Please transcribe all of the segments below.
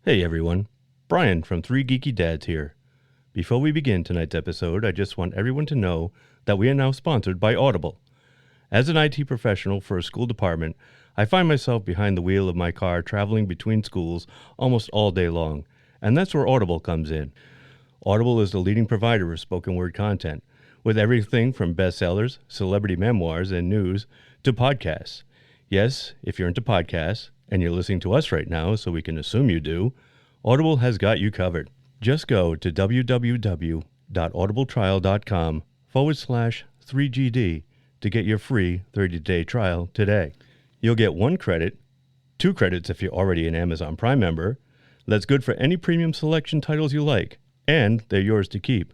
Hey everyone, Brian from Three Geeky Dads here. Before we begin tonight's episode, I just want everyone to know that we are now sponsored by Audible. As an IT professional for a school department, I find myself behind the wheel of my car traveling between schools almost all day long, and that's where Audible comes in. Audible is the leading provider of spoken word content, with everything from bestsellers, celebrity memoirs, and news to podcasts. Yes, if you're into podcasts, and you're listening to us right now, so we can assume you do, Audible has got you covered. Just go to www.audibletrial.com/3GD to get your free 30-day trial today. You'll get 1 credit, 2 credits if you're already an Amazon Prime member. That's good for any premium selection titles you like, and they're yours to keep.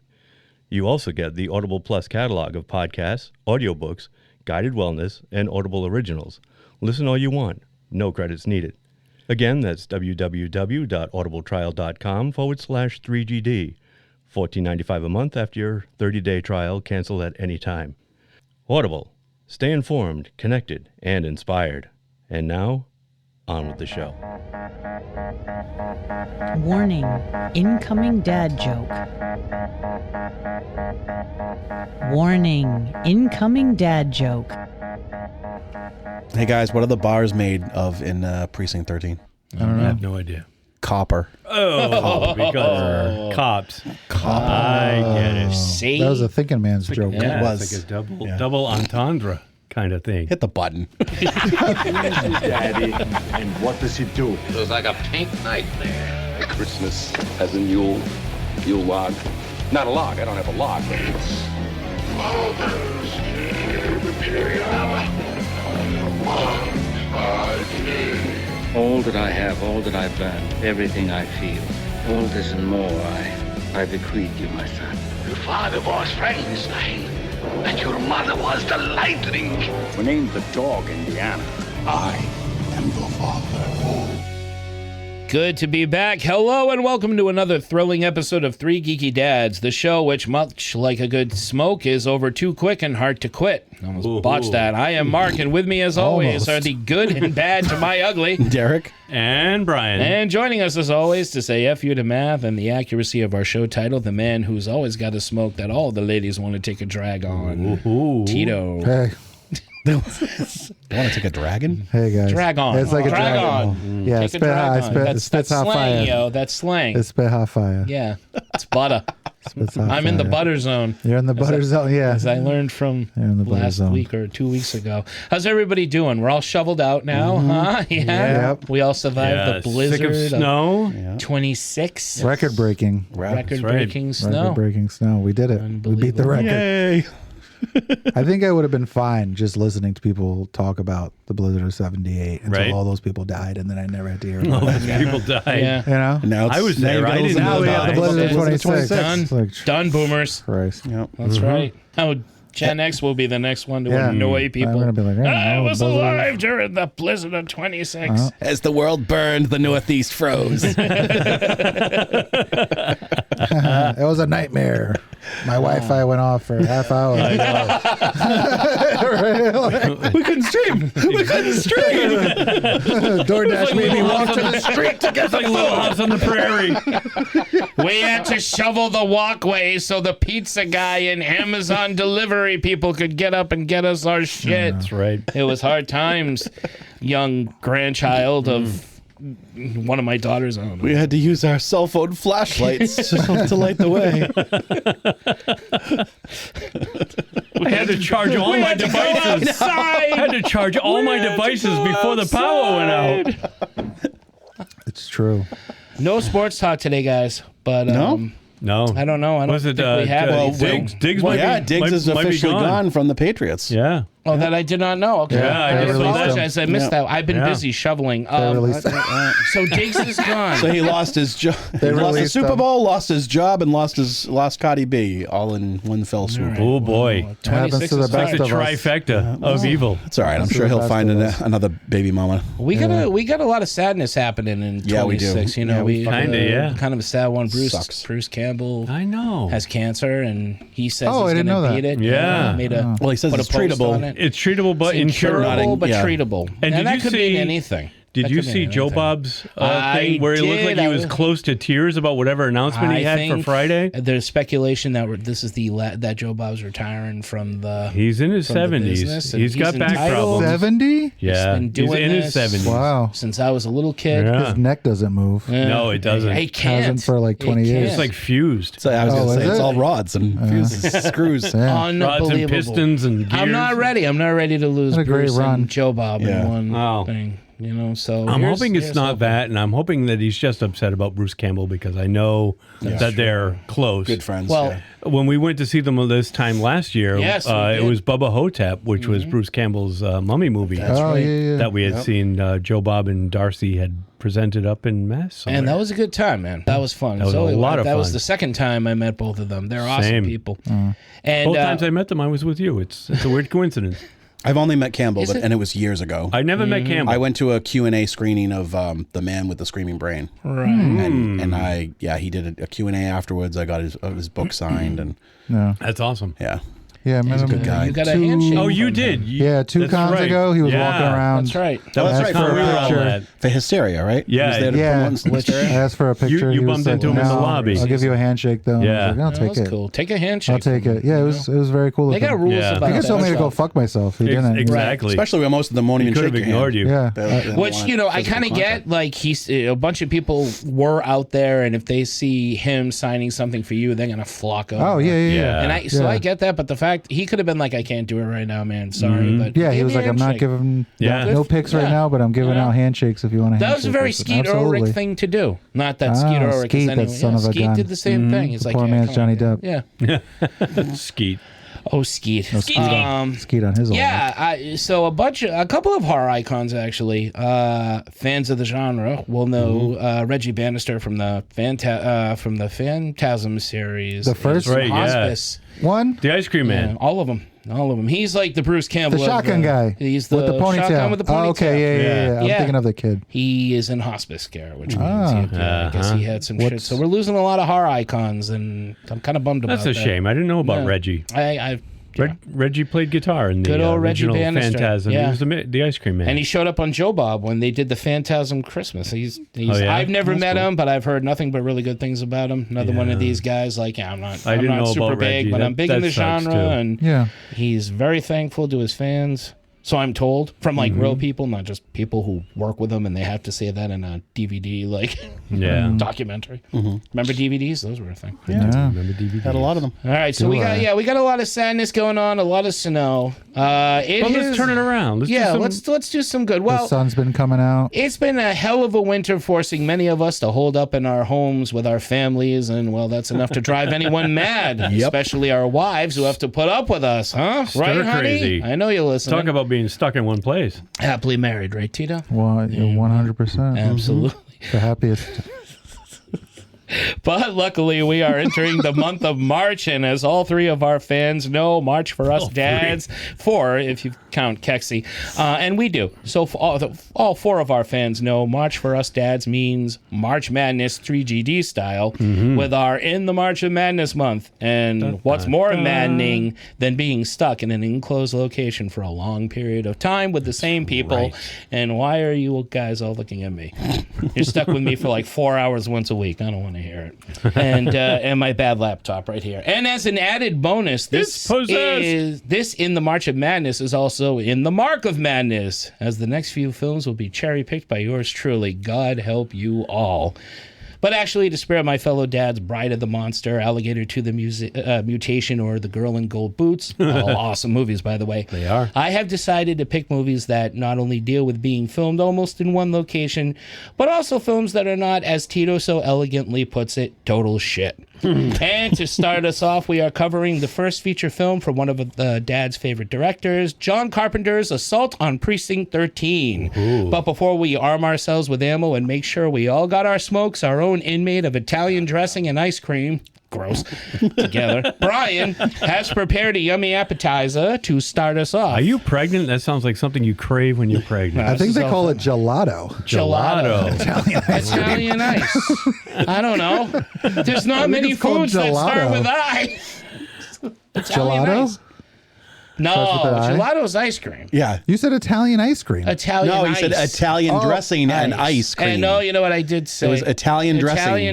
You also get the Audible Plus catalog of podcasts, audiobooks, guided wellness, and Audible originals. Listen all you want. No credits needed. Again, that's www.audibletrial.com/3GD. $14.95 a month after your 30-day trial. Cancel at any time. Audible. Stay informed, connected, and inspired. And now, on with the show. Warning, incoming dad joke. Warning, incoming dad joke. Hey guys, what are the bars made of in Precinct 13? I have no idea. Copper. Oh, because cops. I get it. See? That was a thinking man's joke. Yeah, It was. it's like a double entendre kind of thing. Hit the button. Daddy, and what does he do? It was like a pink nightmare. Christmas has a Yule log. Not a log, I don't have a log. All that I have, all that I've done, everything I feel, all this and more, I bequeath you, my son. Your father was Frankenstein, and your mother was the lightning. We named the dog Indiana. I am your father. Good to be back. Hello and welcome to another thrilling episode of Three Geeky Dads, the show which, much like a good smoke, is over too quick and hard to quit. Almost botched that. I am Marc, and with me as always are the good and bad to my ugly, Derek. And Brian. and joining us as always to say F you to math and the accuracy of our show title, the man who's always got a smoke that all the ladies want to take a drag on, Ooh. Hey, Tito. Want to take a dragon? hey guys. Drag on. It's like a Drag dragon. on. Yeah, Take a spit drag hot, on. spit, That's spits hot slang, fire. yo. That's slang. It's spit hot fire. Yeah, it's butter. Spits hot I'm in the fire. butter zone. You're in the butter zone, yeah. As I learned from You're in the butter last zone. week or 2 weeks ago. How's everybody doing? We're all shoveled out now, huh? Yeah. Yep. We all survived the blizzard Sick of snow. 26. Record breaking. Record-breaking snow. Record breaking snow. We did it. We beat the record. Yay. I think I would have been fine just listening to people talk about the blizzard of 78 until Right. all those people died, and then I never had to hear All about those it. people died. Yeah. You know? And now it's, I was now there. you gotta I didn't listen to know the that. Bible. The blizzard of Blizzard 26. Done. It's like, Done, boomers. Christ. Yep. That's right. Now, Gen X will be the next one to Yeah. annoy I'm people. going to be like, I was blizzard. alive during the blizzard of 26. Uh-huh. As the world burned, the Northeast froze. It was a nightmare. My Wi-Fi went off for a half hour. We couldn't stream. We couldn't stream. DoorDash made me walk to the street to get It's like Little House on the Prairie. We had to shovel the walkway so the pizza guy and Amazon delivery people could get up and get us our shit. That's right. It was hard times, young grandchild of one of my daughters. I don't know. We had to use our cell phone flashlights to light the way. I had to charge all my devices. I had to charge all my devices before the power went out. It's true. No sports talk today, guys. But No? No. I don't know. I don't Was it think we have anything. Diggs? Well, might yeah, be- Diggs is might be officially gone from the Patriots. Yeah. Oh, that I did not know. Okay. Yeah, I I just saw that. apologize. I missed that. I've been Yeah. busy shoveling. They released So Diggs is gone. So he lost his job. He They lost the released Super them. Bowl, lost his job, and lost Cardi B all in one fell swoop. Oh, boy. It happens to the It's like best the of us. trifecta of evil. It's all right. I'm That's sure the he'll best find of us. another baby mama. We got a lot of sadness happening in 26. Yeah, we do. You know, Yeah, we Kinda, yeah. kind of a sad one. Sucks. Bruce Campbell I know. has cancer, and he says Oh, I he's didn't going know to that. beat it. Yeah. Made a, Well, he says put it's a post treatable. on it. It's treatable but incurable. Incurable, but yeah. treatable. And did that you could see- mean anything. Did you see Joe Bob's thing where he looked like he was close to tears about whatever announcement he had for Friday? There's speculation that this is that Joe Bob's retiring from the. He's in his 70s. He's got back problems. 70? Yeah, he's in his 70s. Wow. Since I was a little kid. Yeah. His neck doesn't move. No, it doesn't. He can't. Hasn't for like 20 years. It's like fused. So I was going to say, it's all rods and fuses, screws. Yeah. Rods and pistons and gears. I'm not ready. I'm not ready to lose Bruce and Joe Bob in one thing. You know, so I'm hoping it's not that, and I'm hoping that he's just upset about Bruce Campbell because I know that they're close. Good friends. Well, when we went to see them this time last year, it was Bubba Hotep, which was Bruce Campbell's mummy movie. That's right. That we had seen Joe Bob and Darcy had presented up in Mass somewhere. And that was a good time, man. That was fun. That was a lot of fun. That was the second time I met both of them. They're awesome people. And both times I met them, I was with you. It's a weird coincidence. I've only met Campbell, and it was years ago. I never met Campbell. I went to a Q&A screening of The Man with the Screaming Brain. Right. And he did a Q&A afterwards. I got his book signed. And that's awesome. Yeah. Yeah, he's a good guy. You got a handshake. Oh, you did. Yeah, 2 cons ago, he was walking around. That's right. That was right for we were all at. For Hysteria, right? Yeah. He was there to promote Hysteria. I asked for a picture. You bumped into him in the lobby. I'll give you a handshake, though. Yeah. I was like, I'll take it. Cool. Take a handshake. I'll take it. Yeah, it was very cool. They got rules about that. He just told me to go fuck myself. He didn't. Exactly. Especially when most of them won't even could have shake your ignored hand. you. Yeah. Which, I kind of get, like, a bunch of people were out there, and if they see him signing something for you, they're going to flock over. Oh, yeah. And I get that, but the fact, he could have been like, I can't do it right now, man. Sorry. But yeah, he was like, I'm not giving no pics right now, but I'm giving out handshakes if you want to. That was a very Skeet Ulrich thing to do. Not that Skeet Ulrich is anyone. Skeet did the same thing. He's like, poor man's Johnny Depp. Yeah. Skeet. Oh, Skeet. No, Skeet on his old. Yeah, so a couple of horror icons actually. Fans of the genre will know Reggie Bannister from the Phantasm series. The first Hospice one, the Ice Cream Man. Yeah, all of them. He's like the Bruce Campbell. The shotgun guy. He's the with the ponytail. Shotgun with the ponytail. Oh, okay, yeah. I'm thinking of the kid. He is in hospice care, which means I guess he had some shit. So we're losing a lot of horror icons, and I'm kind of bummed about that. That's a shame. I didn't know about Reggie. Reggie played guitar in the original Phantasm. Yeah. He was the Ice Cream Man. And he showed up on Joe Bob when they did the Phantasm Christmas. I've never met him, but I've heard nothing but really good things about him. Another one of these guys, like, I'm not super big, but I'm big in the genre, and he's very thankful to his fans. So I'm told from real people, not just people who work with him, and they have to say that in a DVD documentary. Remember DVDs? Those were a thing. Yeah. Remember DVDs? Had a lot of them. All right, so we got a lot of sadness going on, a lot of snow. Let's turn it around. Let's do some good. Well, the sun's been coming out. It's been a hell of a winter, forcing many of us to hold up in our homes with our families, and that's enough to drive anyone mad, especially our wives who have to put up with us, huh? Right, honey? Crazy. I know you're listening. Talk about being stuck in one place. Happily married, right, Tito? Well, 100%. Absolutely. The happiest. But luckily, we are entering the month of March, and as all 3 of our fans know, March for us dads, 4 if you count Kexi, and we do. So all 4 of our fans know March for us dads means March Madness 3GD style, with our In the March of Madness month. And what's more maddening than being stuck in an enclosed location for a long period of time with the same people? Right. And why are you guys all looking at me? You're stuck with me for like 4 hours once a week. I don't want to hear it. And my bad laptop right here. And as an added bonus, this In the March of Madness is also in the Mark of Madness, as the next few films will be cherry-picked by yours truly. God help you all. But actually, to spare my fellow dads, Bride of the Monster, Alligator to the Mutation, or The Girl in Gold Boots, all awesome movies, by the way. They are. I have decided to pick movies that not only deal with being filmed almost in one location, but also films that are not, as Tito so elegantly puts it, total shit. And to start us off, we are covering the first feature film from one of the Dad's favorite directors, John Carpenter's Assault on Precinct 13. Ooh. But before we arm ourselves with ammo and make sure we all got our smokes, our own inmate of Italian dressing and ice cream, gross, together, Brian has prepared a yummy appetizer to start us off. Are you pregnant? That sounds like something you crave when you're pregnant. I think they call it gelato. Italian ice. I don't know. There's not many foods that start with I. Gelato? No, Starts with an I? gelato's ice cream. Yeah. You said Italian ice cream. Italian No, he ice. said Italian dressing and ice cream. And no, you know what I did say? It was Italian dressing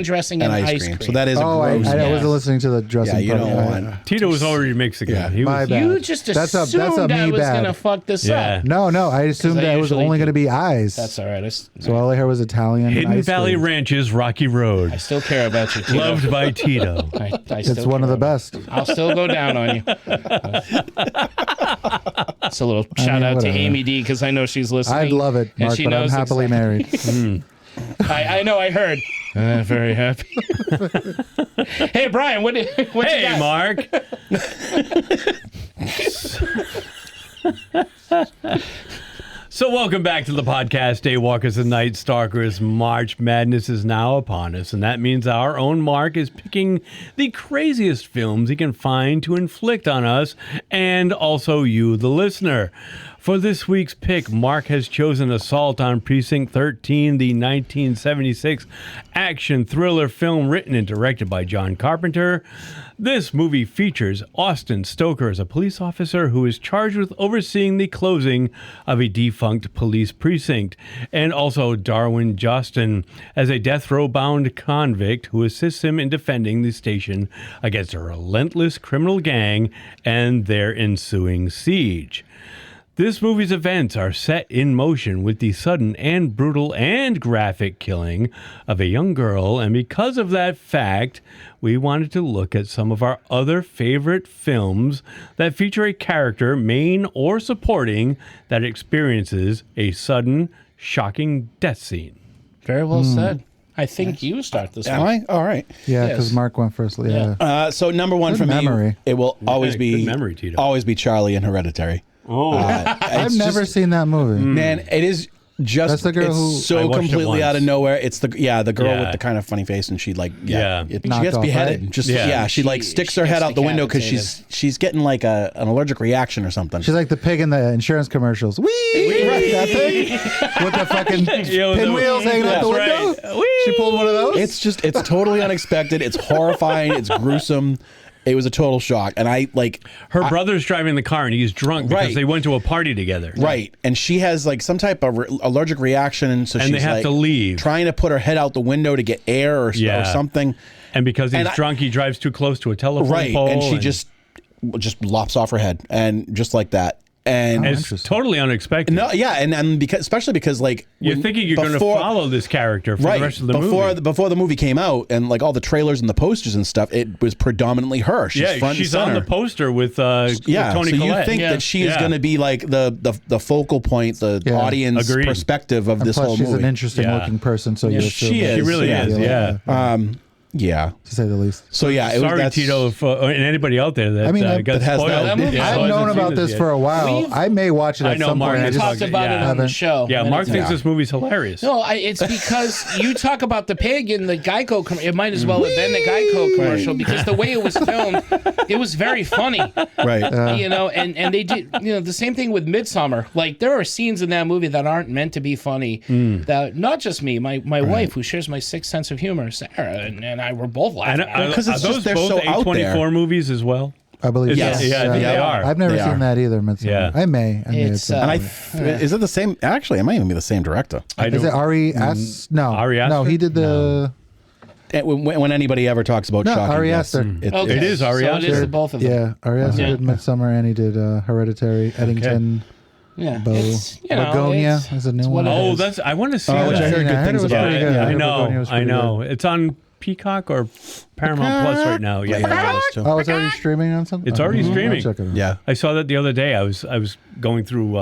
and ice cream. So that is a I gross. wasn't listening to the dressing. Yeah, you part. don't want. Tito was already Mexican. Yeah. He My was, bad. You just That's assumed a I me was bad. going to fuck this Yeah. up. No, I assumed I that it was usually only do. going to be eyes. That's all right. So all I heard was Italian. Hidden ice Valley cream. Ranches, Rocky Road. I still care about you, Tito. Loved by Tito. It's one of the best. I'll still go down on you. It's a little shout out to whatever. Amy D because I know she's listening. I'd love it, and Mark, she but I'm knows happily married. I know. I heard. Very happy. Hey, Brian, what you Hey, got? Mark. So welcome back to the podcast, Daywalkers and Night Stalkers. March Madness is now upon us, and that means our own Mark is picking the craziest films he can find to inflict on us, and also you, the listener. For this week's pick, Mark has chosen Assault on Precinct 13, the 1976 action thriller film written and directed by John Carpenter. This movie features Austin Stoker as a police officer who is charged with overseeing the closing of a defunct police precinct, and also Darwin Joston as a death row-bound convict who assists him in defending the station against a relentless criminal gang and their ensuing siege. This movie's events are set in motion with the sudden and brutal and graphic killing of a young girl, and because of that fact, we wanted to look at some of our other favorite films that feature a character, main or supporting, that experiences a sudden, shocking death scene. Very well said. I think you start this Am one. I? All right. Yeah, because Yes. Mark went first. Yeah. So number one Good for memory. me, it will always be good memory, Tito. always be Charlie in Hereditary. Oh, I've never seen that movie. Man, it is just That's the girl it's who- I so watched it completely once. out of nowhere. It's the girl Yeah. with the kind of funny face, and she like she Knocked gets off, beheaded. right? Just Yeah. she like sticks her head gets out the window because she's getting like an allergic reaction or something. She's like the pig in the insurance commercials. Whee! Right. That pig with the fucking Yeah, with the- pinwheels hanging out the That's window. right. She pulled one of those. it's totally unexpected. It's horrifying. It's gruesome. It was a total shock, and her brother's driving the car and he's drunk because Right. they went to a party together. Right, and she has like some type of allergic reaction, and so And she's they have like to leave. trying to put her head out the window to get air or something. And because he's And drunk, he drives too close to a telephone Right, pole. and she just lops off her head, and just like that, and It's totally unexpected. no, yeah, and because especially because like You're when- thinking you're going to before- follow this character for Right, the rest of the before movie. before the movie came out, and like all the trailers and the posters and stuff, it was predominantly her. She's front she's and center. on the poster with Tony so you Collette. think that she is Yeah. going to be like the focal point, the Yeah. audience Agreed. perspective of And this plus, whole she's movie. an interesting looking person, so you assume she that is. She really yeah. is, yeah. Yeah. to say the least. So yeah, it was, Sorry, that's, Tito, and anybody out there that I mean, got that has spoiled. that movie. Yeah, I've hasn't known seen about this yet. for a while. We've- I may watch it I at know, some Mark, point. I you just talked about it on the haven't. show. Yeah, many Mark thinks times. this movie's hilarious. No, it's because you talk about the pig in the Geico commercial. It might as well have been the Geico commercial because the way it was filmed, it was very funny. right. You know, and they did, you know, the same thing with Midsommar. Like, there are scenes in that movie that aren't meant to be funny. That not just me, my wife, who shares my sixth sense of humor, Sarah, and I were both laughing. And at it. Because it's are just those they're both so out A24 there. movies as well? I believe. Yes. so. Yeah, I think they are. I've never They seen are. that either. Midsommar. Yeah. I may. It's, at some And point. is it the same? Actually, it might even be the same director. Is it Ari Aster? No, Ari no, Aster? he did the. When anybody ever talks about No, shocking, Ari yes, Aster. Okay, It is Ari so it is Aster. the both of them. Yeah, Ari Aster Yeah. did Midsummer, and he did Hereditary. Eddington. Yeah, Bo- it's, you know, Begonia it's- is a new it's one. what it Oh, is. that's. I want to see which I that. heard good I heard things it was about. pretty good. I heard know. Begonia was I pretty know. good. It's on Peacock or Paramount Plus right now. Yeah, Oh, it's already streaming on something. It's already I'll streaming. check it out. Yeah. I saw that the other day. I was going through,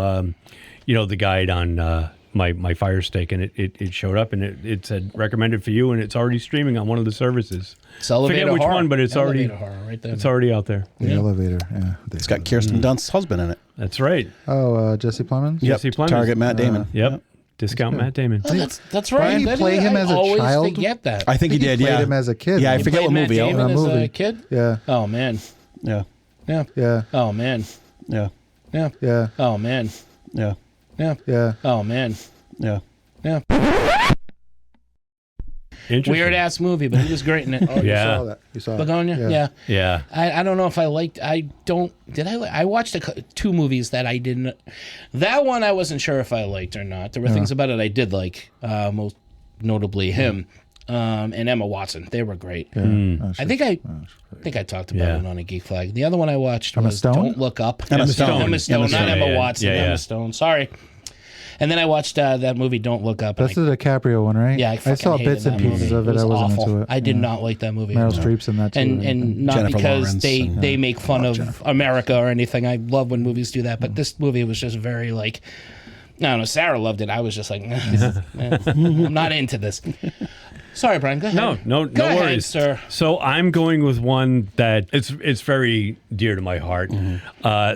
the guide on my Fire Stick, and it showed up, and it said recommended for you, and it's already streaming on one of the services. It's elevator Forget which horror. one, but it's already Elevator horror right there. it's already out there. The elevator. Yeah. It's got Kirsten Dunst's husband in it. That's right. Oh, Jesse Plemons. Yep. Jesse Plemons. Target Matt Damon. Yep. Discount Matt Damon. Oh, that's right. Didn't he That play is- him I as a always child? forget that. I think he did. Played Yeah. him as a kid. Yeah, I He forget Played what Matt movie. Damon In a as a movie. kid? Yeah. Oh man. Yeah. Yeah. Yeah. Oh man. Yeah. Yeah. Yeah. Oh man. Yeah. Yeah. Yeah. Oh man. Yeah. Yeah. Interesting. Weird ass movie, but he was great in it. Oh, Yeah. you saw that. You saw Begonia? it. Yeah. Yeah. I don't know if I liked. I watched two movies that I didn't. That one I wasn't sure if I liked or not. There were things about it I did like, most notably him and Emma Watson. They were great. Yeah. I think I talked about it on a Geek Flag. The other one I watched was Stone? Don't Look Up. Emma Stone. Emma Stone, not Emma Yeah. Watson. Yeah, yeah. Emma Stone. Sorry. And then I watched that movie Don't Look Up. That's the DiCaprio one, right? Yeah, I saw fucking bits hated and that pieces movie. of it. I wasn't awful. into it. I did not like that movie. Meryl Streep's in that too. And not Jennifer because Lawrence they make fun of America or anything. I love when movies do that, but this movie was just very like, I don't know. Sarah loved it. I was just like, I'm not into this. Sorry, Brian. Go ahead. No Go ahead, worries, sir. So I'm going with one that it's very dear to my heart.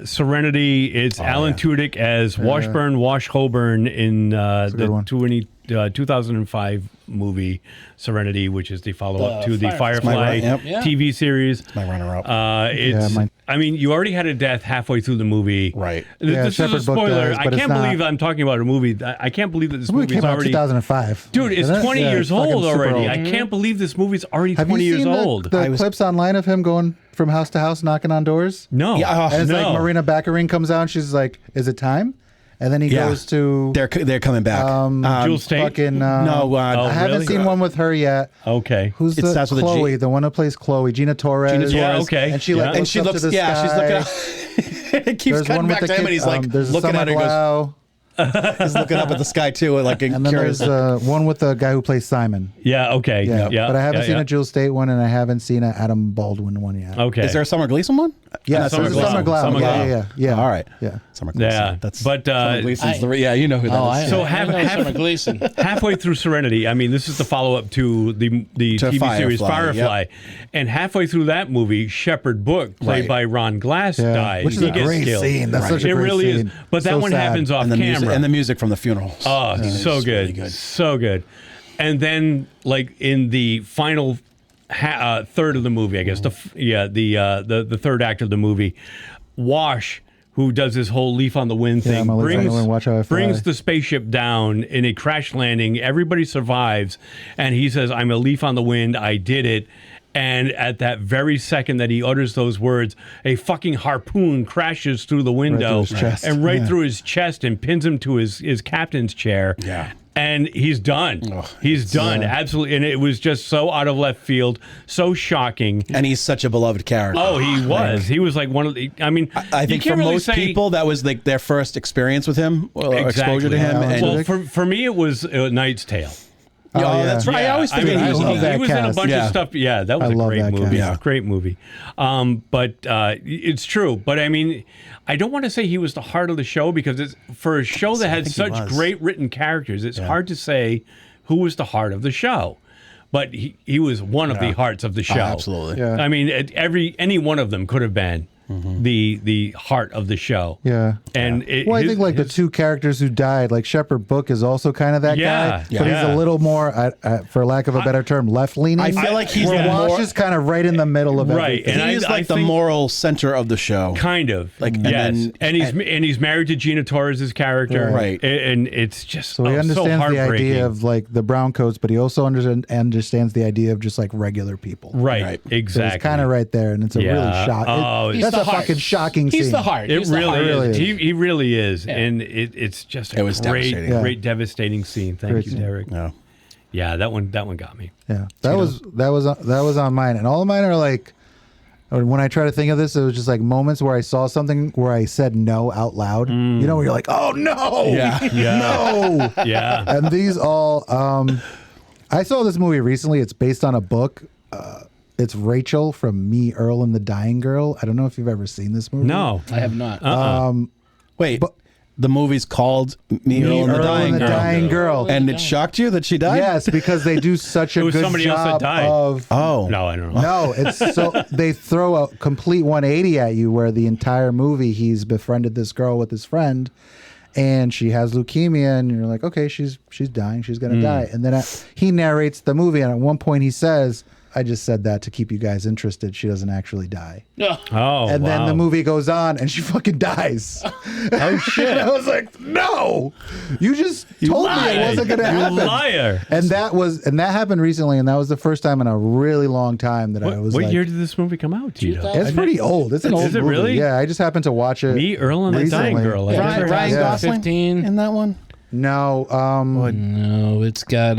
Serenity. It's Alan Tudyk as Washburn Wash Holborn in good the one. 2005 movie Serenity, which is the follow-up to the Firefly right, yep. TV series. My runner-up. I mean, you already had a death halfway through the movie. Right. This is Shepherd a Book spoiler. does, I but it's can't not. believe I'm talking about a movie. I can't believe that this This movie movie's came out in already... 2005. Dude, it's Isn't it? 20 years fucking old super already. old. I can't believe this movie's already Have 20 you years seen old. the clips online of him going from house to house knocking on doors? No. Yeah, And it's no. like Marina Baccarin comes out and she's like, "Is it time?" And then he goes to They're coming back. Jules Tate? fucking. No, I haven't really? seen one with her yet. Okay. Who's It the starts with a G. Chloe? The one who plays Chloe, Gina Torres. Yeah, okay. And she Yeah. like and looks she up looks. to the Yeah, sky. she's looking up. It keeps There's cutting one with back the to him, kid. and he's like There's looking Summer at her. He goes, Glau. he's looking up at the sky too, like And then curious. there's one with the guy who plays Simon. Yeah, okay. Yeah, but I haven't yeah, seen yeah. a Jules State one, and I haven't seen an Adam Baldwin one yet. Okay. Is there a Summer Gleason one? Yeah, Summer there's a Summer Glau. Glau. Summer Glau. Yeah. All right. Yeah. Summer Gleason. Yeah, That's but, Summer Gleason's yeah, you know who that is. So Summer Gleason. halfway through Serenity, I mean, this is the follow-up to the TV series Firefly, and halfway through that movie, Shepherd Book, played by Ron Glass, dies. Which is He a gets great killed. scene. That's such a It great really scene. is. But that So one sad. happens off and the camera. music and the music from the funeral. Oh, so good. Really good. So good. And then, like, in the final third of the movie, I guess, the third act of the movie, Wash, who does this whole leaf on the wind thing, I'm a leaf on the wind, watch how I fly. brings the spaceship down in a crash landing. Everybody survives, and he says, "I'm a leaf on the wind. I did it." And at that very second that he utters those words, a fucking harpoon crashes through the window through his chest. and right Yeah. through his chest and pins him to his captain's chair. Yeah. And he's done. He's done. Absolutely. And it was just so out of left field, so shocking. And he's such a beloved character. Oh, he was. He was like one of the. I mean, I you think for can't really most say, people, that was like their first experience with him, or exposure to him. Yeah, And Well, for me, it was Knight's Tale. oh, yeah. that's right. I always think mean, he was I love in that he was in a cast. bunch Yeah. of stuff. Yeah, that was I a love great that movie. cast. Yeah. Great movie. But it's true. But I mean, I don't want to say he was the heart of the show because it's for a show that had think he such was. great written characters. It's hard to say who was the heart of the show. But he was one of the hearts of the show. absolutely. Yeah. I mean, any one of them could have been the heart of the show. Yeah. And I think like the two characters who died, like Shepherd Book is also kind of that Yeah, guy, yeah. but he's a little more, for lack of a better term, left leaning. I feel like he's where the Wash more- is kind of right in the middle of Right, everything. and He is I like the think- moral center of the show. Kind of, Like, and yes, then- and he's married to Gina Torres' character, Right. And it's just So he so understands the heartbreaking. idea of like the brown coats, but he also understands the idea of just like regular people. right, Right. So exactly. it's kind of right there, and it's a Yeah. really shock. Oh, He's that's the a heart. fucking shocking He's scene. the heart. It He's the really heart. is. really is. He really is, and it's just a It was great, devastating. Yeah. great, devastating scene. Thank Great you, scene. Derek. No. Yeah, that one got me. Yeah, that was on mine, and all of mine are like. When I try to think of this, it was just like moments where I saw something where I said no out loud. You know, where you're like, "Oh no, Yeah. no." Yeah, And these all, I saw this movie recently. It's based on a book. It's Rachel from Me, Earl, and the Dying Girl. I don't know if you've ever seen this movie. no, I have not. Wait, the movie's called Me, Earl, and the Earl Dying and the Girl. Dying Girl. And it shocked you that she died? Yes, because they do such a It was good somebody else that job died. of. Oh. no, I don't know. No, it's so they throw a complete 180 at you where the entire movie he's befriended this girl with his friend and she has leukemia and you're like, okay, she's dying, she's going to die. And then he narrates the movie and at one point he says, I just said that to keep you guys interested. She doesn't actually die. Oh, And then wow. the movie goes on and she fucking dies. Oh, shit. I was like, no, you just told me it wasn't going to happen. You liar. And that happened recently. And that was the first time in a really long time that I was What like, year did this movie come out, Tito? it's pretty old. It's an old Is it movie. really? Yeah, I just happened to watch it. Me, Earl, and the Dying recently. Girl. I Yeah. never had Ryan that. Gosling 15. in that one. No, No, it's got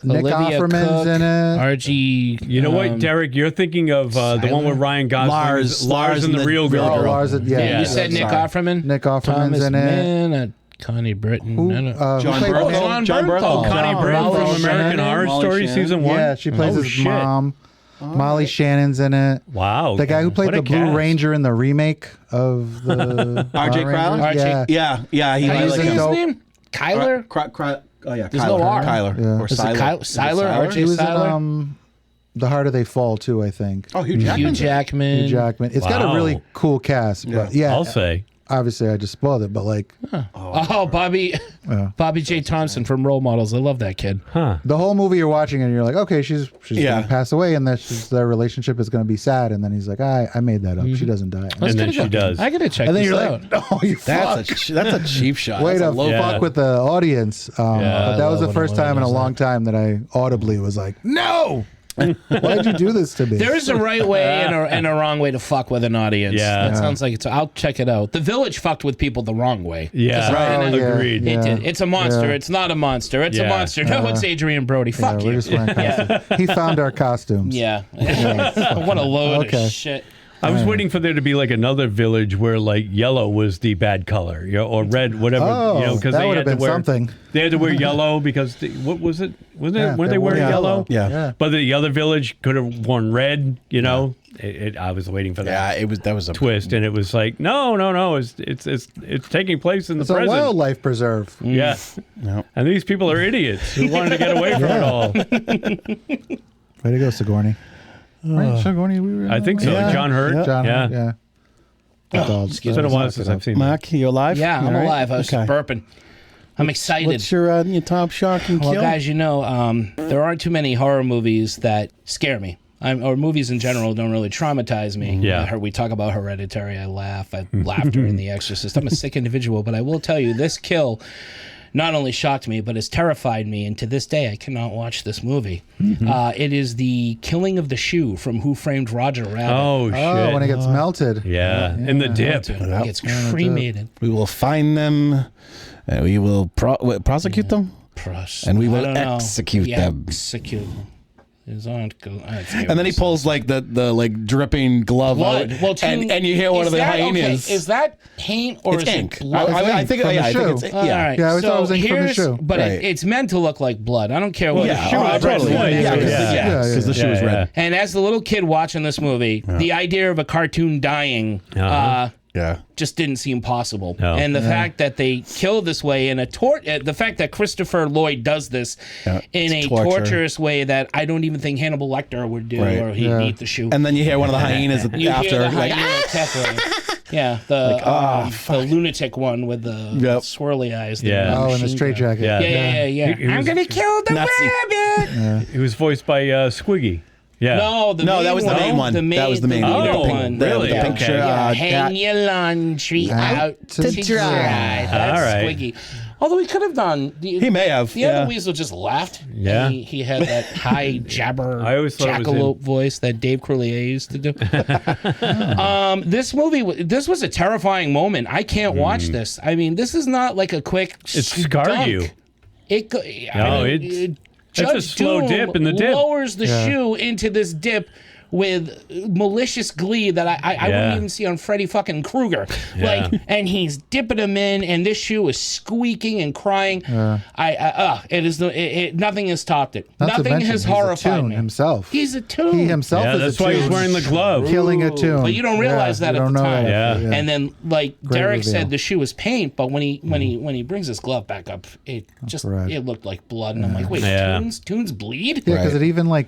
Nick Olivia Offerman's Cook, in it. RG. You know what, Derek? You're thinking of the one with Ryan Gosling. Lars and the Real Girl. Oh, Lars, yeah. You said Nick Offerman? Nick Offerman's Thomas in it. Mann, Connie Britton. Who, John who played Bernthal. John Bernthal. Connie Britton Molly from American Shannon. Horror Molly Story Shannon. season 1. Yeah, she plays Oh, his shit. mom. Molly Shannon's in it. Wow. The guy who played What a the Blue cast. Ranger in the remake of the R.J. Power Crowley? Rangers. Yeah. Yeah. He How do you was say his dope. name? Kyler? Oh yeah, There's Kyler. no R. Kyler. Yeah. Or Is it Siler. Siler? RJ He was Siler? in The Harder They Fall too, I think. Oh, Hugh Jackman. Hugh Jackman. Hugh Jackman. It's got a Wow. really cool cast. But yeah, I'll say. obviously I just spoiled it, but like Oh, Bobby J. Thompson from Role Models. I love that kid. Huh. the whole movie you're watching and you're like, okay, she's gonna pass away and their relationship is gonna be sad, and then he's like, I made that up. She doesn't die. And then she does. I gotta check And then this you're out. like, no, you fuck. That's a cheap shot. Way That's to a low Yeah. fuck with the audience. But that I was the love first when a time in a woman does long time that I audibly was like, no! Why'd you do this to me? There is a right way and a wrong way to fuck with an audience. Yeah. That sounds like it's. I'll check it out. The Village fucked with people the wrong way. Yeah. Right. Agreed. It did. It's a monster. Yeah. It's not a monster. It's a Yeah. monster. No, it's Adrian Brody. Yeah, Fuck we're you. just wearing costumes. He found our costumes. Yeah. What a load Okay. of shit. I was waiting for there to be like another village where like yellow was the bad color, or red, whatever. Oh, because that they would had have to been wear something. They had to wear yellow because what was it? Wasn't Yeah, it when they they wore wear yellow. yellow? Yeah. But the other village could have worn red. I was waiting for that. Yeah, that was a twist, and it was like no. It's taking place in It's the a present. wildlife preserve. Yeah. No. And these people are idiots who wanted to get away from it all. Way to go, Sigourney. Right, Sigourney. We were I think so. Yeah. John Hurt. John, Yeah. yeah. It's been a while since I've seen that. Mark, you alive? Yeah, You I'm all right? alive. I was Okay. burping. I'm excited. What's your top shock and kill? Well, guys, there aren't too many horror movies that scare me. Or movies in general don't really traumatize me. Yeah. We talk about Hereditary. I laugh. I laughed during The Exorcist. I'm a sick individual, but I will tell you, this kill not only shocked me, but has terrified me. And to this day, I cannot watch this movie. It is the killing of the shoe from Who Framed Roger Rabbit. Oh shit! Oh, when it gets melted. Yeah, in the dip. It gets cremated. We will find them. And we will prosecute them. And we will execute them. Execute them. And then he pulls like the like dripping glove blood. out, Well, and you hear one of the hyenas. Okay, is that paint or It's is ink. it blood? I think from the I think shoe. it's All right. Yeah, I thought it was so ink from the here's, shoe. but Right. it's meant to look like blood. I don't care what. Yeah, shoe oh, was totally. red. Yeah, Yeah. because the shoe was red. And as the little kid watching this movie, the idea of a cartoon dying Yeah. just didn't seem possible. No. And the fact that they kill this way in the fact that Christopher Lloyd does this in a it's torture. torturous way that I don't even think Hannibal Lecter would do, Right. or he'd eat the shoe. And then you hear one of the hyenas You after, hear the like, hyena cackling. Yeah, the lunatic one with the swirly eyes. the Yeah. Oh, in the machine gun. straitjacket. Yeah. He I'm was- gonna kill the Nazi. rabbit. It was voiced by Squiggy. Yeah. No, that was the main one. That was the main leader one. one. Really? The Okay. picture. Hang your laundry out to dry. That's All right. Squiggy. Although he could have done. He may have. The other weasel just laughed. Yeah. And he had that high jabber I always thought it was jackalope voice that Dave Coulier used to do. This was a terrifying moment. I can't watch this. I mean, this is not like a quick. It scarred dunk. you. It's a slow dip in the dip. Lowers the shoe into this dip with malicious glee that I wouldn't even see on Freddy fucking Krueger. Yeah. And he's dipping him in, and this shoe is squeaking and crying. Nothing has topped it. Not to Nothing mention, has he's a horrified toon me. himself. He's a toon. He himself Yeah, is that's a why toon. he's wearing the glove. Killing a tune. But you don't realize that you at don't the know time. that. Yeah. And then, like Great Derek reveal. said, the shoe was paint, but when he brings his glove back up, it just right. it looked like blood, and I'm like, wait, Yeah. tunes bleed? Yeah, because it even like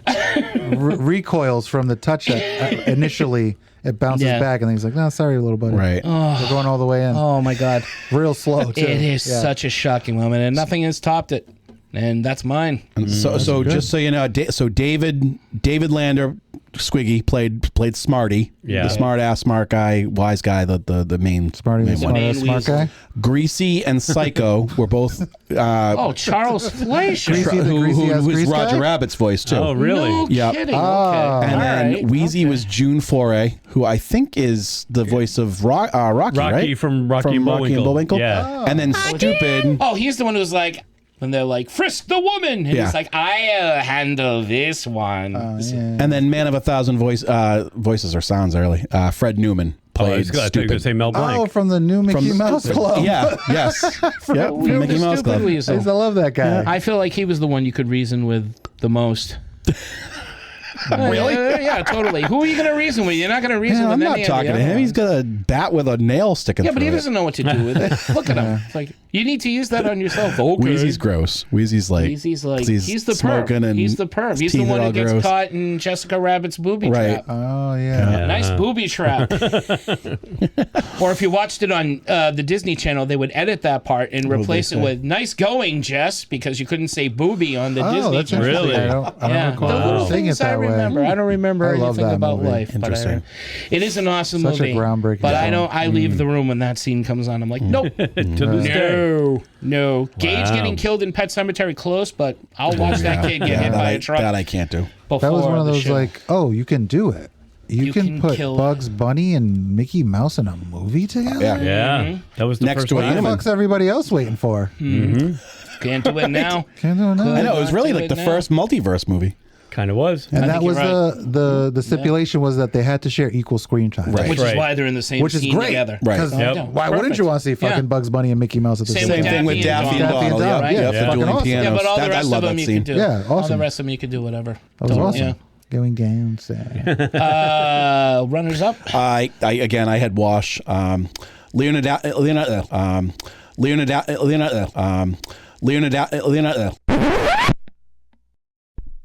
recoils from the touch that initially it bounces Yeah. back, and then he's like, "No, sorry, little buddy. Right. We're going all the way in, Oh my god, real slow too." it is Yeah. such a shocking moment, and nothing has topped it. And that's mine. And so just so you know, David Lander, Squiggy played Smarty, the smart ass smart guy, wise guy, the main Smarty, main one. smart guy. Greasy and Psycho were both. Charles Fleischer, who's Roger Rabbit's voice too. Oh, really? No kidding. Oh. Okay. And then Wheezy was June Foray, who I think is the voice of Rocky, right? From Rocky and Bullwinkle. Yeah. And then Stupid. Oh, he's the one who's like, when they're like, frisk the woman. And he's like, I'll handle this one. And then Man of a Thousand Voices or Sounds early. Fred Newman played I was going to say Mel Blanc. Oh, from the new Mickey Mouse Club. Yes. Yep, from Mickey Mouse Club. I used to love that guy. I feel like he was the one you could reason with the most. Really? Yeah, totally. Who are you going to reason with? You're not going to reason with I'm not any talking of to the him. other He's got a bat with a nail sticking Yeah, through but he it. doesn't know what to do with it. Look at him. It's like, you need to use that on yourself. Okay. Wheezy's gross. Wheezy's like he's the smoking perv. and He's the perv. He's his the teeth one are who all gets gross. caught in Jessica Rabbit's booby trap. Oh, yeah. Nice booby trap. Or if you watched it on the Disney Channel, they would edit that part and replace it with "Nice going, Jess," because you couldn't say booby on the Disney That's Channel. interesting. I don't recall The little seeing things it that I remember. way. I don't remember I love anything that about movie. life. But Interesting. it is an awesome Such movie. a groundbreaking But film. I leave the room when that scene comes on. I'm like, nope. To this day. No. Gage getting killed in Pet Sematary close, but I'll watch that kid get hit by a truck. That I can't do. That was one of those like, oh, you can do it. You can put kill Bugs Bunny and Mickey Mouse in a movie together? Yeah. That was the Next first to a time. What the human. fuck's everybody else waiting for? Can't do it now. Can't do it now. I know it was really do like it the now. first multiverse movie. Kind of was. And I that think was you're the stipulation was that they had to share equal screen time. Right. Which is why they're in the same Which is scene great. together. Right. Because Yep. why wouldn't you want to see fucking Yeah. Bugs Bunny and Mickey Mouse at the Same same with time? Same thing with Daffy Daffy and and Donald, Donald. right? Yep. Yeah. For Fucking dueling awesome. Yeah, pianos. but all the I rest love of them that you scene. could do. Yeah, All the awesome. rest of them you could do whatever. That was awesome. Yeah. Going down, Runners up. I had Wash.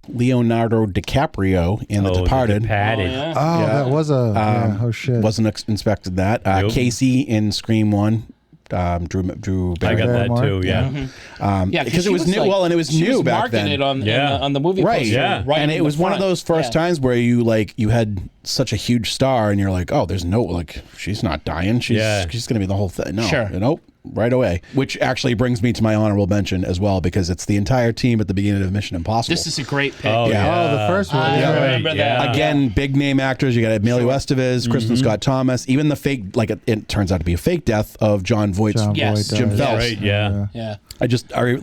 Leonardo DiCaprio in The Departed. Departed. Oh, that was a oh shit. Wasn't expected that. Nope. Casey in Scream 1. Drew I Barrymore. got that too, yeah. Yeah, because it was new. Like, Well, and it was she new was back then. marketed on the movie Right, poster. yeah. Right And in it the was one of front. those first times where you had such a huge star, and you're like, oh, there's no she's not dying. She's going to be the whole thing. No, Sure. Nope. Right away. Which actually brings me to my honorable mention as well, because it's the entire team at the beginning of Mission Impossible. This is a great pick. Oh, Yeah. Oh, the first one. I yeah. remember that. Again, big name actors. You got Emilio Estevez, Kristen Scott Thomas, even the fake, it turns out to be a fake death of John Voight's John Yes. Boyd Jim dies. Phelps. Right, yeah. Yeah.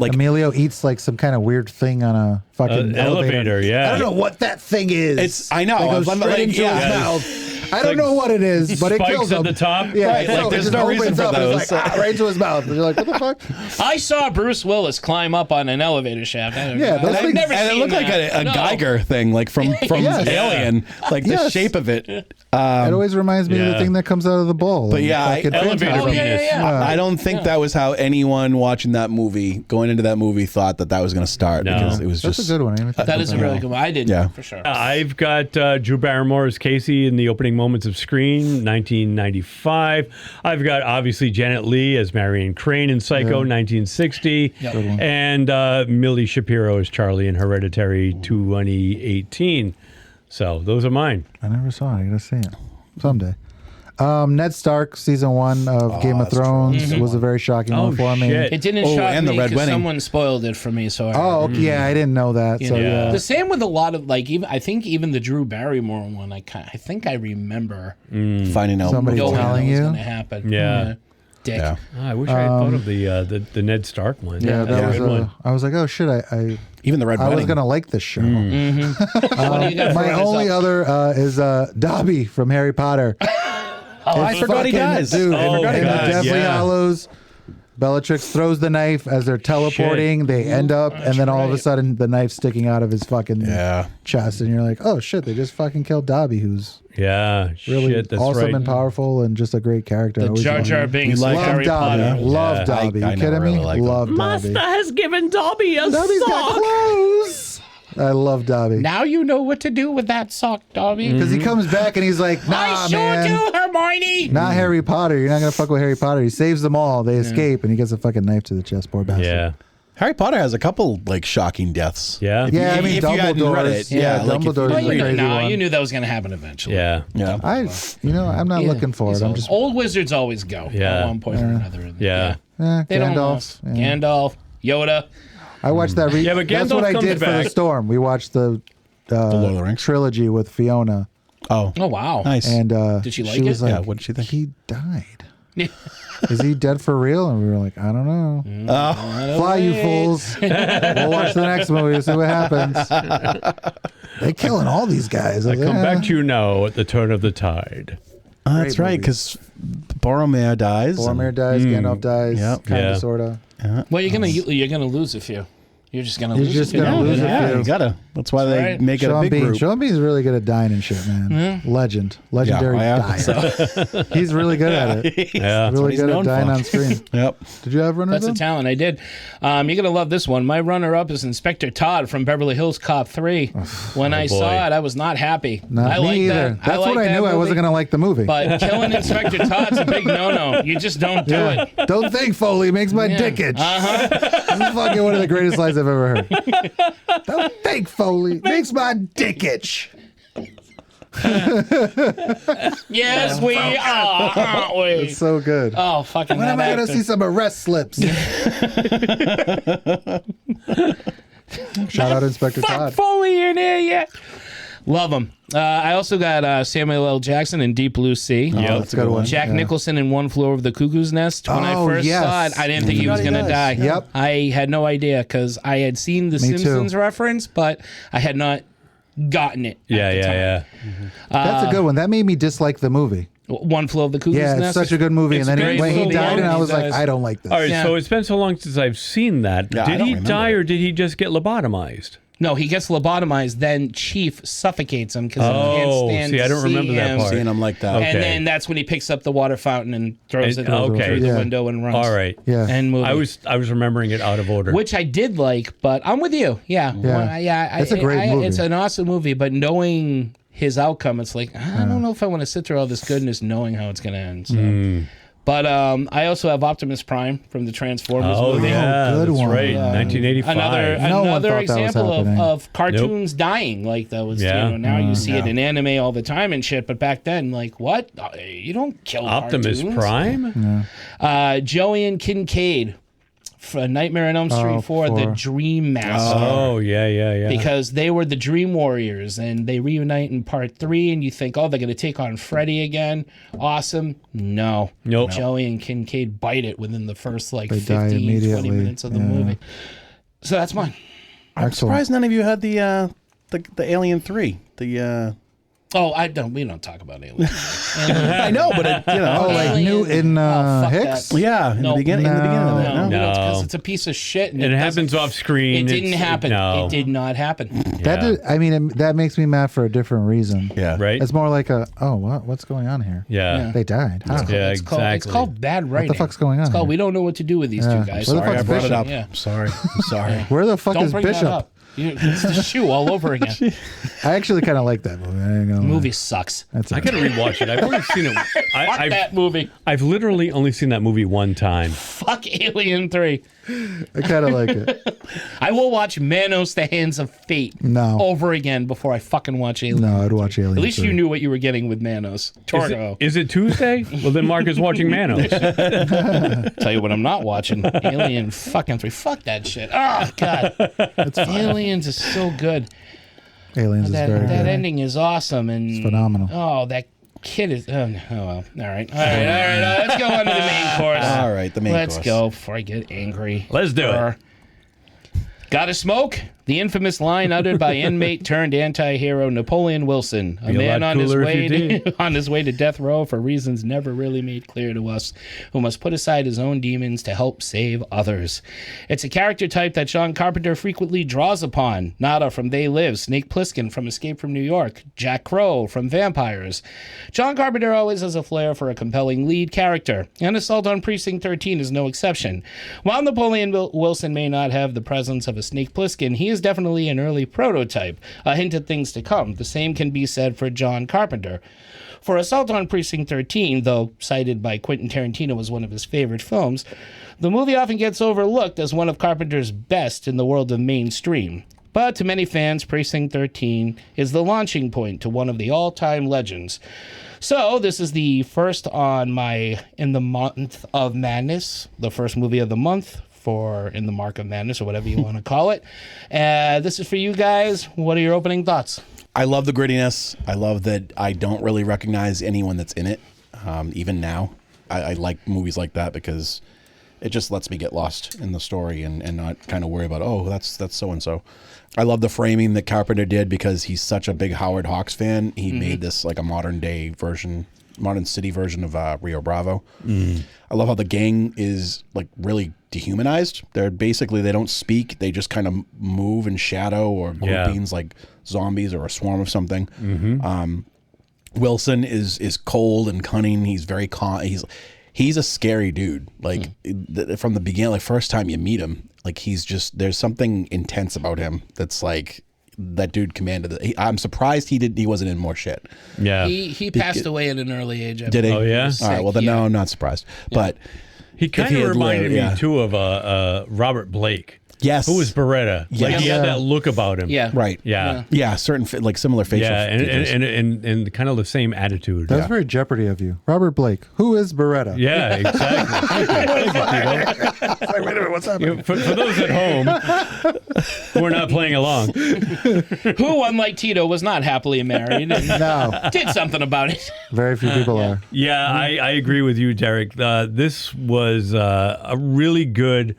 Emilio eats like some kind of weird thing on a fucking Elevator, yeah. I don't know what that thing is. I know. It goes I'm straight like, into yeah. his mouth. I don't know what it is, but it Spikes kills at him. the top. Yeah, Right, so like, it there's just no reason opens for up and those. it's like, right into his mouth. And you're like, what the fuck? I saw Bruce Willis climb up on an elevator shaft. Yeah, those I've things- never And it seen looked like that. a No. Geiger thing, like from Yes. Alien, like the Yes. shape of it. It always reminds me of the yeah. thing that comes out of the bowl. But in yeah, fucking elevator Phantasm. penis. I don't think that was how anyone watching that movie, going into that movie, thought that was going to start, No. because it was That's just a good one. I didn't even think That about is a really good one. I didn't, Yeah. for sure. I've got Drew Barrymore as Casey in the opening moments of Scream, 1995. I've got, obviously, Janet Leigh as Marion Crane in Psycho, 1960. Yep. Good one. And Millie Shapiro as Charlie in Hereditary, 2018. So those are mine. I never saw it. I gotta see it someday. Ned Stark, season 1 of Game of Thrones, was a very shocking one for me. shit. It didn't Oh, shock and the me Red because Wedding. someone spoiled it for me. So I Oh, okay, yeah, I didn't know that. So Yeah. yeah, The same with a lot of I think even the Drew Barrymore one. I think I remember finding out. Somebody knowing telling that was you? going to happen. Yeah. Dick. Yeah. I wish I had thought of the Ned Stark one. yeah, that That's was. a good one. I was like, oh shit, I Even the Red was Wedding. gonna like this show. What do you got for My runners only up? other is Dobby from Harry Potter. I forgot he dies. Dude, I forgot he in the dies, Deathly yeah. Hallows, Bellatrix throws the knife as they're teleporting. They end up, and then all of a right. sudden, the knife's sticking out of his fucking chest, and you're like, oh shit, they just fucking killed Dobby, who's Yeah, really shit, that's awesome right. and powerful and just a great character. I The always Jar Jar loved him. Binks like of Love Harry Dobby. Potter. Love Yeah. Dobby. I You never kidding really me? liked him. Love Dobby. has given Dobby a Dobby's got clothes. I love Dobby. Now you know what to do with that sock, Dobby. Because he comes back and he's like, nah, I sure man. do, Hermione. Not Harry Potter. You're not going to fuck with Harry Potter. He saves them all. They escape, and he gets a fucking knife to the chest. Poor bastard. Yeah. Harry Potter has a couple like shocking deaths. Yeah. If Yeah, you- I mean, if you hadn't read Dumbledore's. it, yeah, like, if you Dumbledore's didn't a read it. crazy one. You knew that was going to happen eventually. Yeah. Yeah. I'm not looking for it. I'm just Old wizards always go Yeah. at one point or another. Yeah. They don't Gandalf. last. Gandalf, Yoda. I watched that. Yeah, but That's Gandalf what I comes did for back. the storm. We watched the Lord of the Rings trilogy with Fiona, Oh, Oh, wow. nice. and Did she like she was it? like, Yeah, what did she think? He died. Is he dead for real? And we were like, I don't know. Fly, you fools. We'll watch the next movie, see what happens. They're killing all these guys. I come back to you now at the turn of the tide. That's Great right, because Boromir dies. Boromir dies, Gandalf dies, Yep. kind Yeah. of, sort of. Well, you're gonna lose a few. You're just gonna You're lose. just a few. gonna lose a Yeah, few. you gotta. That's why they right. make it a Sean big Bean. group. Sean Bean's really good at dying and shit, man. Legendary Yeah, dyer. He's really good at it. Yeah. Really he's good at known dying for. on screen. Yep. Did you have runners That's a up? talent. I did. You're gonna love this one. My runner-up is Inspector Todd from Beverly Hills Cop 3. When I boy. saw it, I was not happy. Not I me like either. that. That's like what I that knew. I movie, wasn't going to like the movie. But killing Inspector Todd's a big no-no. You just don't do it. Don't think Foley makes my dick itch. This is fucking one of the greatest lines I've ever heard. Don't think Foley makes my dick itch. Yes, we are, aren't we? It's so good. Oh, fucking When am I that going to actor. see some arrest slips? Shout out Inspector Fuck Todd. Foley in here yet. Love him. I also got Samuel L. Jackson in Deep Blue Sea. Oh, that's a good one. Jack Yeah. Nicholson in One Flew Over the Cuckoo's Nest. When I Oh, first yes. saw it, I didn't think he was Forgot going he to die. does. Yep. I had no idea because I had seen the Me too. Simpsons reference, but I had not gotten it. Yeah, at the time. yeah. That's a good one. That made me dislike the movie. One Flew Over the Cuckoo's Yeah, Nest. it's such a good movie. It's And then great when he movie. died, and I was He like, dies. I don't like this. All right, Yeah. so it's been so long since I've seen that. Yeah, I Did don't he remember die it. or did he just get lobotomized? No, he gets lobotomized. Then Chief suffocates him because he can't Oh, stand see, I don't to see remember that him. part. Seeing them like that. Okay. And then that's when he picks up the water fountain and throws And- it okay. through the Yeah. window and runs. All right. Yeah. And movie. I was remembering it out of order. Which I did like, but I'm with you. Yeah. Yeah. It's a great movie. It's an awesome movie, but knowing his outcome, it's like, I don't know if I want to sit through all this goodness knowing how it's going to end. So. But I also have Optimus Prime from the Transformers oh movie. yeah, good that's one. right. 1985. No one Another thought that was example happening. of cartoons dying. Like that was, Yeah. now you see it in anime all the time and shit. But back then, like, what? You don't kill Optimus cartoons. Prime. Joey and Kincaid for Nightmare on Elm Street Oh, 4, the four. Dream Master. Oh yeah. Because they were the Dream Warriors and they reunite in part 3 and you think, oh, they're going to take on Freddy again. Awesome. No. Nope. Joey and Kincaid bite it within the first like They die 15, 20 immediately. minutes of the Yeah. movie. So that's mine. I'm Excellent. surprised none of you had the Alien 3. Oh, we don't talk about aliens. I know, but it, Oh, like Alien- Newton fuck Hicks? that. yeah, in No. the beginning of it. No, No. because it's a piece of shit. And And it doesn't- happens off screen. It didn't happen. No. It did not happen. That Yeah. did, I mean, that makes me mad for a different reason. Yeah. Right. It's more like what's going on here? Yeah. They died. How? Yeah, It's exactly. called bad writing. fuck's going on It's called here? we don't know what to do with these Yeah. two guys. Where the Sorry, I fuck's brought it Bishop? up. Yeah. I'm sorry. I'm sorry. Where the fuck Don't is bring that Bishop? up. It's the shoe all over again. I actually kind of like that movie. I ain't gonna The lie. movie sucks. That's I it. gotta rewatch it. I've only seen it. Fuck that movie. I've literally only seen that movie one time. Fuck Alien 3. I kind of like it. I will watch Manos: The Hands of Fate No. over again before I fucking watch Alien. No, I'd watch Alien. At least 3. you knew what you were getting with Manos. Torgo. Is it Tuesday? Well, then Mark is watching Manos. Tell you what I'm not watching. Alien fucking 3. Fuck that shit. Oh, God. Aliens is so good. Aliens is That very good. ending is awesome. And It's phenomenal. Oh, that kid is... Oh, well. All right. Let's go on to the main course. All right, the main Let's course. go before I get angry. Let's do it. Gotta smoke? The infamous line uttered by inmate turned anti-hero Napoleon Wilson, a Be a man lot on his cooler if way you to, did. on his way to death row for reasons never really made clear to us, who must put aside his own demons to help save others. It's a character type that John Carpenter frequently draws upon. Nada from They Live, Snake Plissken from Escape from New York, Jack Crow from Vampires. John Carpenter always has a flair for a compelling lead character, and Assault on Precinct 13 is no exception. While Napoleon Wilson may not have the presence of a Snake Plissken, he is is definitely an early prototype, a hint at things to come. The same can be said for John Carpenter. For Assault on Precinct 13, though cited by Quentin Tarantino as one of his favorite films, the movie often gets overlooked as one of Carpenter's best in the world of mainstream. But to many fans, Precinct 13 is the launching point to one of the all-time legends. So this is the first on my In the Month of Madness, the first movie of the month for In the Mark of Madness, or whatever you want to call it. This is for you guys. What are your opening thoughts? I love the grittiness. I love that I don't really recognize anyone that's in it, even now. I like movies like that because it just lets me get lost in the story and not kind of worry about, oh, that's so-and-so. I love the framing that Carpenter did because he's such a big Howard Hawks fan. He made this like a modern city version of Rio Bravo. I love how the gang is like really dehumanized. They don't speak. They just kind of move in shadow or groupings like zombies or a swarm of something. Wilson is cold and cunning. He's very he's a scary dude. Like from the beginning, like first time you meet him, like there's something intense about him that's like that dude commanded. I'm surprised he wasn't in more shit. Yeah, he passed away at an early age. Did he? Oh yeah. All right. Well then, no, I'm not surprised. Yeah. But he kind of reminded me too of Robert Blake. Yes. Who was Beretta? Yes. Like he had that look about him. Yeah. Right. Yeah. Certain similar facial features. and kind of the same attitude. That's very Jeopardy of you. Robert Blake. Who is Beretta? Yeah, exactly. Like, wait a minute, what's happening? For those at home who are not playing along. Who, unlike Tito, was not happily married and did something about it. Very few people are. Yeah, I agree with you, Derek. This was a really good...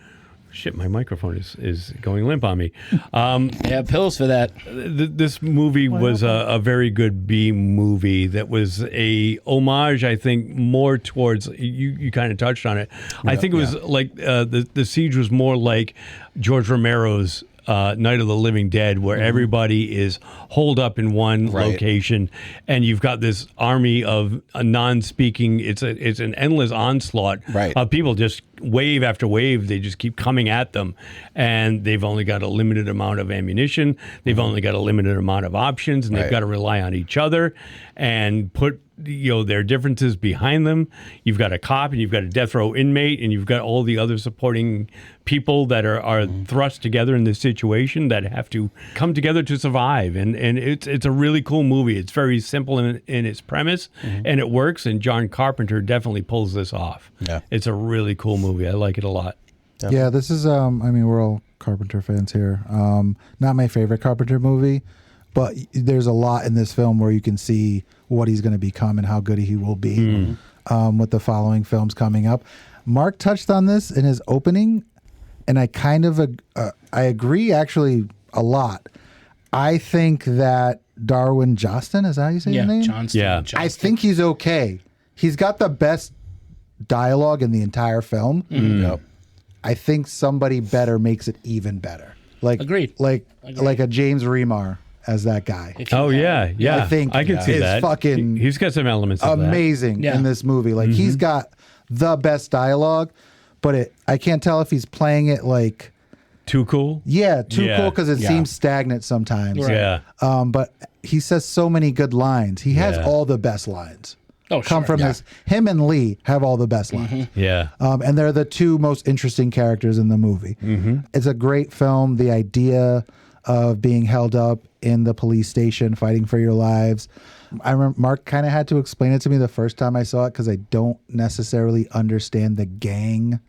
Shit, my microphone is going limp on me. Yeah, pills for that. This movie was a very good B movie that was a homage, I think, more towards, you kind of touched on it. I think it was like the Siege was more like George Romero's Night of the Living Dead, where everybody is holed up in one location, and you've got this army of non-speaking. It's an endless onslaught of people, just wave after wave. They just keep coming at them, and they've only got a limited amount of ammunition. They've only got a limited amount of options, and they've got to rely on each other and put their differences behind them. You've got a cop and you've got a death row inmate and you've got all the other supporting people that are thrust together in this situation that have to come together to survive. And it's a really cool movie. It's very simple in its premise and it works. And John Carpenter definitely pulls this off. Yeah, it's a really cool movie. I like it a lot. Definitely. Yeah, this is, I mean, we're all Carpenter fans here. Not my favorite Carpenter movie, but there's a lot in this film where you can see what he's going to become and how good he will be with the following films coming up. Marc touched on this in his opening, and I kind of I agree actually a lot. I think that Darwin Joston, is that how you say his name? Johnston. Yeah, Johnston. I think he's okay. He's got the best dialogue in the entire film. Yep. I think somebody better makes it even better. Like, Agreed. Like a James Remar as that guy. Oh yeah. I think I can see is that. Fucking he's got some elements of amazing in this movie. Like he's got the best dialogue, but I can't tell if he's playing it like too cool. Yeah, too cool because it seems stagnant sometimes. Right. Yeah. But he says so many good lines. He has all the best lines. Oh, come from this. Him and Lee have all the best lines. Yeah. And they're the two most interesting characters in the movie. It's a great film. The idea of being held up in the police station, fighting for your lives. I remember Marc kind of had to explain it to me the first time I saw it because I don't necessarily understand the gang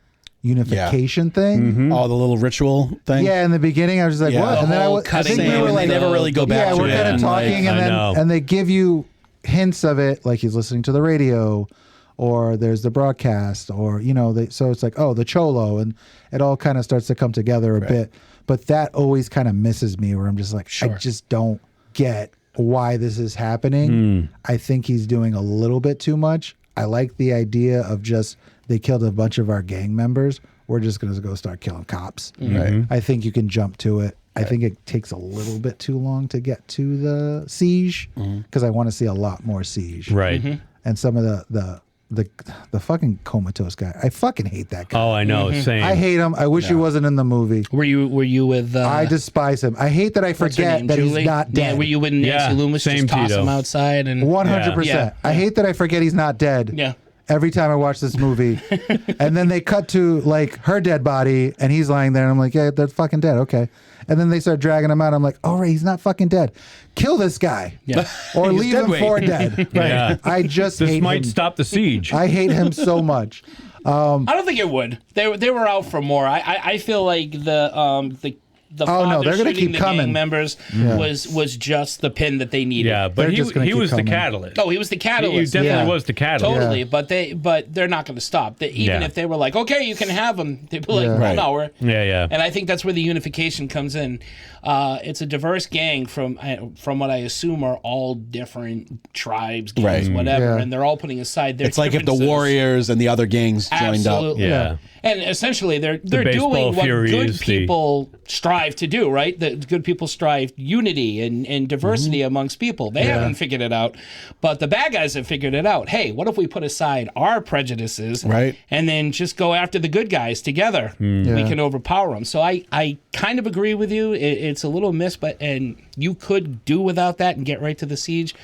unification thing. Oh, the little ritual thing. Yeah, in the beginning I was just like, what? And then I think we were like, they never really go back to it. Yeah, we're kind of talking, and they give you hints of it, like he's listening to the radio, or there's the broadcast, or so it's like, oh, the cholo, and it all kind of starts to come together a bit. But that always kind of misses me, where I'm just like, I just don't get why this is happening. I think he's doing a little bit too much. I like the idea of just, they killed a bunch of our gang members, we're just going to go start killing cops. Right. I think you can jump to it. I think it takes a little bit too long to get to the siege because I want to see a lot more siege. Right. And some of the the fucking comatose guy. I fucking hate that guy. Oh, I know. Same. I hate him. I wish he wasn't in the movie. Were you with? I despise him. I hate that I forget that Julie? he's not dead. Yeah, were you with Nancy Loomis? Same, just toss Tito. him outside and 100%. Yeah. I hate that I forget he's not dead. Yeah. Every time I watch this movie, and then they cut to like her dead body, and he's lying there, and I'm like, yeah, they're fucking dead. Okay. And then they start dragging him out. I'm like, oh, right, he's not fucking dead. Kill this guy. Yeah. Or leave him for dead. Right. Yeah. I just This hate might him. stop the siege. I hate him so much. I don't think it would. They were out for more. I feel like the father they're gonna shooting keep the coming. gang members was just the pin that they needed. Yeah, but They're just gonna he keep was the coming. catalyst. Oh, he was the catalyst. He definitely Yeah. was the catalyst. Totally, Yeah. but they're not going to stop. Even Yeah. if they were like, okay, you can have him, they'd be like, Yeah. well, Right. no, we're. Yeah. And I think that's where the unification comes in. It's a diverse gang from what I assume are all different tribes, gangs, Right. whatever, Yeah. and they're all putting aside their. It's like if the differences. Warriors and the other gangs joined up. Absolutely. Yeah. And essentially, they're baseball doing what furies, good people strive to do, right? The good people strive unity and diversity amongst people. They haven't figured it out, but the bad guys have figured it out. Hey, what if we put aside our prejudices, Right. and then just go after the good guys together? We Yeah. can overpower them. So I kind of agree with you. It's a little miss, and you could do without that and get right to the siege.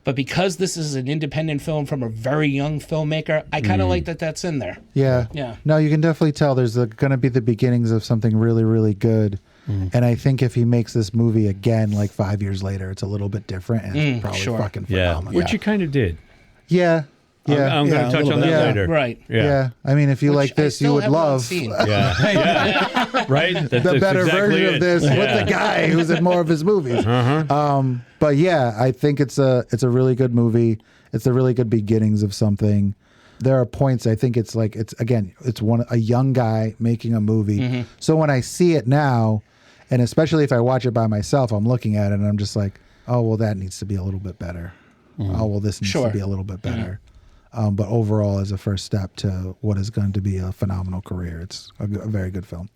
But because this is an independent film from a very young filmmaker, I kind of like that that's in there. Yeah. Yeah. No, you can definitely tell there's going to be the beginnings of something really, really good. And I think if he makes this movie again, like 5 years later, it's a little bit different and it's probably sure. fucking Yeah. phenomenal. Which you kind of did. Yeah. Yeah. I'm Yeah, going a to touch little on that bit. Yeah. later. Right. Yeah. I mean, if you Which like I this, you still would have not love seen. Yeah. Right? the That's better exactly version it. of this with the guy who's in more of his movies. But yeah, I think it's a really good movie. It's the really good beginnings of something. There are points I think it's a young guy making a movie. So when I see it now, and especially if I watch it by myself, I'm looking at it and I'm just like, oh well, that needs to be a little bit better. Oh well, this needs to be a little bit better. But overall, as a first step to what is going to be a phenomenal career, it's a very good film.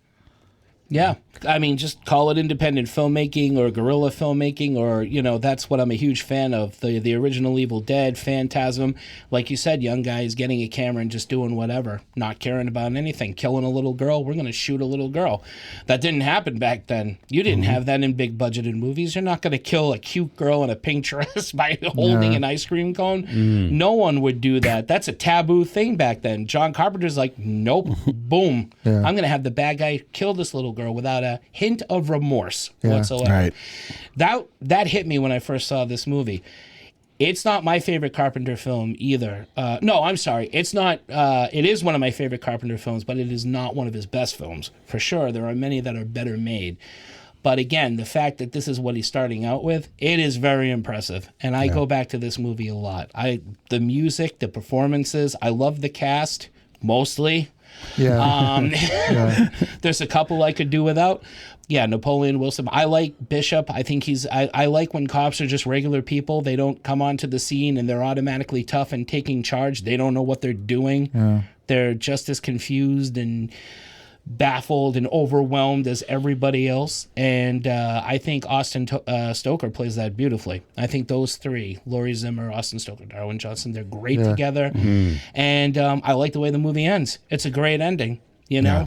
Yeah. I mean, just call it independent filmmaking or guerrilla filmmaking, or, that's what I'm a huge fan of. The original Evil Dead, Phantasm. Like you said, young guys getting a camera and just doing whatever, not caring about anything. Killing a little girl, we're going to shoot a little girl. That didn't happen back then. You didn't have that in big budgeted movies. You're not going to kill a cute girl in a pink dress by holding an ice cream cone. No one would do that. That's a taboo thing back then. John Carpenter's like, nope, boom. Yeah. I'm going to have the bad guy kill this little girl without a hint of remorse whatsoever. Right. That hit me when I first saw this movie. It's not my favorite Carpenter film either. No, I'm sorry. It's not. It is one of my favorite Carpenter films, but it is not one of his best films. For sure, there are many that are better made. But again, the fact that this is what he's starting out with, it is very impressive. And I go back to this movie a lot. The music, the performances, I love the cast, mostly. Yeah. There's a couple I could do without. Yeah, Napoleon Wilson. I like Bishop. I think I like when cops are just regular people. They don't come onto the scene and they're automatically tough and taking charge. They don't know what they're doing. Yeah. They're just as confused and baffled and overwhelmed as everybody else. And I think Austin Stoker plays that beautifully. I think those three, Laurie Zimmer, Austin Stoker, Darwin Joston, they're great together. And I like the way the movie ends. It's a great ending, Yeah.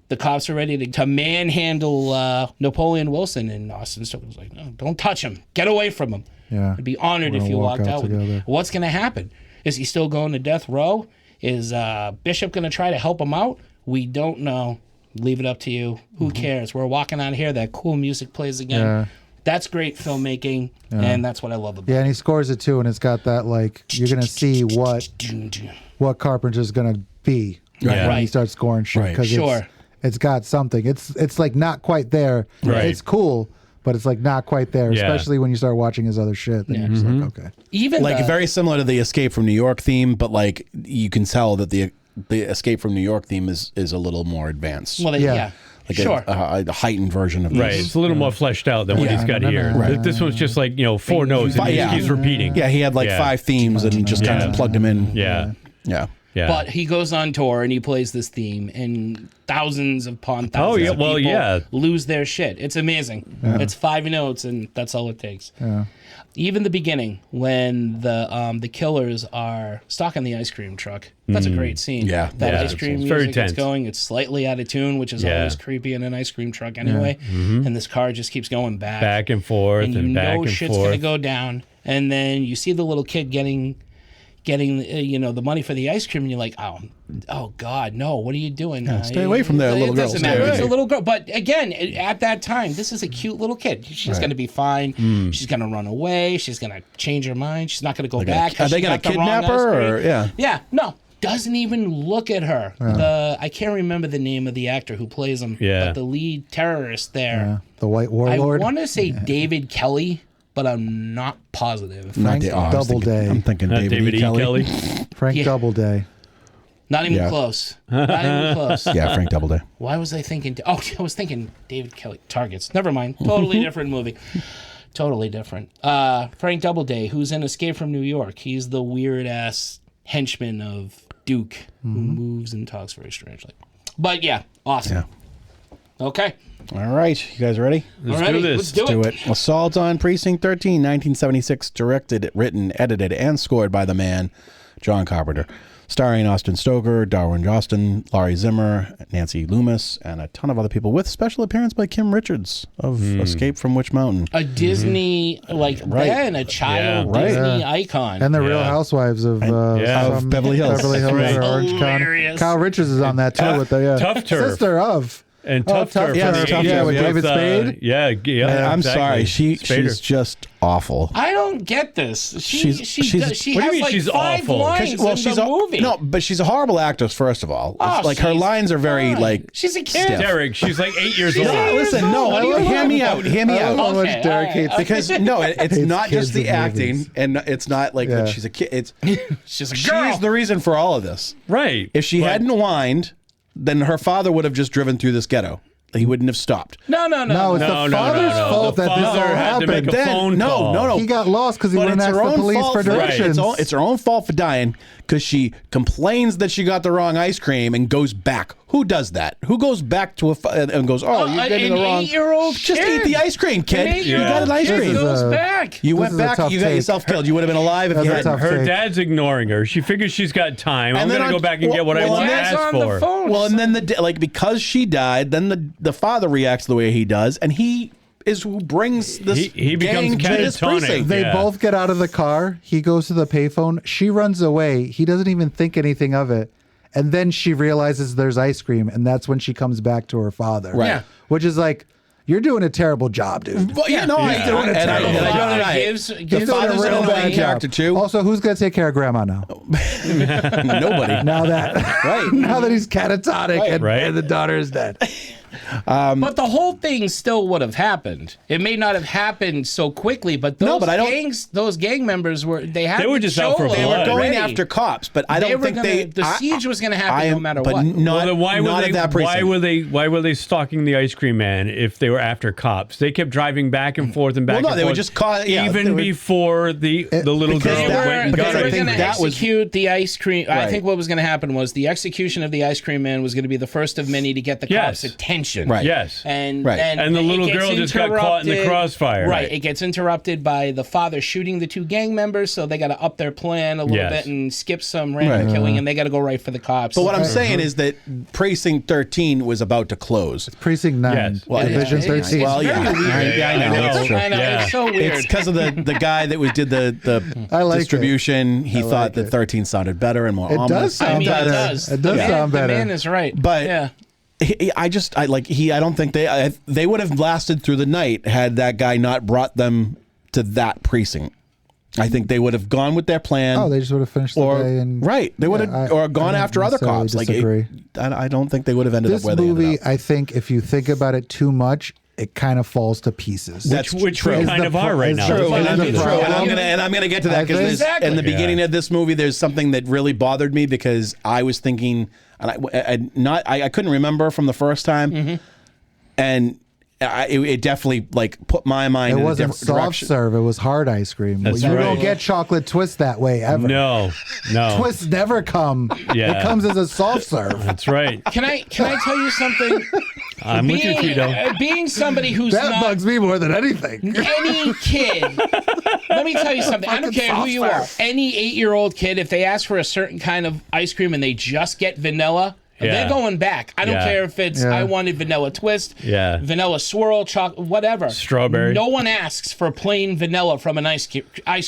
The cops are ready to manhandle Napoleon Wilson, and Austin Stoker's like, no, don't touch him. Get away from him. Yeah. I'd be honored We're if gonna you walk walked out out with him. together. What's going to happen? Is he still going to death row? Is Bishop going to try to help him out? We don't know. Leave it up to you. Who cares? We're walking out of here. That cool music plays again. Yeah. That's great filmmaking, and that's what I love about it. Yeah, and he scores it too, and it's got that like you're gonna see what Carpenter's gonna be Yeah. when he starts scoring shit Right. because Sure. it's got something. It's like not quite there. Right. It's cool, but it's like not quite there. Yeah. Especially when you start watching his other shit, then you're just like, okay. Even Like the- very similar to the Escape from New York theme, but like you can tell that the Escape from New York theme is a little more advanced. well, Yeah. yeah. like Sure. a heightened version of Right. this. It's a little more fleshed out than what he's got here. Right. This one's just like, 4 notes and Yeah. he's repeating. Yeah, he had like 5 themes and just kind of plugged them in. Yeah. Yeah. Yeah. But he goes on tour and he plays this theme, and thousands upon thousands Oh, yeah. of Well, people yeah. lose their shit. It's amazing. It's 5 notes, and that's all it takes. Yeah. Even the beginning, when the killers are stalking the ice cream truck, that's a great scene. Yeah. That Yeah. ice cream It's very music gets tense. going. It's slightly out of tune, which is Yeah. always creepy in an ice cream truck anyway. And this car just keeps going Back and forth and and, you back know and shit's forth. gonna go down, and then you see the little kid getting the money for the ice cream, and you're like, oh God, no, what are you doing? Stay away from that little girl. It doesn't Stay matter. away. It's a little girl, but again, at that time, this is a cute little kid. She's gonna be fine. She's gonna run away. She's gonna change her mind. She's not gonna go back. 'cause Are they she going to got the wrong kidnap her? ice Or, cream. Yeah, doesn't even look at her. I can't remember the name of the actor who plays him. Yeah. But the lead terrorist there. The White I Warlord. want to say David Kelly, but I'm not positive. Frank I was thinking- Doubleday. I'm thinking David E. Kelly. Frank Yeah. Doubleday. Not even Yeah. close. Not even close. Yeah, Frank Doubleday. Why was I thinking? I was thinking David Kelly. Targets. Never mind. Totally different movie. Totally different. Frank Doubleday, who's in Escape from New York. He's the weird ass henchman of Duke, who moves and talks very strangely. But yeah, awesome. Okay. All right, you guys ready? Let's Alrighty, do this. let's do it. Assault on Precinct 13, 1976, directed, written, edited, and scored by the man, John Carpenter. Starring Austin Stoker, Darwin Joston, Laurie Zimmer, Nancy Loomis, and a ton of other people, with special appearance by Kim Richards of Escape from Witch Mountain. A Disney, then a child Yeah. Disney icon. And the Real Yeah. Housewives of, Of Beverly Hills. Beverly Hills That's or right. Orange County. Hilarious. Kyle Richards is on that too with the Tough Turf. sister of. And Oh, Tough Turf. Yeah, from the Tough 80s Turf with David Spade? Yeah, I'm exactly. sorry, she's Spader. just awful. I don't get this. She She's- she what has do you mean like she's 5 awful? lines in the movie. No, but she's a horrible actress. First of all, Oh, like her she's lines are very fine. like. She's a kid. stiff. Derek, she's like 8 years She's old. eight years Listen, no, old. What do you hear me want? out. Hear me I don't know out. how much Okay, Derek all hates right. Because no, it's Hates not kids just the in acting, movies. and it's not like Yeah. that she's a kid. It's She's a girl. she's the reason for all of this. Right. If she But- hadn't whined, then her father would have just driven through this ghetto. He wouldn't have stopped. No. No, it's No, the no, father's no. fault The that this all father had to make happened. a phone call. No. He got lost because he But wouldn't it's ask her the own police fault for for directions. It's her own fault for dying because she complains that she got the wrong ice cream and goes back. Who does that? Who goes back to and goes, "Oh, you're getting the wrong." An 8-year-old Just kid. eat the ice cream, kid. An You got an ice kid cream. goes a- back. You This went is a back. tough You got take. yourself killed. You would have been alive if That's you a hadn't. tough Her take. dad's ignoring her. She figures she's got time. I'm And then going to on- go back and get what I well, want to Dad's ask on for. the phone. Well, and then because she died, then the father reacts the way he does, and he is who brings this He becomes gang to this catatonic. precinct. They Yeah. both get out of the car. He goes to the payphone. She runs away. He doesn't even think anything of it. And then she realizes there's ice cream, and that's when she comes back to her father. Right. Yeah. Which is like, you're doing a terrible job, dude. Well, yeah, no, He's doing a and The I father right. gives The a father's an real annoying bad character too. Also, who's going to take care of grandma now? Nobody. Now that Right. now that he's catatonic and, Right. and the daughter is dead. But the whole thing still would have happened. It may not have happened so quickly, but those but I don't- those gang members had They were just out for control They were blood. going already. after cops, but I They don't were think gonna- the siege was gonna happen no matter but what. Not, Well, then why not were at they? that precinct. Why were they stalking the ice cream man if they were after cops? They kept driving back and forth and back. no, and they were forth, just caught- yeah, even they were- before the little because girl that- went and because got I her. think going to that was- execute the ice cream. I Right. think what was going to happen was the execution of the ice cream man was going to be the first of many to get the cops' Yes. attention. Right. Yes. And Right. And the it little gets girl just got caught in the interrupted. crossfire. Right. Right. It gets interrupted by the father shooting the two gang members, so they got to up their plan a little Yes. bit and skip some random Right. killing, and they got to go right for the cops. But what I'm saying is that Precinct 13 was about to close. Precinct 9. Yes. Well, Division it's- 13. Well, very yeah, weird. I know. That's true. I know. Yeah. It's so weird. It's because of the guy that did the I like distribution. He thought like that it. 13 sounded better and more It ominous. does sound I mean, better. it does. It does sound better. The man is right. But yeah. I don't think they would have lasted through the night had that guy not brought them to that precinct. I think they would have gone with their plan. Oh, they just would have finished the day and right. They would have I or gone don't after other necessarily cops. disagree. I don't think they would have ended This up where they movie, ended up. I think, if you think about it too much, it kind of falls to pieces. That's Which true. we Is kind the of are pro- right is now. the True, That's and, the I'm, true, problem. and I'm gonna get to that I because think- Exactly. in the beginning Yeah. of this movie, there's something that really bothered me because I was thinking, and I couldn't remember from the first time, and it definitely like put my mind It in a wasn't different soft direction. serve. It was hard ice cream. That's you right. don't get chocolate twist that way ever. No. Twists never come. Yeah. It comes as a soft serve. That's right. Can I tell you something? I'm with you, Tito. Being somebody who's That not bugs me more than anything. any kid. Let me tell you something. I don't care who you are. Any 8-year-old kid, if they ask for a certain kind of ice cream and they just get vanilla, they're going back. I don't care if it's I wanted vanilla twist, vanilla swirl, chocolate, whatever. Strawberry. No one asks for plain vanilla from an ice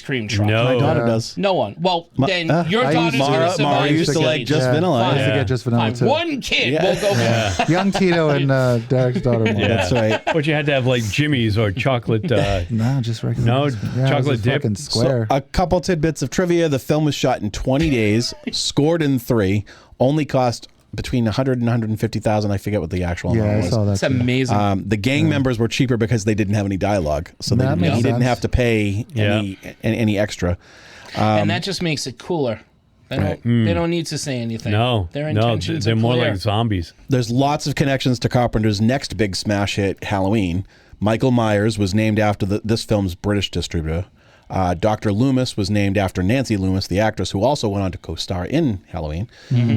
cream truck. No. My daughter does. No one. Well, then your I daughter's used to- going to survive. Mara used to like just vanilla. I used to Yeah. get just vanilla Fine. too. One kid will go. Young Tito and Derek's daughter. Yeah. That's right. But you had to have like Jimmy's or chocolate. No, just regular. No, it was chocolate a dip. fucking square. A couple tidbits of trivia. The film was shot in 20 days, scored in 3, only cost between 100 and 150,000. I forget what the actual yeah, amount I was. saw that. It's too. amazing. The gang members were cheaper because they didn't have any dialogue, so That he makes didn't sense. have to pay any extra. And that just makes it cooler. They don't need to say anything. No. Their No. intentions They're are more clear. like zombies. There's lots of connections to Carpenter's next big smash hit, Halloween. Michael Myers was named after this film's British distributor. Dr. Loomis was named after Nancy Loomis, the actress who also went on to co-star in Halloween.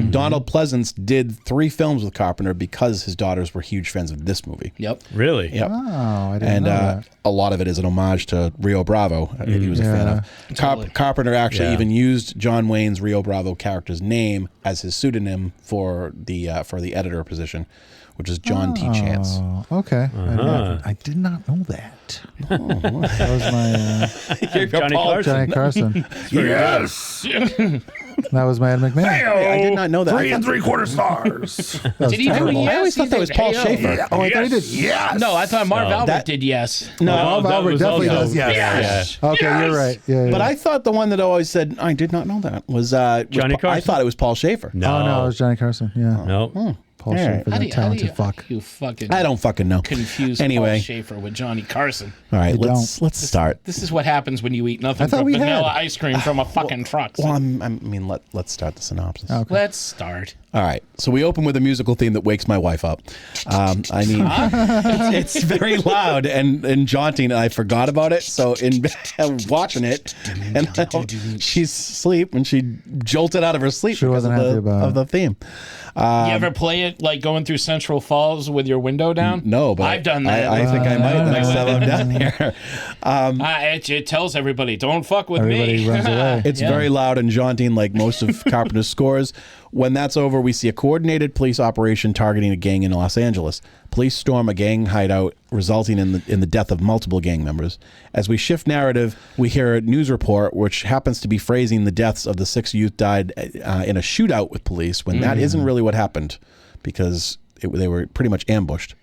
Donald Pleasance did 3 films with Carpenter because his daughters were huge fans of this movie. Yep. Really? Yep. Oh, I didn't And know that. a lot of it is an homage to Rio Bravo. He was a fan of. Totally. Carpenter actually even used John Wayne's Rio Bravo character's name as his pseudonym for the editor position, which is John T. Chance. Oh, okay. I did not know that. That was my Johnny Carson. Johnny Carson. Yes! That was my Ed McMahon. I did not know that. 3 3/4 stars. That was Did he do terrible. yes? I always thought that was He Paul did Schaefer. AO. Oh, I thought he did. Yes! No, I thought Marv Albert that- did yes. No, Bob that Albert was definitely also- does. Yes. Yes! Okay, you're right. Yeah, but yeah. I thought the one that always said I did not know that was Johnny I Carson? thought it was Paul Schaefer. No. Oh no, it was Johnny Carson. Yeah. No. Paul All right. Schaefer, How do that you, talented how do fuck. you fucking I don't fucking know. confuse Anyway. Paul Schaefer with Johnny Carson? All right, You let's start. This is what happens when you eat nothing I thought but we vanilla had. ice cream from a fucking truck. Well, let's start the synopsis. Okay. Let's start. All right, so we open with a musical theme that wakes my wife up. It's very loud and jaunty, and I forgot about it. So in watching it, and she's asleep, and she jolted out of her sleep She because wasn't happy about of the theme. You ever play it like going through Central Falls with your window down? No, but I've done that. I think I might next time I'm down here. It tells everybody, don't fuck with Everybody me. runs away. It's very loud and jaunting, like most of Carpenter's scores. When that's over, we see a coordinated police operation targeting a gang in Los Angeles. Police storm a gang hideout, resulting in the death of multiple gang members. As we shift narrative, we hear a news report which happens to be phrasing the deaths of the 6 youth died in a shootout with police, when that isn't really what happened, because they were pretty much ambushed.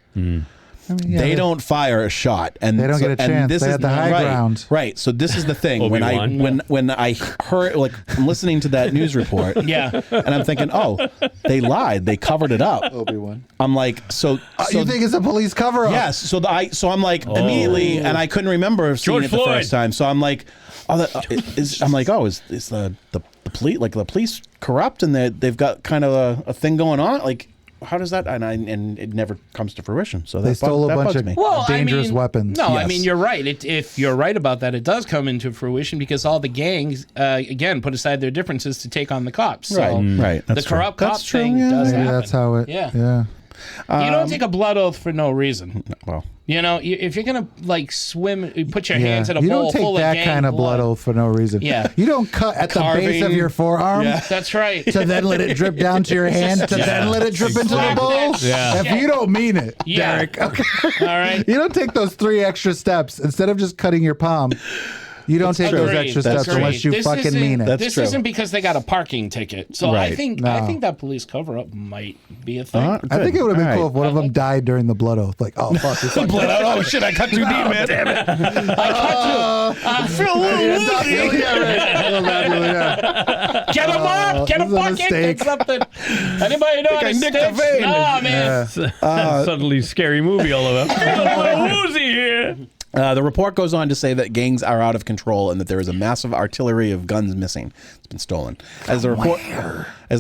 I mean, yeah, They don't fire a shot, and They don't get a and chance. This They is had the high right, ground. right? So this is the thing. when Obi-Wan. I heard, like, I'm listening to that news report, Yeah. and I'm thinking, oh, they lied. They covered it up. Obi-Wan. I'm like, so You think it's a police cover-up? yes. So I'm like immediately, and I couldn't remember seeing George it the Floyd. first time. So I'm like, is the police, like, the police corrupt, and they've got kind of a thing going on, like. How does that and it never comes to fruition? So They stole a bunch bugs of me. dangerous weapons. No, I Yes. mean, you're right. If you're right about that, it does come into fruition because all the gangs, again, put aside their differences to take on the cops. So Right. the That's true. corrupt That's cop true, thing yeah. does Maybe happen. that's how it. Yeah. Yeah. You don't take a blood oath for no reason. Well, You know, if you're gonna like swim, you put your hands in a You bowl don't take full that of gang kind of blood blood. oath for no reason. Yeah. You don't cut at the base of Carving. your forearm That's right. to then let it drip down to your hand to then let it drip into the Slap bowl. that Yeah. If you don't mean it, Yeah. Derek. Okay. All right. You don't take those 3 extra steps. Instead of just cutting your palm, you don't take those Agreed. extra That's steps true. unless you This fucking isn't- mean it. That's This true. isn't because they got a parking ticket. So I Right. think No. that police cover up might be a thing. I think it would have been All cool right. if one of them died during the blood oth. Like, oh fuck, this fucking oh shit! I cut too deep, man. Damn it! I feel a little Get him up! Get a this is a bucket! mistake. Get something! Anybody know how to I nicked stitch? a vein. Nah, man. Suddenly scary movie all of them. A little woozy here. The report goes on to say that gangs are out of control and that there is a massive artillery of guns missing. It's been stolen. As the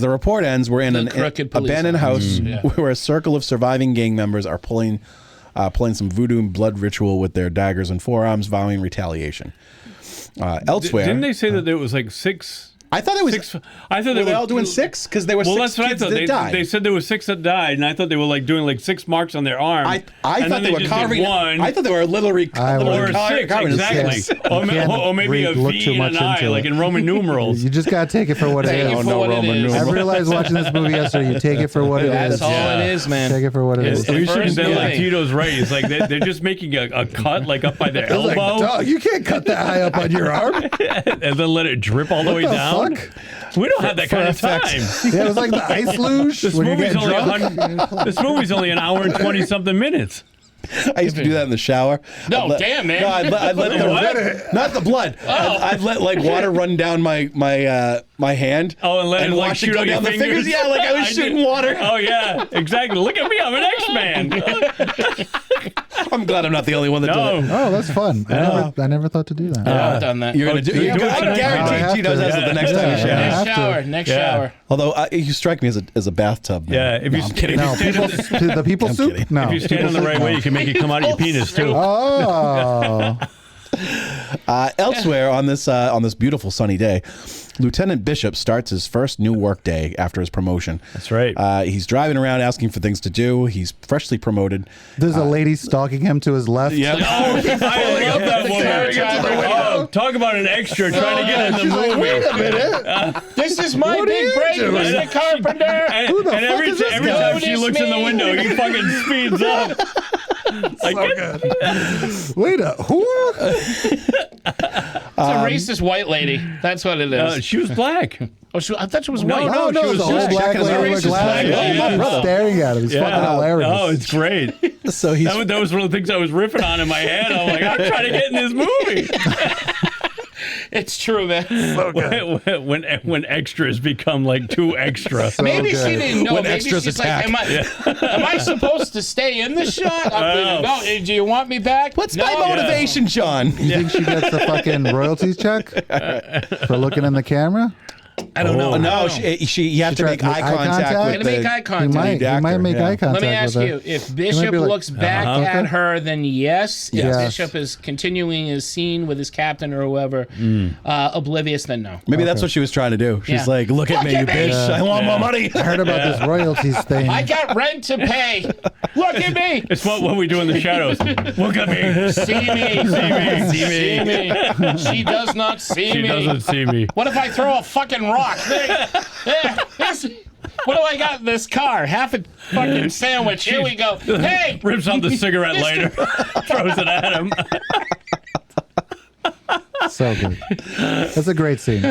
report ends, we're in The an crooked police abandoned house Yeah. where a circle of surviving gang members are pulling playing some voodoo and blood ritual with their daggers and forearms, vowing retaliation. Elsewhere, Didn't they say that there was like 6? I thought it was. I thought were they all doing 6? Because there were 6 kids that died. They said there were 6 that died, and I thought they were like doing like 6 marks on their arm. I thought they were carving one. I thought they were literally carving exactly. Or maybe a V and an I, like in Roman numerals. You just gotta take it for what it is. I realized watching this movie yesterday. You take it for what it is. That's all it is, man. Take it for what it is. We should have done like Tito's right. It's like they're just making a cut like up by their elbow. Dog, you can't cut that high up on your arm. And then let it drip all the way down. We don't have that kind of time. Yeah, it was like the ice luge. This movie's only an hour and 20-something minutes. I used to do that in the shower. Damn, man. No, I'd let not the blood. I'd let like water run down my hand. Oh, and let it like shoot go down the fingers. Yeah, like I was shooting water. Oh yeah, exactly. Look at me, I'm an X-Man. I'm glad I'm not the only one that did it. Oh, that's fun. I never thought to do that. I've done that. You're gonna do it. I guarantee Tito does it the next time you shower. Next shower. Although you strike me as a bathtub man. Yeah, if I'm kidding. No, the people soup. No, if you stand on the right way, you can make it come out of your penis too. Oh. Elsewhere on this beautiful sunny day, Lieutenant Bishop starts his first new work day after his promotion. That's right. He's driving around asking for things to do. He's freshly promoted. There's a lady stalking him to his left. Yeah. I love that woman. Talk about an extra trying to get in the movie. Wait a minute. This is my big break, Mr. Carpenter. Who the fuck every is this every guy? time she looks in the window, he fucking speeds up. So good. Wait a who? It's a racist white lady. That's what it is. She was black. I thought she was white. No, she was the whole black lady with glasses. Yeah. Staring at him. He's fucking hilarious. Oh, it's great. So he's That was one of the things I was riffing on in my head. I'm like, I'm trying to get in this movie. It's true, man. So good. When extras become like too extra. Maybe good. she didn't know. When Maybe extras she's attack. like, am I supposed to stay in the shot? No. Do you want me back? What's my motivation, John? You think she gets a fucking royalties check for looking in the camera? I don't know. No, you have to make eye contact. I'm gonna make eye contact. He might make eye contact. Let me ask with you: her. if Bishop looks back at her, then yes. If Yes. Bishop is continuing his scene with his captain or whoever, oblivious, then no. Maybe that's what she was trying to do. She's Yeah. like, look at me, you bitch. I want more money. I heard about this royalties thing. I got rent to pay. Look at me. It's what we do in the shadows. Look at me. See me. See me. She does not see She me. doesn't see me. What if I throw a fucking rock? What do I got in this car? Half a fucking sandwich. Here we go. Hey! Rips out the cigarette lighter, throws it at him. So good. That's a great scene.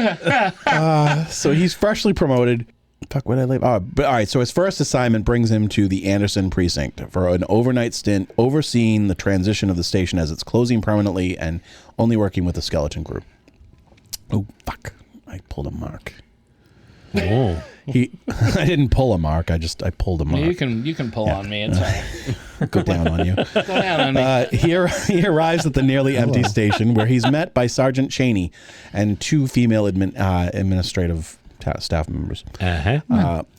So he's freshly promoted. Fuck, where did I leave? Oh, but all right. So his first assignment brings him to the Anderson precinct for an overnight stint overseeing the transition of the station as it's closing permanently and only working with a skeleton crew. Oh, fuck. I pulled a Marc. Oh. I didn't pull a Marc. I pulled a Marc. You can pull on me. It's all right. Go down on you. Go down on me. He arrives at the nearly empty station where he's met by Sergeant Cheney and 2 female administrative staff members.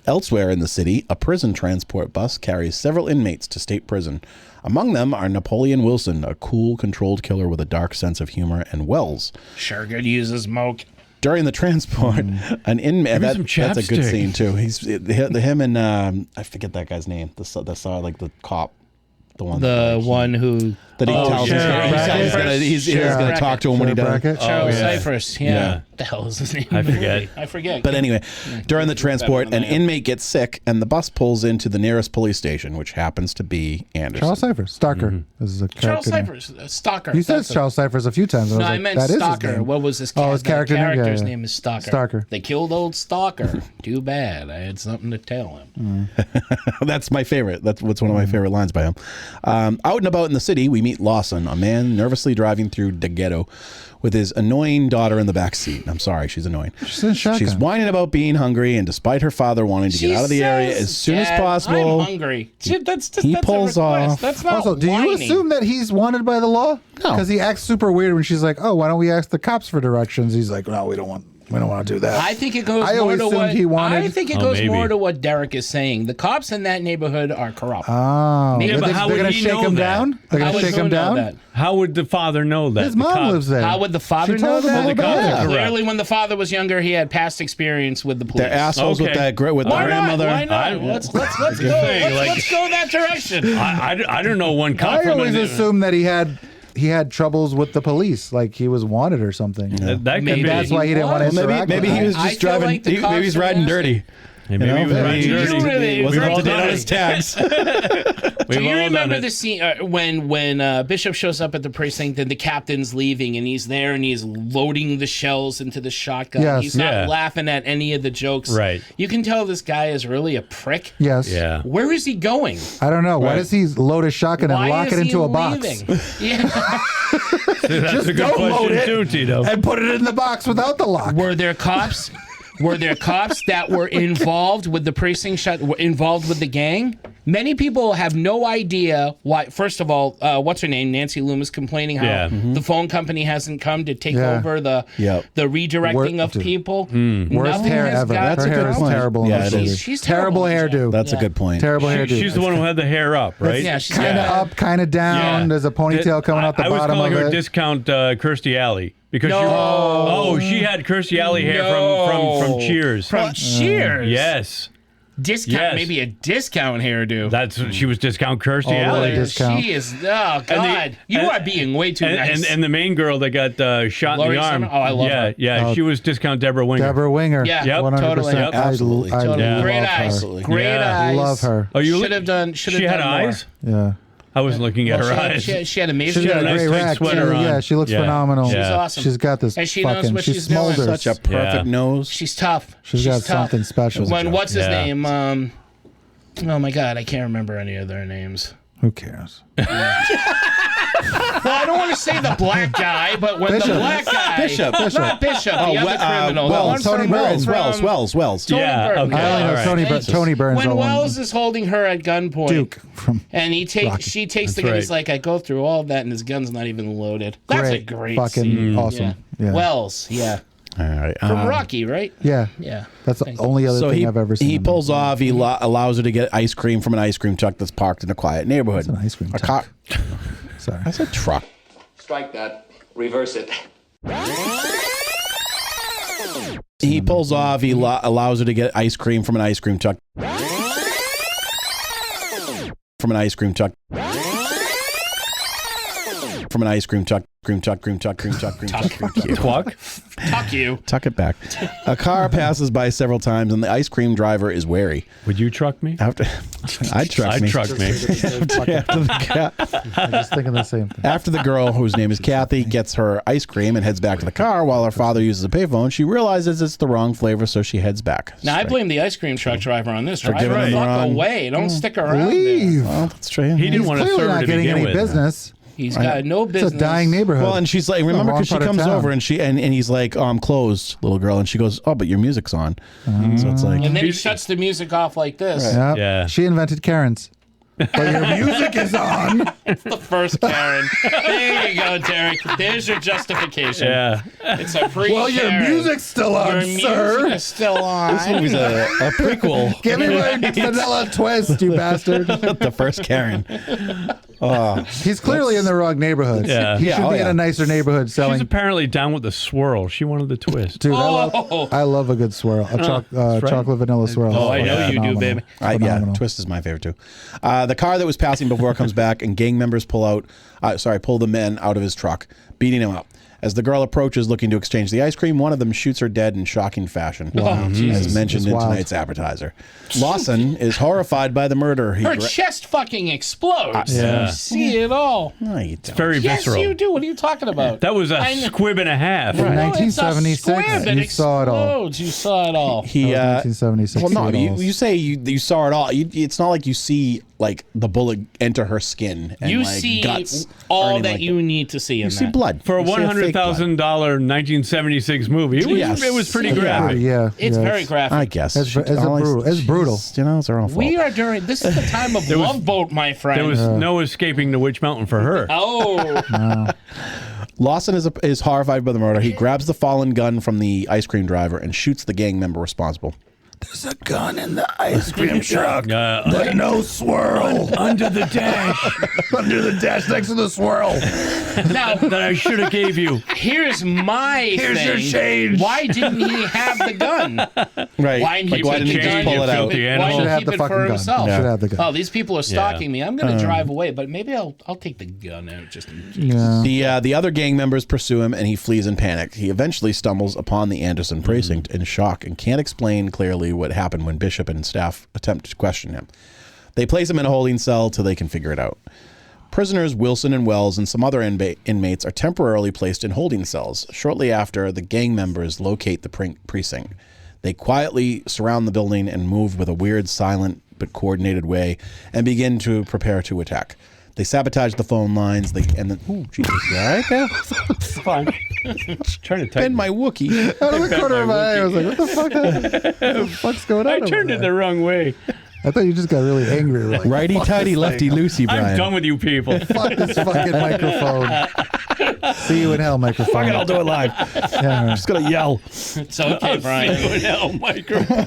Elsewhere in the city, a prison transport bus carries several inmates to state prison. Among them are Napoleon Wilson, a cool, controlled killer with a dark sense of humor, and Wells. Sure could use a smoke. During the transport, an inmate. That's a good scene too. Him and I forget that guy's name. The cop, the one who that he tells he's gonna talk to him when he does. Charles Cyphers. Yeah. What the hell is his name? I forget. But anyway, during the transport, an inmate gets sick, and the bus pulls into the nearest police station, which happens to be Anderson. Charles Cyphers, Stalker. This is a Charles character Cyphers, Stalker. You said Charles Cyphers a few times. No, I meant Stalker. What was his character? His character name? Character's name is Stalker. Stalker. They killed old Stalker. Too bad. I had something to tell him. That's my favorite. That's what's one of my favorite lines by him. Out and about in the city, we meet Lawson, a man nervously driving through the ghetto with his annoying daughter in the back seat. I'm sorry, she's annoying. She's whining about being hungry, and despite her father wanting to get out of the area as soon as possible, I'm hungry. That's he pulls off. That's not Also, do you assume that he's wanted by the law? No. Because he acts super weird when she's like, oh, why don't we ask the cops for directions? He's like, no, we don't want We don't want to do that. I think it goes I more always to assumed what he wanted- I think it Oh, goes maybe. more to what Derek is saying. The cops in that neighborhood are corrupt. Oh, Yeah, but how they're would gonna he shake know him that? down. They're How gonna would shake who him know down. that? How would the father know that? His The mom cops- lives there. How would the father She know told him all that? about it. Yeah, Correct. clearly, when the father was younger, he had past experience with the police. They're assholes with Okay. that with the Why not? grandmother. Why not? I- Let's go. thing, like- Let's go that direction. I don't know one cop I from always a- assumed that he had troubles with the police, like he was wanted or something. That could Maybe be. That's why he didn't want to Well, interact. maybe with he them. was I just feel driving. like the Maybe he was cops riding are dirty. Maybe he was riding You dirty. really- Wasn't very up to date on dirty. his tags. Do you all done remember it. the scene when Bishop shows up at the precinct and the captain's leaving and he's there and he's loading the shells into the shotgun? Yes. He's not Yeah. laughing at any of the jokes. Right. You can tell this guy is really a prick. Yes. Yeah. Where is he going? I don't know. Why Right. does he load his shotgun and Why lock is it into he a box? leaving? Yeah. That's a good don't load question it too, Tito. and put it in the box without the lock? Were there cops? Were there cops that were involved with the precinct were involved with the gang? Many people have no idea why. First of all, what's her name? Nancy Loomis complaining how Yeah. the phone company hasn't come to take Yeah. over the Yep. the redirecting of Dude. people. Worst Nothing hair has ever. got Her to hair is go. terrible. in Yeah, this it movie. is. She's terrible hairdo. That's a good point. Terrible hairdo. She's the one who had the hair up, right? Yeah, she's kind of got- up, kind of down. Yeah. There's a ponytail coming out the I was bottom calling of her it. discount Kirstie Alley because No. she had Kirstie Alley hair from Cheers. From Cheers. Yes, Discount, Yes. maybe a discount hairdo. that's she was discount Kirstie All the Alley. way discount. She is. Oh God, you and- are being way too nice. And the main girl that got shot Lori in the arm. Summer? Oh, I love yeah, her. Yeah, Oh. she was discount Deborah Winger. Deborah Winger. Yeah, Yep. 100%. totally. Yep. Absolutely. I Totally. love Great her. eyes. Absolutely. Great Yeah. eyes. Love her. Oh, you Should have done. Should have She done had more. eyes. Yeah. I wasn't looking at her Well, eyes. she had amazing. She's got a nice great tight rack. sweater on. Yeah, she looks Yeah. phenomenal. She's awesome. She's got this And she knows fucking. what She she's doing. smolders. Such a perfect Yeah. nose. She's tough. She's got something special. When what's his Yeah. name? Oh my God, I can't remember any of their names. Who cares? Well, I don't want to say the black guy, but when Bishop. the black guy, Bishop. not Bishop, the other criminal, the one Wells. from- Tony Wells. from- Wells. Tony Yeah, Burns. okay. I only know all right. Tony, Tony Burns. When the one. Wells is holding her at gunpoint, Duke from and Rocky. she takes the That's gun. He's right. like, I go through all of that, and his gun's not even loaded. That's a great fucking scene. awesome. Yeah. Wells, yeah, All right. from Rocky, right? Yeah. Yeah. That's the only other So thing he, I've ever seen. he him pulls in. off. He allows her to get ice cream from an ice cream truck that's parked in a quiet neighborhood. An ice cream A truck. car. Sorry. I said truck. Strike that. Reverse it. He pulls off. He allows her to get ice cream from an ice cream truck. From an ice cream truck. From an ice cream truck. Cream truck. Fuck. Tuck you. Tuck it back. A car passes by several times, and the ice cream driver is wary. Would you truck me? After, I'd truck me. I'm just thinking the same thing. After the girl, whose name is Kathy, gets her ice cream and heads back to the car while her father uses a payphone, she realizes it's the wrong flavor, so she heads back. Now I blame the ice cream truck driver on this. For Drive giving the him the fuck wrong- away. Don't stick around. Leave. Well, that's true. He didn't He's want to clearly serve her not to getting begin any with. business. He's got no business. It's a dying neighborhood. Well, and she's like, remember, wrong because she part of comes town. over and and he's like, oh, I'm closed, little girl, and she goes, oh, but your music's on. So it's like, And then he shuts the music off like this. Yep. Yeah. She invented Karen's. But your music is on. It's the first Karen. There you go, Derek. There's your justification. Yeah. It's a pre Well, your music's still on, Your sir. music is still on. this movie's a prequel. Give me my vanilla twist, you bastard. The first Karen. He's clearly in the wrong neighborhood. Yeah. He Yeah, should oh, be in yeah. a nicer neighborhood She's selling. apparently down with the swirl. She wanted the twist. Dude, Oh. I love a good swirl. A right. chocolate vanilla swirl. Oh, I It's know you do, phenomenal. baby. Yeah, Phenomenal. Twist is my favorite too. The car that was passing before comes back, and gang members pull the men out of his truck, beating him up. As the girl approaches looking to exchange the ice cream, one of them shoots her dead in shocking fashion, as mentioned in That's wild. tonight's appetizer. Lawson is horrified by the murder. Her chest fucking explodes. Yeah. You see it all. No, you don't. Very Yes, visceral. you do. What are you talking about? That was a I know. squib and a half. Right. No, it's a 1976, squib. It you saw it all. explodes. You saw it all. He, That was 1976. well, no, see it all. you say you saw it all. It's not like you see like the bullet enter her skin and You like see guts. or all anything that like you need to see in You see that. blood For a You see fake blood. $100,000 1976 movie, it was pretty Yeah. graphic. Yeah. It's yeah, very graphic. I guess It's brutal. It's brutal. You know, it's her own fault. We are during. This is the time of Love Boat, my friend. There was no escaping the Witch Mountain for her. Oh, Lawson is horrified by the murder. He grabs the fallen gun from the ice cream driver and shoots the gang member responsible. There's a gun in the ice cream truck. But no swirl. Under the dash. Under the dash next to the swirl. Now, that I should have gave you. Here's your thing. change. Why didn't he have the gun? Right. Why didn't Why didn't he just pull it out? Why Should didn't have he had keep the it fucking for gun. himself? Should have the gun. Oh, these people are stalking me. I'm going to drive away, but maybe I'll take the gun out just in case. Yeah. The other gang members pursue him, and he flees in panic. He eventually stumbles upon the Anderson precinct in shock and can't explain clearly what happened when Bishop and staff attempt to question him. They place him in a holding cell till they can figure it out. Prisoners Wilson and Wells and some other inmates are temporarily placed in holding cells. Shortly after, the gang members locate the precinct. They quietly surround the building and move with a weird, silent, but coordinated way and begin to prepare to attack. They sabotage the phone lines. Ooh, Jesus, you all right there? It's fine. Trying to Bend my Wookiee. Out of the corner of my eye, I was like, what the fuck? What the fuck's going on? I turned it the wrong way. I thought you just got really angry. Like, Righty-tighty, lefty-loosey, Brian. I'm done with you people. Fuck this fucking microphone. See you in hell, microphone. Fuck it, I'll do it live. Yeah, I'm just going to yell. It's okay, Brian. Hell, microphone.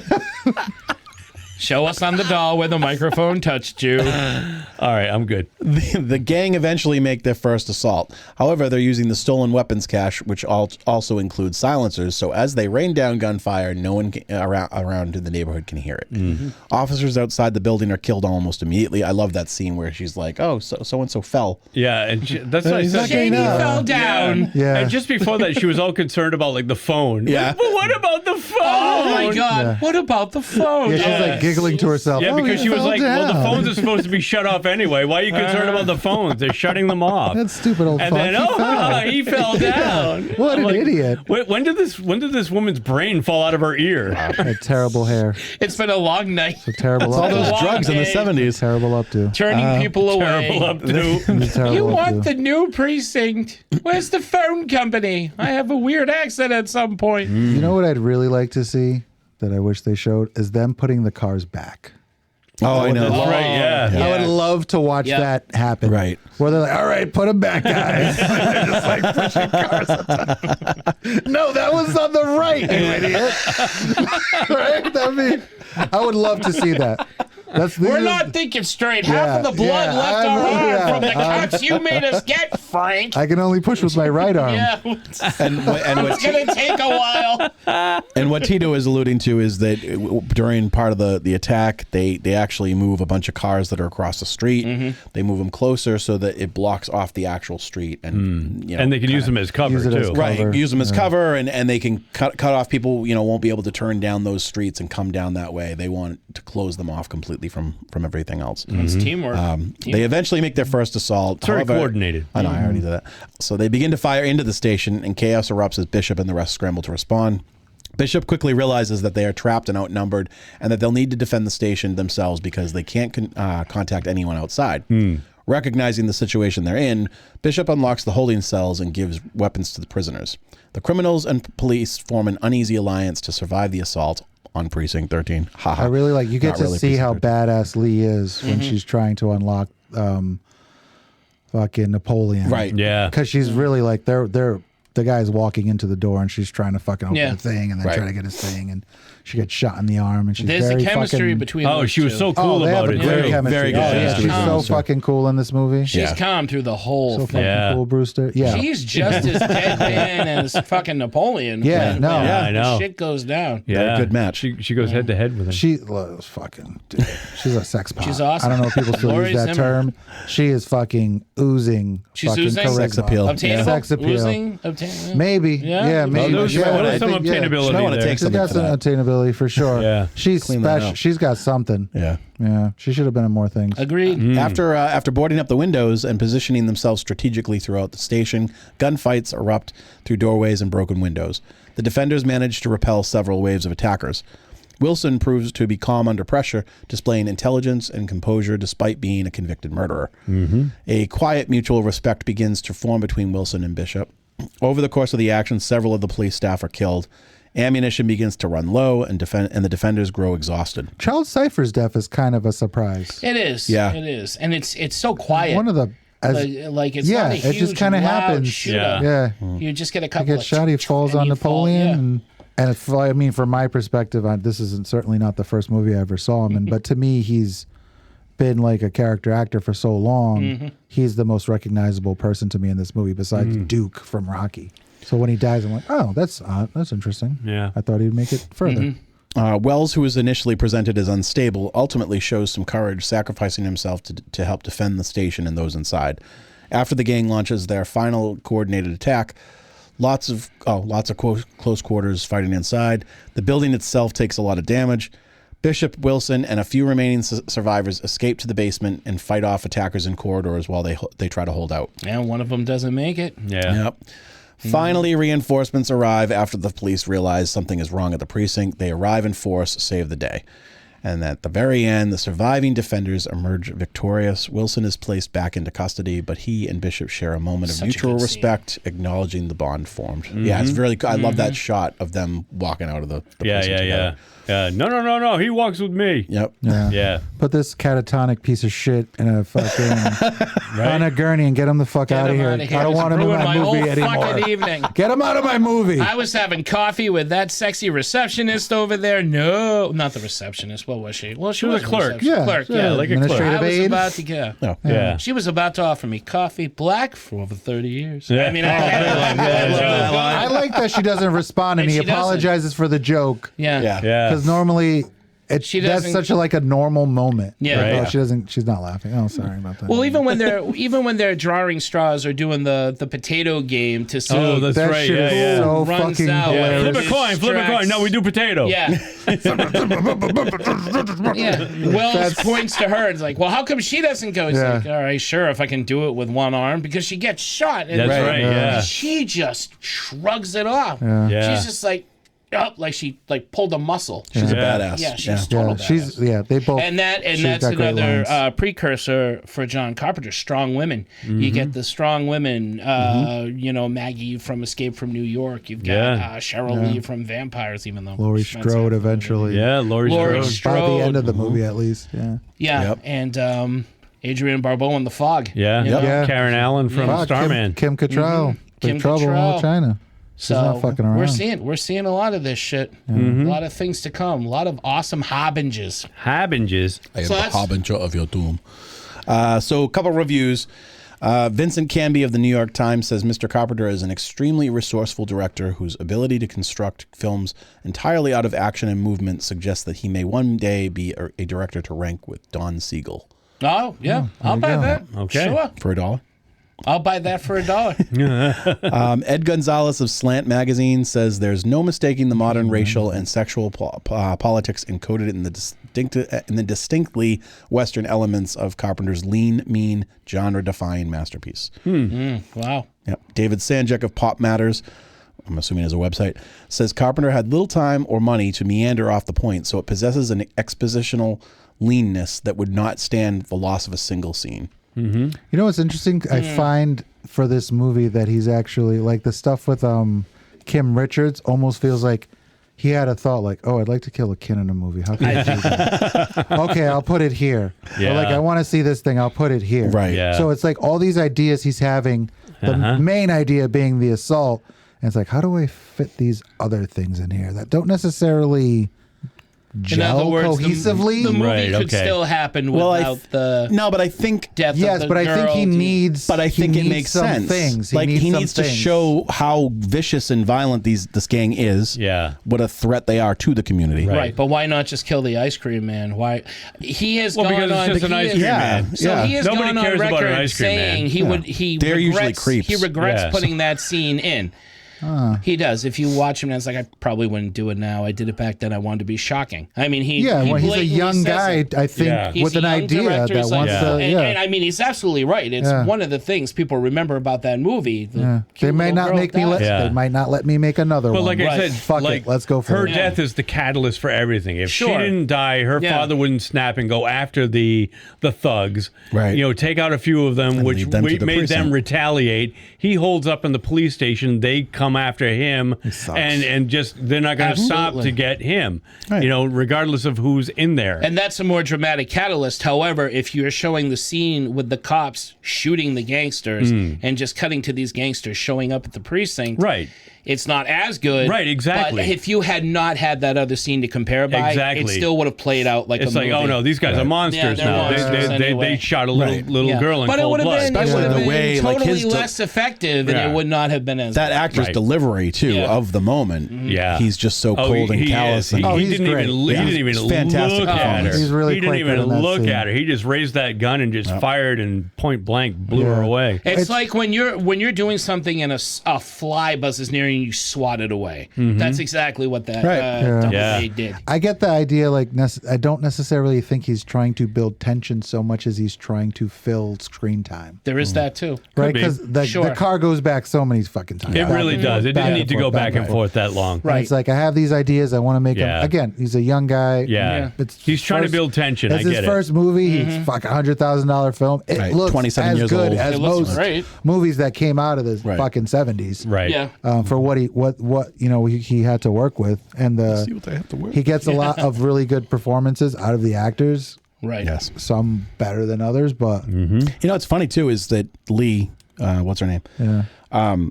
Show us on the doll where the microphone touched you. All right, I'm good. The gang eventually make their first assault. However, they're using the stolen weapons cache, which also includes silencers, so as they rain down gunfire, no one around in the neighborhood can hear it. Mm-hmm. Officers outside the building are killed almost immediately. I love that scene where she's like, oh, so-and-so fell. Yeah, and that's what I said. Shady fell down. Yeah. And just before that, she was all concerned about, like, the phone. Yeah. But what about the phone? Oh, my God. Yeah. What about the phone? Yeah, she's like giggling to herself. Yeah, Oh, because he she was fell like, well, the down. phones are supposed to be shut off anyway. Why are you concerned about the phones? They're shutting them off. That stupid old And fuck. then, he fell down. What I'm an like, idiot. Wait, when did this woman's brain fall out of her ear? Had terrible hair. It's been a long night. So terrible All up those to. drugs in the 70s. Terrible up to. Turning people away. Terrible up to. Terrible You up want to. the new precinct? Where's the phone company? I have a weird accent at some point. You know what I'd really like to see that I wish they showed is them putting the cars back. Oh, I know. That's right, yeah. I would love to watch Yeah. that happen. Right. Where they're like, all right, put them back, guys. They're just like pushing cars. No, that was on the right, you idiot. Right? I would love to see that. We're not thinking straight. Half of the blood left our arm from the cuts you made us get, Frank. I can only push with my right arm. Yeah, And it's going to take a while. And what Tito is alluding to is that during part of the attack, they actually move a bunch of cars that are across the street. Mm-hmm. They move them closer so that it blocks off the actual street, and And they can use them as cover, Use it as too. cover. right, use them as cover, and they can cut off people. Won't be able to turn down those streets and come down that way. They want to close them off completely from everything else. It's teamwork. They eventually make their first assault. It's very However- coordinated. I know, I already did that. So they begin to fire into the station, and chaos erupts as Bishop and the rest scramble to respond. Bishop quickly realizes that they are trapped and outnumbered, and that they'll need to defend the station themselves because they can't contact anyone outside. Recognizing the situation they're in, Bishop unlocks the holding cells and gives weapons to the prisoners. The criminals and police form an uneasy alliance to survive the assault on Precinct 13. I really like, you get Not to really see how Precinct badass Lee is when she's trying to unlock fucking Napoleon. Right. Yeah. Because she's really like, the guy's walking into the door and she's trying to fucking open the thing and then Right. try to get his thing, and she gets shot in the arm, and she's There's very the chemistry fucking, between Oh, those she was two. so cool they have about a it, great too. chemistry. Very good Yeah, she's chemistry. so fucking cool in this movie. She's Yeah. calm through the whole So thing. fucking cool, Brewster. Yeah. She's just as deadpan as fucking Napoleon. Yeah, when- no. when Yeah, I know. Shit goes down. Yeah. Good match. She goes head to head with him. She was fucking, dude, she's a sex pot. She's awesome. I don't know if people still Lori use that Zimmer. term. She is fucking oozing. She's fucking oozing? charisma. Sex appeal. Obtainable? Sex appeal. Oozing? Obtainable? Maybe. Yeah? Yeah, Oh, maybe. there's yeah, some I think, yeah. obtainability She might wanna there. take She's got some for that. obtainability for sure. Yeah. She's Clean that special. up. She's got something. Yeah. Yeah. She should have been in more things. Agreed. After boarding up the windows and positioning themselves strategically throughout the station, gunfights erupt through doorways and broken windows. The defenders manage to repel several waves of attackers. Wilson proves to be calm under pressure, displaying intelligence and composure despite being a convicted murderer. A quiet mutual respect begins to form between Wilson and Bishop. Over the course of the action, several of the police staff are killed. Ammunition begins to run low, and the defenders grow exhausted. Charles Cypher's death is kind of a surprise. It is. Yeah. It is. And it's so quiet. One of the like it's not a huge, it just kind of happens. shootout. Yeah. You just get a He couple gets of shot. He falls on Napoleon, and if, I mean, from my perspective, this isn't certainly not the first movie I ever saw him in, but to me, he's been like a character actor for so long. He's the most recognizable person to me in this movie, besides Duke from Rocky. So when he dies, I'm like, oh, that's interesting. Yeah, I thought he'd make it further. Wells, who was initially presented as unstable, ultimately shows some courage, sacrificing himself to help defend the station and those inside. After the gang launches their final coordinated attack, lots of close quarters fighting inside. The building itself takes a lot of damage. Bishop, Wilson, and a few remaining survivors escape to the basement and fight off attackers in corridors while they try to hold out. And one of them doesn't make it. Yeah. Yep. Finally, reinforcements arrive after the police realize something is wrong at the precinct. They arrive in force, save the day. And at the very end, the surviving defenders emerge victorious. Wilson is placed back into custody, but he and Bishop share a moment of mutual respect, acknowledging the bond formed. Yeah, it's really I love that shot of them walking out of the precinct together. No. He walks with me. Yep. Yeah. Put this catatonic piece of shit in a fucking on a gurney and get him the fuck out of here. I don't want him in my movie anymore. Fucking evening. Get him out of my movie. I was having coffee with that sexy receptionist over there. No, not the receptionist. What was she? Well, she was a clerk. Clerk. Yeah, like a clerk. I was aide. about to go. No. Yeah. She was about to offer me coffee black for over 30 years. Yeah. I mean, I like that she doesn't respond and he she doesn't. apologizes for the joke. yeah. Because normally that's doesn't- such a normal moment. Yeah. Like, Right. she's not laughing. Oh, sorry about that. Well, even when they're drawing straws or doing the potato game to see Oh, that's that right. shit is Yeah. so runs fucking out. Yeah. hilarious. Flip a coin. No, we do potato. Yeah. Yeah. Wells points to her and is like, well, how come she doesn't go? He's like, all right, sure, if I can do it with one arm, because she gets shot. And That's right. Yeah. she just shrugs it off. Yeah. She's just like she pulled a muscle. She's a badass. Yeah, she's total badass. They both. And that's got great lines. another precursor for John Carpenter. Strong women. You get the strong women. Maggie from Escape from New York. You've got Cheryl Lee from Vampires. Even though Laurie she meant Strode to- eventually. Yeah, Laurie Strode. By the end of the movie, at least. Yeah. Yeah, Yep. and Adrienne Barbeau in The Fog. Yeah. you know? Yeah. Karen Allen from Fuck, Starman. Kim Cattrall. Big Kim Trouble in Cattrall. Little China. She's not fucking around. We're seeing a lot of this shit. A lot of things to come. A lot of awesome harbingers. Habinges. I am So the that's- harbinger of your doom. So a couple reviews. Vincent Canby of the New York Times says Mr. Carpenter is an extremely resourceful director whose ability to construct films entirely out of action and movement suggests that he may one day be a director to rank with Don Siegel. Oh yeah, I'll buy that. Okay. Sure, For $1? I'll buy that for $1. Ed Gonzalez of Slant Magazine says there's no mistaking the modern racial and sexual politics encoded in the distinctly Western elements of Carpenter's lean, mean, genre-defying masterpiece. Wow. Yep. David Sanjak of Pop Matters, I'm assuming is a website, says Carpenter had little time or money to meander off the point, so it possesses an expositional leanness that would not stand the loss of a single scene. You know what's interesting? I find for this movie that he's actually like the stuff with Kim Richards almost feels like he had a thought like, oh, I'd like to kill a kid in a movie. How can I do that? Okay, I'll put it here. Yeah. Or like I want to see this thing. I'll put it here. Right. Yeah. So it's like all these ideas he's having. The main idea being the assault, and it's like, how do I fit these other things in here that don't necessarily In other gel words, cohesively? the movie Right, could okay. still happen Well, without the No, but I think death Yes, of the but I think girl he to- needs. But I think he it needs makes some sense. Things. He needs to things. show how vicious and violent this gang is. Yeah. What a threat they are to the community. Right, but why not just kill the ice cream man? Why he has Well, gone because on. it's just an ice cream man. So he has Nobody gone on cares about record an ice cream saying man. They're usually regrets, creeps. He regrets Yeah. putting that scene in. He does. If you watch him, it's like I probably wouldn't do it now. I did it back then. I wanted to be shocking. I mean, he Well, he's a blatantly young says guy. it. I think Yeah. He's with a an young idea director, that it's wants like- to. and I mean, he's absolutely right. It's Yeah. one of the things people remember about that movie. The They cute may little not girl make me. dies. Yeah. They might not let me make another But one. like I Right. said, Fuck it, like, let's go for her it. death is the catalyst for everything. If she Sure. didn't die, her Yeah. father wouldn't snap and go after the thugs. Right. Take out a few of them, And which lead them to the made them precinct. retaliate. He holds up in the police station. They come come after him, and just they're not going to stop to get him. Right. You know, regardless of who's in there. And that's a more dramatic catalyst. However, if you're showing the scene with the cops shooting the gangsters and just cutting to these gangsters showing up at the precinct, right. It's not as good. Right, exactly. But if you had not had that other scene to compare by, it still would have played out like it's a movie. It's like, oh no, these guys are monsters now. They shot a little girl in cold blood. Especially the way, totally like less effective, and it would not have been as that good. actor's delivery too of the moment. Yeah, he's just so cold and callous. He didn't even look at her. He's really he didn't even look at her. He just raised that gun and just fired and point blank blew her away. It's like when you're doing something and a fly buzzes near you, you swat it away. That's exactly what that Double did. I get the idea. Like, I don't necessarily think he's trying to build tension so much as he's trying to fill screen time. There is that too, right? Because the car goes back so many fucking times. It really does. It didn't need to go back and forth that long. Right. It's like I have these ideas. I want to make him. Again, he's a young guy. Yeah. He's trying to build tension. I get it. It's his first movie. He's fucking $100,000 film. It looks 27 as years good old. as most movies that came out of the fucking 70s. Right. Yeah. For what he had to work with, and see what they have to work. He gets a lot of really good performances out of the actors. Right. Yes. Some better than others, but you know what's funny too is that Lee, what's her name? Yeah.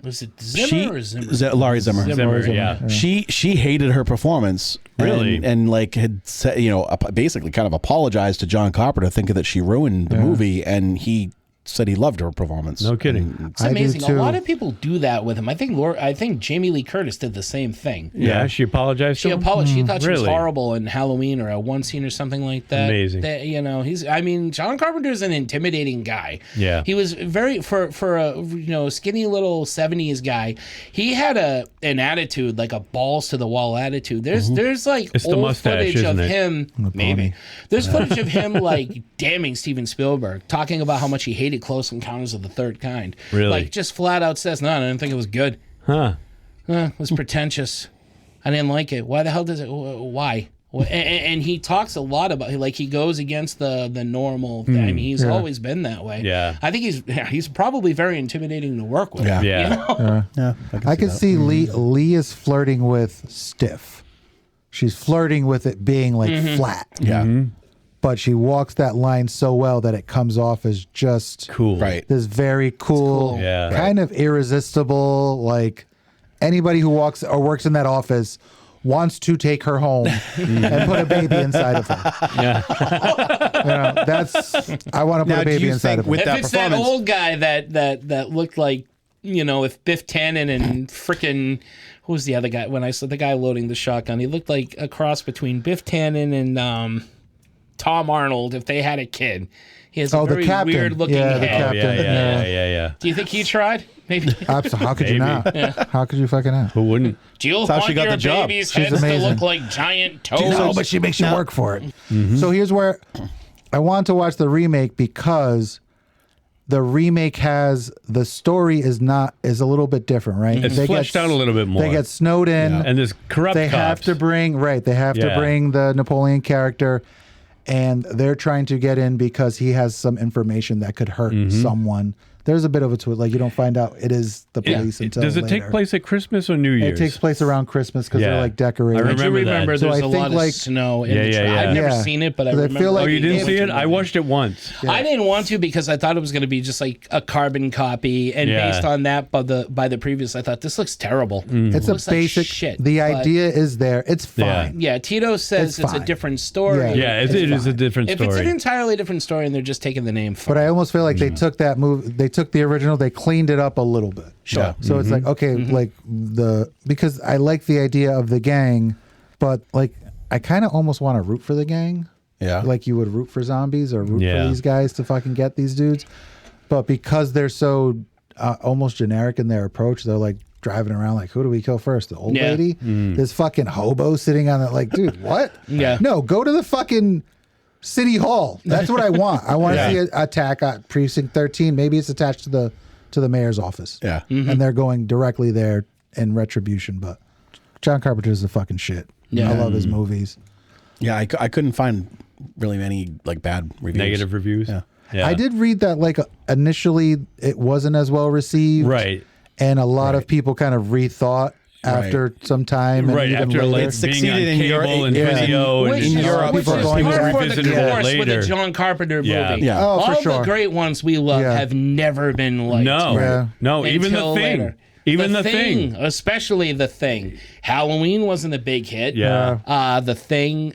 Was it Zimmer or Zimmer? Laurie Zimmer. Yeah. She hated her performance. Really? And like had said, basically kind of apologized to John Carpenter, thinking that she ruined the movie, and he said he loved her performance. No kidding. It's amazing. A lot of people do that with him. I think Jamie Lee Curtis did the same thing. Yeah, she apologized. She apologized. She thought she was horrible in Halloween or one scene or something like that. Amazing. John Carpenter's an intimidating guy. Yeah, he was very for a skinny little 70s guy. He had an attitude, like a balls to the wall attitude. There's like it's old the mustache, footage of it? him. Maybe there's footage of him like damning Steven Spielberg, talking about how much he hated Close Encounters of the Third Kind. Really? Like, just flat out says, no, I didn't think it was good. Huh. It was pretentious. I didn't like it. Why the hell does it? Why? And he talks a lot about, like, he goes against the normal thing. I mean, he's always been that way. Yeah. I think he's probably very intimidating to work with. Yeah. I can see Lee is flirting with stiff. She's flirting with it being like flat. Yeah. But she walks that line so well that it comes off as just cool. Right. This very cool, kind of irresistible. Like, anybody who walks or works in that office wants to take her home and put a baby inside of her. Yeah. I want to put a baby inside of her. If it's that old guy that looked like, if Biff Tannen and frickin' who was the other guy? When I saw the guy loading the shotgun, he looked like a cross between Biff Tannen and Tom Arnold if they had a kid. He has a very weird looking head. Yeah. Do you think he tried? Maybe. How could you not? How could you fucking not? Who wouldn't? Do you want your baby's heads to look like giant toes? No, but she makes you work for it. So here's where I want to watch the remake, because the remake has the story is a little bit different, right? It's fleshed out a little bit more. They get snowed in, and there's corrupt. They have to bring to bring the Napoleon character. And they're trying to get in because he has some information that could hurt someone. There's a bit of a twist. Like, you don't find out it is the police until Does it later. take place at Christmas or New Year's? It takes place around Christmas because they're like decorating. I remember there's a lot of snow in the track. I've never seen it, but I remember. Feel like you didn't see it? I watched it once. I didn't want to because I thought it was going to be just like a carbon copy, and based on that by the previous, I thought this looks terrible. It's a basic like shit. The idea is there. It's fine. Yeah, Tito says it's a different story. Yeah, it is a different story. If it's an entirely different story and they're just taking the name from it. But I almost feel like they took that movie, they took the original, they cleaned it up a little bit. Sure. Yeah. So it's like, okay, because I like the idea of the gang, but like I kind of almost want to root for the gang. Yeah. Like you would root for zombies or root for these guys to fucking get these dudes. But because they're so almost generic in their approach, they're like driving around like, who do we kill first? The old lady? This fucking hobo sitting on it like, dude, what? No, go to the fucking City Hall. That's what I want. I want to see an attack at Precinct 13. Maybe it's attached to the mayor's office. Yeah. And they're going directly there in retribution. But John Carpenter's the fucking shit. Yeah. I love his movies. Yeah, I couldn't find really any like bad reviews. Negative reviews? Yeah. I did read that like initially it wasn't as well received. Right. and a lot of people kind of rethought after some time. And even after later. like being on cable and video and Which in is Europe, people are going par back. for the revisited it course with a later. John Carpenter movie. Yeah. Oh, for All sure. the great ones we love Yeah. have never been liked. No, Yeah. no, even the until thing. later. Even the thing. Especially The Thing. Halloween wasn't a big hit. Yeah. The Thing,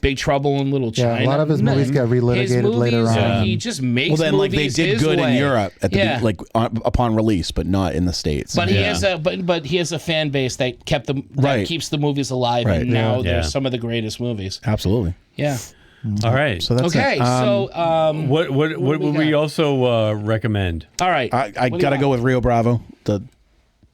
Big Trouble in Little China. Yeah, a lot of his movies got relitigated later on. He just makes Well, then, like they movies did his good way. in Europe at the upon release, but not in the States. But he has a fan base that keeps the movies alive, Right. and now Yeah. they're some of the greatest movies. Absolutely. Yeah. All right. So that's Okay. it. what would we also recommend? All right. I What do you gotta got? go with Rio Bravo. The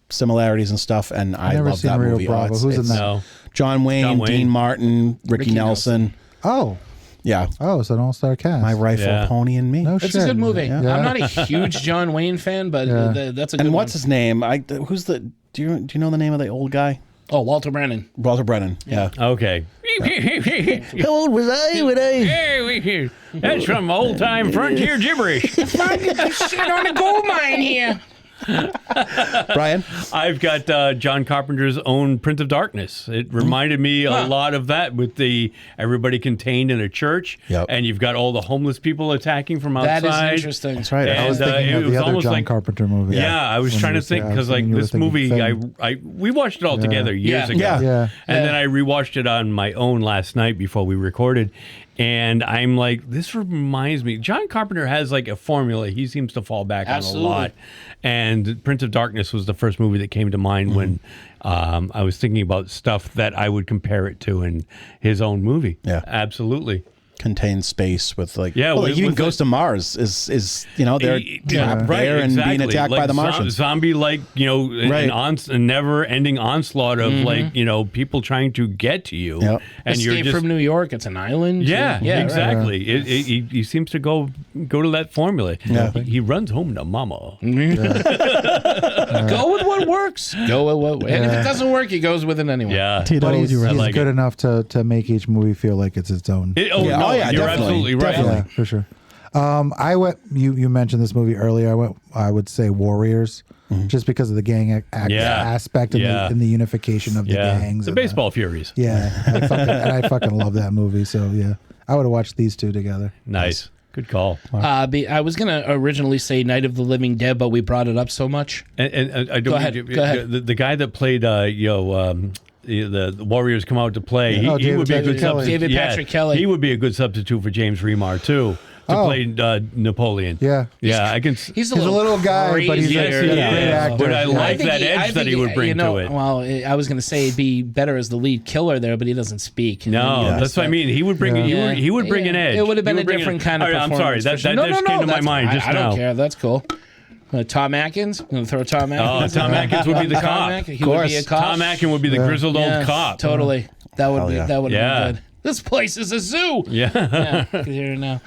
similarities and stuff, and I never love seen that Rio movie. Bravo. Who's in that? No. John Wayne, Dean Martin, Ricky Nelson. Oh, Yeah, it's an all-star cast. My Rifle, Yeah. Pony, and Me. No It's shit. a good movie. Yeah. I'm not a huge John Wayne fan, but that's a good And one. what's his name? Who's the? Do you know the name of the old guy? Oh, Walter Brennan. Walter Brennan. Yeah. Okay. How old was I when I? That's some old time frontier gibberish. Shit on a gold mine here. Brian? I've got John Carpenter's own Prince of Darkness. It reminded me a lot of that with the everybody contained in a church, and you've got all the homeless people attacking from outside. That is interesting. That's right. And, I was thinking of it was the other almost John like Carpenter movie. Yeah, I was When trying you to think say- I because was like thinking you were this thinking movie, Thing. we watched it all together years ago, Yeah. and then I rewatched it on my own last night before we recorded, and I'm like, this reminds me. John Carpenter has like a formula he seems to fall back Absolutely. on a lot, and Prince of Darkness was the first movie that came to mind when I was thinking about stuff that I would compare it to in his own movie. Yeah. Absolutely. Contained space with like Yeah, even with Ghost of Mars is they're trapped there and being attacked by the Martians. Zombie like a never ending onslaught of like people trying to get to you. Yep. And Escape you're just from New York. It's an island. yeah, right. exactly. He seems to go to that formula. Yeah. He runs home to mama. Go with what works. Go with what, and if it doesn't work, he goes with it anyway. Yeah. But he's like good it. enough to make each movie feel like it's its own. You're definitely. absolutely right. Definitely. Yeah, for sure. I went. You mentioned this movie earlier. I would say Warriors, just because of the gang aspect and the unification of the gangs. The and baseball furies. I fucking love that movie. So yeah, I would have watched these two together. Nice. Good call. I was gonna originally say Night of the Living Dead, but we brought it up so much. And I don't Go ahead. Go ahead. The guy that played the Warriors come out to play. He would be a good substitute. David Patrick Kelly. He would be a good substitute for James Remar too to play Napoleon. Yeah. I can. He's a little guy, but he's a Yes, he great is. actor. But I Yeah. like that edge that he would bring to it. Well, I was going to say it'd be better as the lead killer there, but he doesn't speak. No, that's what I mean. He would bring he would bring an edge. It would have been He a bring different kind of All right, performance. I'm sorry. That just came to my mind just I now. don't care. That's cool. Tom Atkins? I'm going to throw Tom Atkins. Tom Atkins would be the cop. He would be a cop. Tom Atkins would be the grizzled old cop. Totally. That would be that would have been good. This place is a zoo. Yeah. Here now.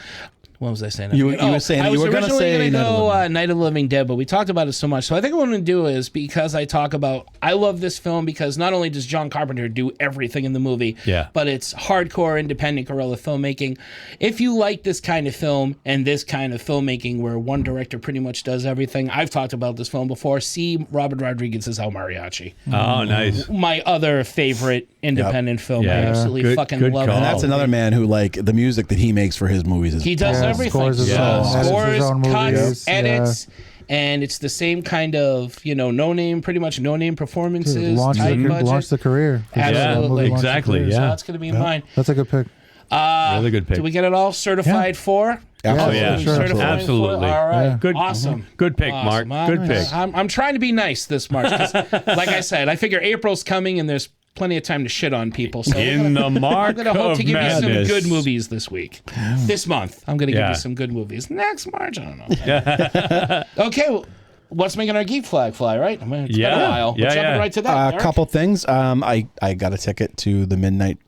What was I saying? You were saying that you were going to say Night of the Living Dead, but we talked about it so much. So I think what I'm going to do is, because I love this film because not only does John Carpenter do everything in the movie, but it's hardcore independent guerrilla filmmaking. If you like this kind of film and this kind of filmmaking where one director pretty much does everything, I've talked about this film before. See Robert Rodriguez's El Mariachi. Oh, nice. My other favorite independent film. I absolutely fucking love it. And that's another man who, like, the music that he makes for his movies is he does everything. Scores his own, Scores, his own cuts, movies. edits, and it's the same kind of pretty much no name performances. Launch the career. Absolutely, exactly. So that's going to be mine. That's a good pick. Really good pick. Did we get it all certified for? Absolutely. Oh yeah, Sure. Certified absolutely. For? All right, Yeah. Good, awesome. Good pick, Mark. Good pick. I'm trying to be nice this March. 'Cause like I said, I figure April's coming and there's plenty of time to shit on people. So In the Mark I'm going to hope of to give Madness. you some good movies this week. This month, I'm going to give you some good movies. Next March, I don't know. Okay, well, what's making our geek flag fly, right? I mean, it's been a while. We're jumping right to that. A couple things. I got a ticket to the Midnight.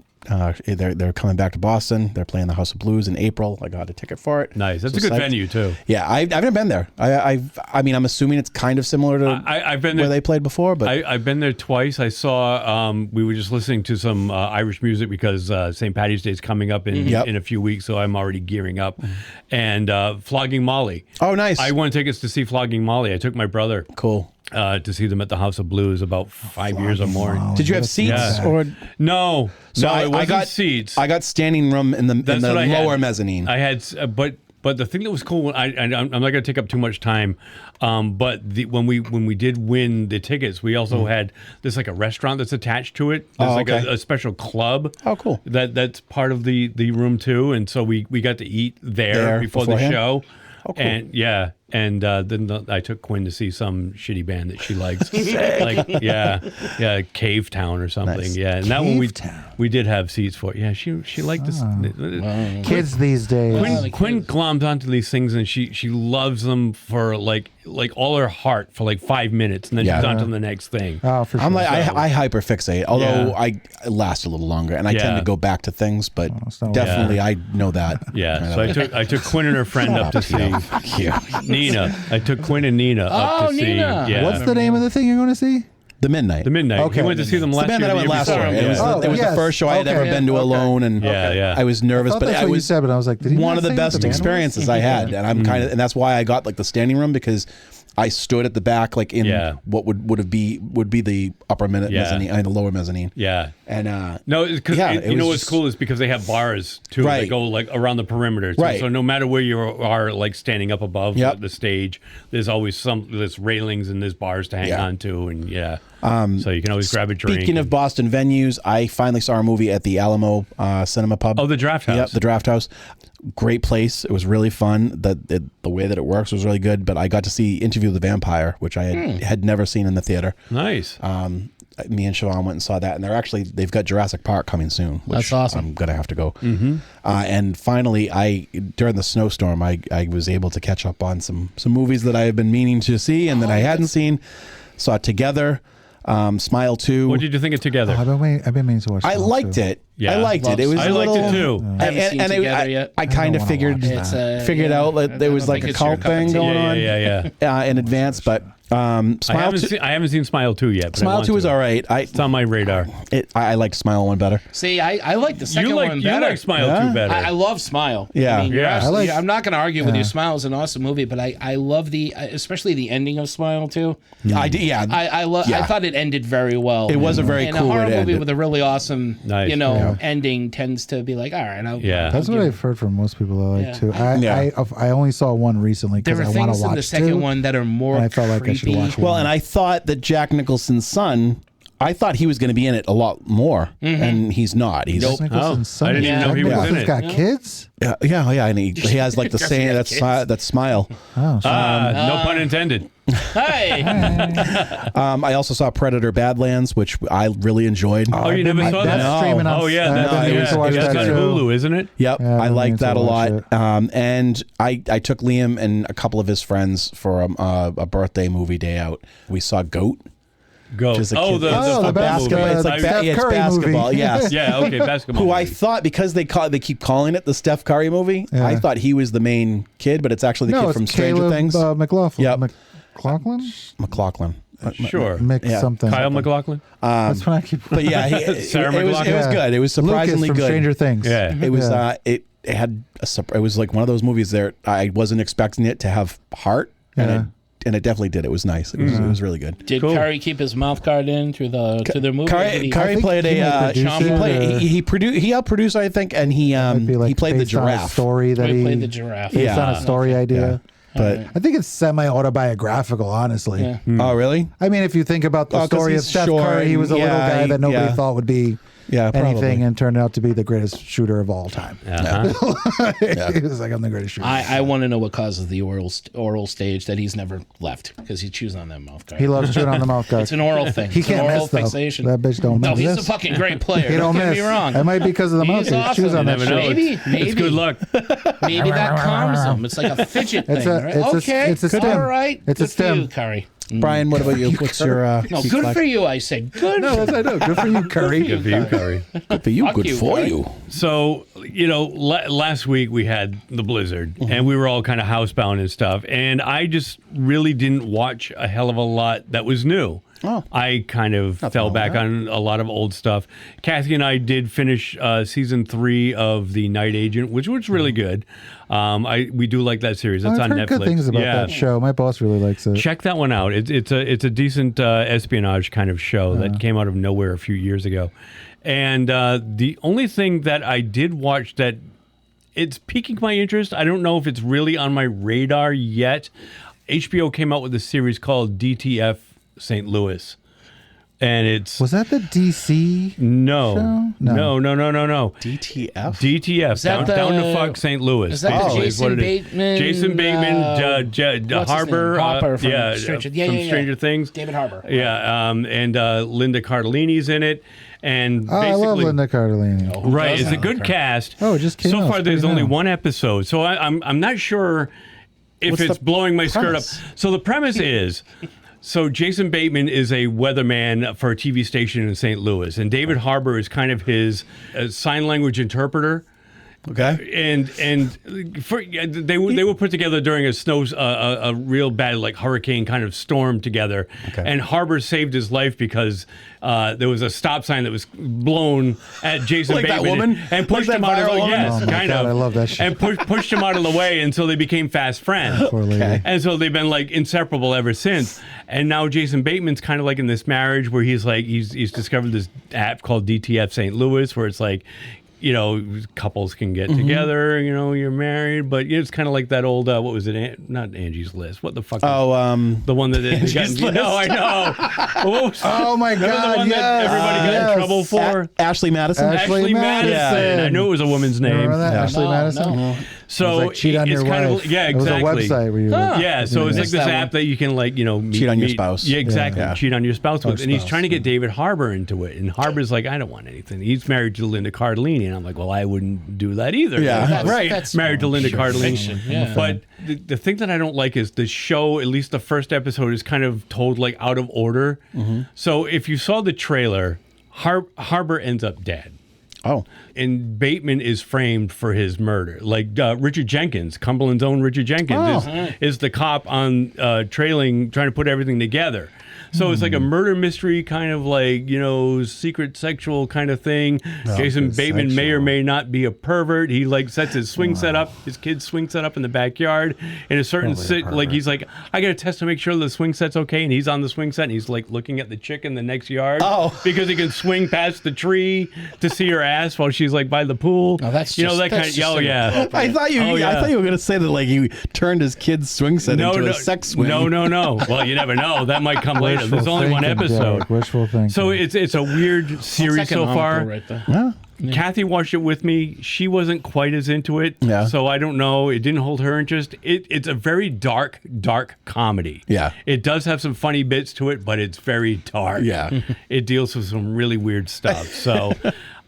They're coming back to Boston. They're playing the House of Blues in April. I got a ticket for it. Nice. That's So a good psyched. venue too. Yeah, I've never been there. I mean, I'm assuming it's kind of similar to I've been where there. they played before, but I've been there twice. I saw. We were just listening to some Irish music because St. Patty's Day is coming up in a few weeks, so I'm already gearing up. And Flogging Molly. Oh, nice. I won tickets to see Flogging Molly. I took my brother. Cool. to see them at the House of Blues about 5 years or more. Did you have seats or no? So No, it wasn't I got seats. I got standing room in the lower mezzanine. I had, but the thing that was cool, I'm not going to take up too much time, but when we did win the tickets, we also had there's like a restaurant that's attached to it. There's like a special club. Oh, cool. That's part of the room too, and so we got to eat there before the show. Oh, cool. And then I took Quinn to see some shitty band that she likes, like Cave Town or something. Nice. Yeah, and that one we did have seats for. Yeah, she liked this. Kids these days. Quinn gloms onto these things and she loves them for like all her heart for like 5 minutes, and then she's on to the next thing. Oh, for sure. I'm like I hyperfixate, although I last a little longer, and I tend to go back to things, but definitely I know that. Yeah, so I took Quinn and her friend up to see Nina. I took Quinn and Nina up to Nina. see. Yeah. What's the name of the thing you're going to see? The Midnight. Okay. We went to see them last year. The band that I went last year. Yeah. It was the first show I had ever been to alone, and I was nervous, but it was said, but I was like, did he one of the not say what best the band was? experiences I had, and I'm and that's why I got like the standing room, because I stood at the back, like in what would be the upper mezzanine, the lower mezzanine. Yeah, and no, because you know what's cool is because they have bars too. Right. They go like around the perimeter. Right. So no matter where you are, like standing up above the stage, there's always there's railings and there's bars to hang on to, and so you can always grab a drink. Speaking of Boston venues, I finally saw a movie at the Alamo Cinema Pub. Oh, the Draft House. Yep, the Draft House. Great place. It was really fun. The way that it works was really good. But I got to see Interview with the Vampire, which I had never seen in the theater. Nice. Me and Siobhan went and saw that, and they've got Jurassic Park coming soon. Which That's awesome. I'm gonna have to go. And finally, during the snowstorm, I was able to catch up on some movies that I have been meaning to see and that I hadn't seen. Saw Together. Smile 2. What did you think of Together? I've been meaning to watch. I liked it. Yeah. I liked it. It was I a liked little, it too. I kind of figured out that there was like a cult thing going on in advance, but Smile 2. I haven't seen Smile 2 yet. But Smile 2 is all right. It's on my radar. I liked Smile 1 better. See, I like the second one better. You like Smile 2 better. I love Smile. Yeah. I mean, Yeah. I'm not going to argue with you. Smile is an awesome movie, but I love especially the ending of Smile 2. I did. Yeah. I thought it ended very well. It was a very cool a horror way to movie end it. with a really awesome, Nice. ending tends to be like, all right. That's what I've heard from most people. I like too. I only saw one recently There because were I want to things in watch the second two, one that are more and I felt like I should creepy. watch Well, one. and I thought that Jack Nicholson's son, I thought he was going to be in it a lot more, and he's not. He's Jack Nicholson's son. I didn't even know he was in Nicholson's it. got kids. yeah, and he has like the saying that smile. Oh, so No pun intended. Hey, I also saw Predator Badlands, which I really enjoyed. Oh, you never saw that? that's streaming on. Oh, yeah. I've been meaning to watch That's that on too. Hulu, isn't it? Yep, Yeah, I I've liked been that a meaning to lot. watch And I took Liam and a couple of his friends for a birthday movie day out. We saw Goat. Go. Just a Oh, kid- the It's football basketball- movie. It's like Steph it's Curry basketball. movie. Yes. Yeah, okay, basketball Who I movie. thought, because they keep calling it the Steph Curry movie, Yeah. I thought he was the main kid, but it's actually the no, kid it's from Stranger Caleb Things. McLaughlin. Yep. McLaughlin. McLaughlin. Sure. Mick Yeah. something. Kyle McLaughlin? That's when I keep. But yeah, Sarah it was McLachlan? good. It was surprisingly Lucas from good. Stranger Things. Yeah. It was Yeah. it had it was like one of those movies that I wasn't expecting it to have heart, and it definitely did. It was nice. It was really good. did Curry keep his mouth guard in through the movie? Curry think played he a may produce it, he outproduced, I think, and he Be he played the based on a giraffe. story that He he played the giraffe. based on a story idea. But I think it's semi-autobiographical, honestly. Yeah. oh really? I mean, if you think about the 'cause story of he's Steph short Curry, he was a and- little yeah, guy that nobody yeah. thought would be Yeah, anything, probably. and turned out to be the greatest shooter of all time. Uh-huh. He was like, I'm the greatest shooter. I want to know what causes the oral stage that he's never left because he chews on that mouth guard. He loves chewing on the mouth guard. It's an oral thing. He It's an can't oral miss, though. fixation. That bitch don't No, miss. he's a fucking great player. He Don't don't get miss. me wrong. It might be because of the mouth. He's He awesome. chews on You that never know. shit. Maybe, It's maybe. good luck. Maybe that calms him. It's like a fidget thing, It's a- right? it's a- Okay, it's a stem. all right. It's a Good for you, stem. Curry. Brian, what about you? What's your No, geek good flag? for you, I said. Good. No, that's I know. Good for you, Curry. Good for you, Curry. Good for you. Fuck Good you, for Curry. you. So, last week we had the blizzard and we were all kind of housebound and stuff. And I just really didn't watch a hell of a lot that was new. I kind of fell back on a lot of old stuff. Kathy and I did finish season 3 of The Night Agent, which was really good. We do like that series. It's I've on heard Netflix. good things about that show. My boss really likes it. Check that one out. It's a decent espionage kind of show that came out of nowhere a few years ago. And the only thing that I did watch that it's piquing my interest, I don't know if it's really on my radar yet. HBO came out with a series called DTF St. Louis. And was that the DC show? No. DTF? DTF, down to fuck St. Louis. Is that the Jason Bateman? Jason Bateman, Harper. Hopper from from Stranger Things. David Harbour. Yeah, and Linda Cardellini's in it. And I love Linda Cardellini. Right, it's a good cast. Oh, it just came out. So far, there's only one episode, so I'm not sure if it's blowing my skirt up. So the premise is, so Jason Bateman is a weatherman for a TV station in St. Louis, and David Harbour is kind of his sign language interpreter. Okay. And they were put together during a real bad like hurricane kind of storm together. Okay. And Harbour saved his life because there was a stop sign that was blown at Jason like Bateman that woman? and pushed him out of the way. Yes, kind of. I love that shit. And pushed him out of the way until they became fast friends. Poor lady. Okay. And so they've been like inseparable ever since. And now Jason Bateman's kind of like in this marriage where he's discovered this app called DTF St. Louis where it's like, you know, couples can get together, you know, you're married, but it's kind of like that old, what was it? Not Angie's List. What the fuck? The one that Angie's List. No, I know. Oh my God. The one that everybody got in trouble for? Ashley Madison. Ashley Madison. Yeah. I knew it was a woman's name. Remember that? Yeah. Ashley Madison? No. So like cheat on your kind wife. of yeah, exactly. It was a website where you so it's like this app that you can like, you know, cheat on your spouse. Yeah, exactly. Yeah. Cheat on your spouse with. And he's trying to get David Harbour into it. And Harbour's like, I don't want anything. He's married to Linda Cardellini. And I'm like, well, I wouldn't do that either. Yeah. That's married to Linda Cardellini. Yeah. But the thing that I don't like is the show, at least the first episode, is kind of told like out of order. So if you saw the trailer, Harbour ends up dead. Oh. And Bateman is framed for his murder. Like Richard Jenkins, Cumberland's own Richard Jenkins, is the cop on trying to put everything together. So it's like a murder mystery kind of like, you know, secret sexual kind of thing. Jason Bateman may or may not be a pervert. He like sets his swing set up, his kid's swing set up in the backyard in a certain like he's like, I got to test to make sure the swing set's okay. And he's on the swing set and he's like looking at the chick in the next yard because he can swing past the tree to see her ass while she's like by the pool. Oh, that's you know, that kind of, I thought you were going to say that like he turned his kid's swing set into a sex swing. No. Well, you never know. That might come later. There's only one episode. Derek, wishful thinking. So it's a weird series so far. Right there. Yeah. Kathy watched it with me. She wasn't quite as into it. Yeah. So I don't know. It didn't hold her interest. It's a very dark comedy. Yeah. It does have some funny bits to it, but it's very dark. Yeah. It deals with some really weird stuff. So,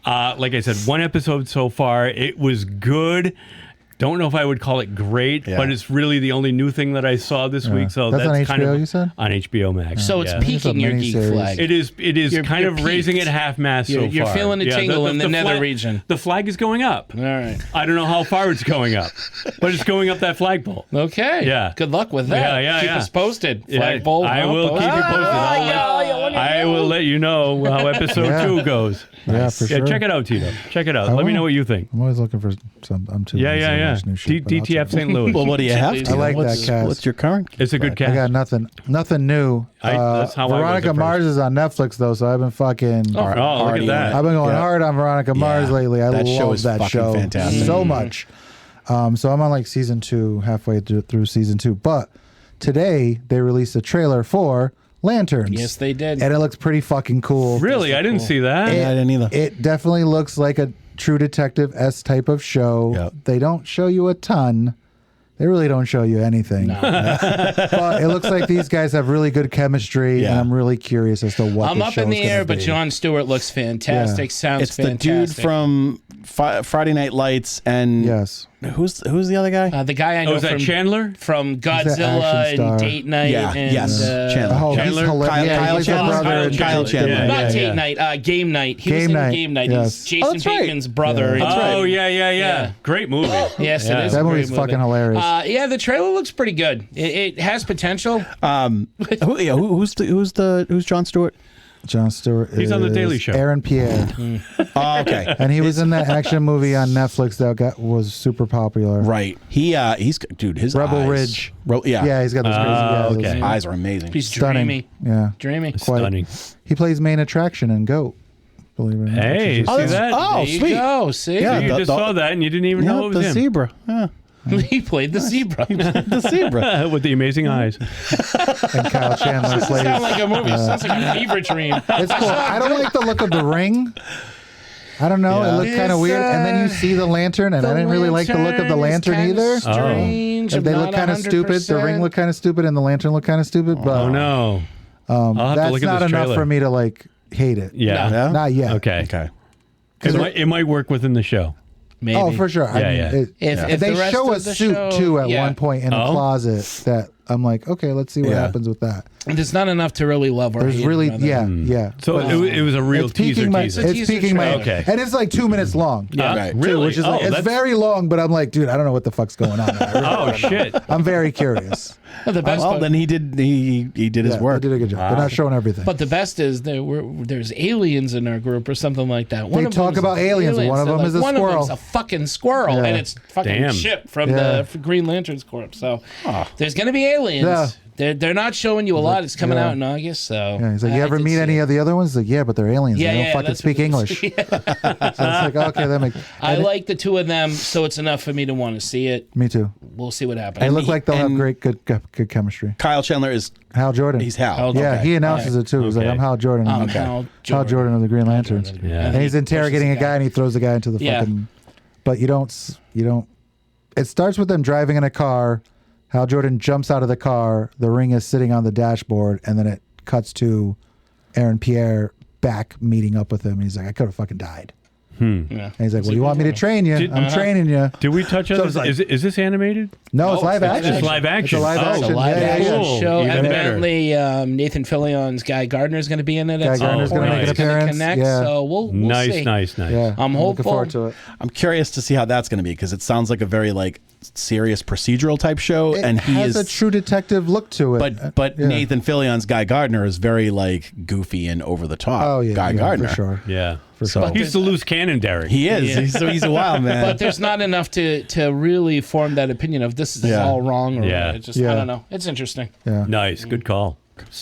like I said, one episode so far. It was good. Don't know if I would call it great, but it's really the only new thing that I saw this week. So that's on kind HBO, of you said? On HBO Max. So it's peaking your geek flag. It is kind of raising it half-mast so far. You're feeling a tingle in the nether region. The flag is going up. All right. I don't know how far it's going up, but it's going up that flagpole. Okay. Yeah. Good luck with that. Keep us posted. Flagpole. I will keep you posted. I will let you know how episode 2 goes. Yeah, for sure. Check it out, Tito. Check it out. Let me know what you think. I'm always looking for some. I'm too. New shit, DTF St. Louis. Well, what do you have? I like that cast. What's your current? It's a good cast. I got nothing new. That's how Veronica Mars is on Netflix though, so I've been fucking. Look at that. I've been going hard on Veronica Mars lately. I love that show fantastic. so much. So I'm on like season 2, halfway through season 2. But today they released a trailer for Lanterns. Yes, they did. And it looks pretty fucking cool. Really? I didn't see that. I didn't either. It definitely looks like a True Detective-esque type of show. Yep. They don't show you a ton. They really don't show you anything. No. But it looks like these guys have really good chemistry, and I'm really curious as to what I'm the up show in the is air, gonna but be. Jon Stewart looks fantastic. Sounds it's fantastic. the dude from Friday Night Lights and Who's the other guy? The guy I know is that from Chandler? From He's that Godzilla action star. and Date Night. Yeah, and, yes. Chandler. Oh, Chandler? he's hilarious. Kyle Yeah, he's Chandler. the brother. Kyle Chandler. Yeah, Not yeah, Date yeah. Night, Game Night. He was Game in Night, Game Night. yes. He's Jason that's right. Bateman's brother. Yeah. That's right. Oh, yeah. Yeah. Great movie. Yes, Yeah. it is. That a great movie's fucking hilarious. Yeah, the trailer looks pretty good. It has potential. Who's Jon Stewart? Jon Stewart. He's on The is Daily Show. Aaron Pierre. Oh, okay. And he was in that action movie on Netflix that was super popular. Right. He's dude. His Rebel eyes. Ridge. Yeah. Yeah, he's got those crazy eyes. okay. His eyes are amazing. He's Stunning. dreamy. Yeah. Dreamy. Quite. Stunning. He plays main attraction in Goat. Believe it or not. Hey, see that? Oh, There you sweet. go. See? Yeah. You just saw that and you didn't even know it was the him. zebra. Yeah. He played the zebra. The zebra. With the amazing eyes. And Kyle Chandler plays. Sounds like a movie. Sounds like a fever dream. It's cool. I don't like the look of the ring. I don't know. Yeah. It looked kind of weird. And then you see the lantern, and I didn't really like the look of the lantern either. Strange. They look kind of stupid. The ring looked kind of stupid, and the lantern looked kind of stupid. But Oh, no. I'll have to that's look at not this enough trailer. for me to like hate it. Yeah. Yeah? Not yet. Okay. Okay. It might work within the show. Maybe. Oh, for sure. I Yeah, mean, yeah. If they the rest show a of the suit show- too at yeah. one point in a Oh. closet that I'm like, okay, let's see what Yeah. happens with that. There's not enough to really love or There's hate really, another. yeah. So But it was a real it's piquing my, teaser. it's Teaser piquing my, trailer. Okay. and it's like 2 minutes long. Yeah, Right. too, really? which is like, it's that's- very long, but I'm like, dude, I don't know what the fuck's going on. I really Oh, don't know. shit. I'm very curious. The best Well, part- then he did his Yeah, work. They did a good job. They're not showing everything. But the best is there's aliens in our group or something like that. They talk about aliens. One of them is a One squirrel. of them's a fucking squirrel, Yeah. and it's fucking Damn. ship from Yeah. the Green Lantern's Corps. So there's going to be aliens. Yeah. They're not showing you a lot. It's coming Yeah. out in August. So Yeah, he's like, you I ever did meet see any it. of the other ones? He's like, yeah, but they're aliens. Yeah, They don't yeah, fucking that's speak what- English. Yeah. So it's like, okay, that makes. I and like the two of them, so it's enough for me to want to see it. Me too. We'll see what happens. They look like they'll have and- great, good chemistry. Kyle Chandler is Hal Jordan. he's Hal. Hal- Yeah, Okay. he announces it too. He's like, Okay. I'm Hal Jordan. Hal Hal Jordan of the Green Lanterns. Yeah. And he's interrogating a pushes the guy, and he throws the guy into the Yeah. fucking. But you don't. It starts with them driving in a car. Hal Jordan jumps out of the car. The ring is sitting on the dashboard, and then it cuts to Aaron Pierre back meeting up with him. And he's like, I could have fucking died. Yeah. And he's like, well, you want me to train you? Did- I'm training you. Did we touch on So this? it's like- Is this animated? No, it's Oh, live it's action. It's live action. It's a live Oh, action. It's a live Yeah, yeah, action yeah. Cool. show. Even better. Evidently, Nathan Fillion's Guy Gardner's going to be in it. Guy at some Gardner's gonna point. make an It's gonna appearance. Connect, Yeah. So we'll Nice, see. nice. Yeah, I'm looking hopeful. forward to it. I'm curious to see how that's going to be because it sounds like a very like serious procedural type show, It and he has is. a true detective look to it. but Yeah. Nathan Fillion's Guy Gardner is very like goofy and over the top. Oh yeah, Guy yeah, Gardner. for sure. Yeah. For sure. He's the loose cannon, Derek. He is. Yeah. He's a wild man. But there's not enough to really form that opinion of this is Yeah. all wrong. Or Yeah. it's just, Yeah. I don't know. It's interesting. Yeah. Nice. Good call.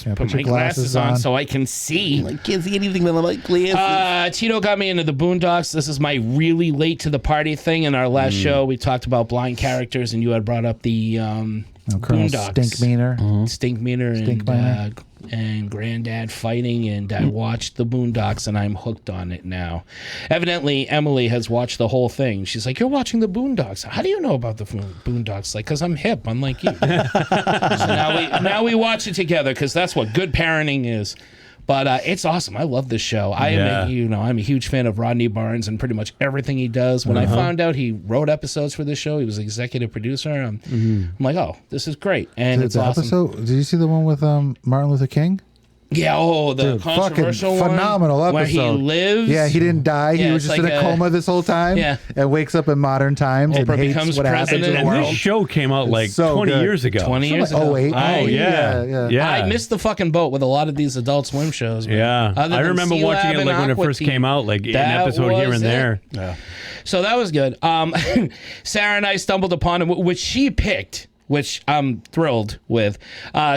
Yeah, Put my glasses on so I can see. I can't see anything but like glasses. Tito got me into the Boondocks. This is my really late to the party thing. In our last show, we talked about blind characters, and you had brought up the Colonel Boondocks. Stinkmeaner. Stinkmeaner and Granddad fighting, and I watched the Boondocks, and I'm hooked on it now. Evidently, Emily has watched the whole thing. She's like, "You're watching the Boondocks. How do you know about the Boondocks?" Like, because I'm hip, unlike you. So now we watch it together because that's what good parenting is. But it's awesome. I love this show. I'm a huge fan of Rodney Barnes and pretty much everything he does. When I found out he wrote episodes for this show, he was executive producer. I'm like, oh, this is great, and it's the awesome. episode. Did you see the one with Martin Luther King? Yeah, the Dude, controversial fucking phenomenal one where he episode. lives. Yeah, he didn't die. Yeah, He was it's just like in a coma this whole time. Yeah. And wakes up in modern times and Oprah hates becomes what happened to president. the And world. this show came out like so 20 good. years ago. 20 years ago. 08. Oh, yeah. yeah. I missed the fucking boat with a lot of these Adult Swim shows. Man. Yeah. Other I than remember Sea watching Lab it like and when it Aqua first Teen. came out, like an That episode here was and there. Yeah. So that was good. Sarah and I stumbled upon it, which she picked, which I'm thrilled with.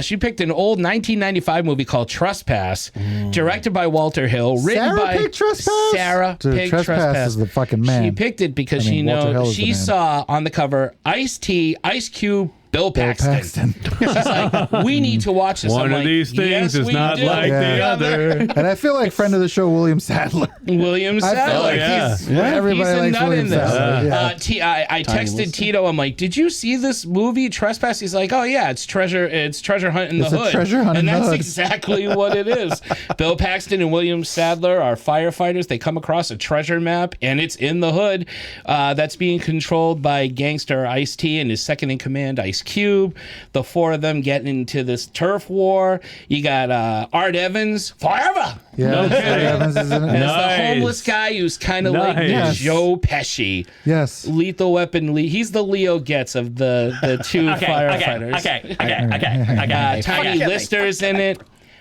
She picked an old 1995 movie called Trespass, directed by Walter Hill, written Sarah by picked Trespass? Sarah Dude, picked Trespass is the fucking man. She picked it because I mean, Walter Hill is the she man. saw on the cover Ice-T, Ice Cube, Bill Paxton. She's like, we need to watch this. One I'm of like, these things yes, is we not do. like the other. And I feel like friend of the show, William Sadler. William I feel Sadler. like everybody He's a likes nut William in this. Sadler. Yeah. I texted Tito. I'm like, did you see this movie Trespass? He's like, oh yeah, it's treasure hunt in the It's a hood. treasure hunt and in the that's hood. exactly what it is. Bill Paxton and William Sadler are firefighters. They come across a treasure map, and it's in the hood. That's being controlled by gangster Ice-T and his second in command, Ice Cube. The four of them getting into this turf war. You got Art Evans, forever. Yeah, No Art kidding. Evans is in it. As Nice. the homeless guy who's kind of like Nice. Joe Pesci. Yes. Lethal Weapon. He's the Leo Getz of the two firefighters. Okay. Tiny Lister's in it.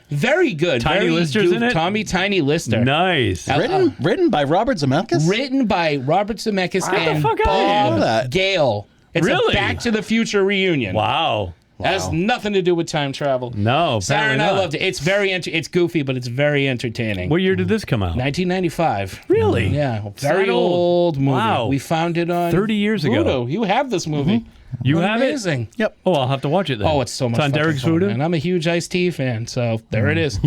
Very good. Tiny Very Lister's in it? Tiny Lister. Nice. Written by Robert Zemeckis? Written by Robert Zemeckis Get the and fuck outta here. Bob Gale. It's Really? a Back to the Future reunion. Wow. It has nothing to do with time travel. No, Sarah apparently and I not. loved it. It's it's goofy, but it's very entertaining. What year did this come out? 1995. Really? Yeah. It's Very that old. old movie. Wow. We found it on 30 years ago. Pluto. You have this movie. You have it? Amazing. Yep. Oh, I'll have to watch it then. Oh, it's so much It's on fucking Derek's fun, Voodoo? and I'm a huge Ice-T fan, so there it is.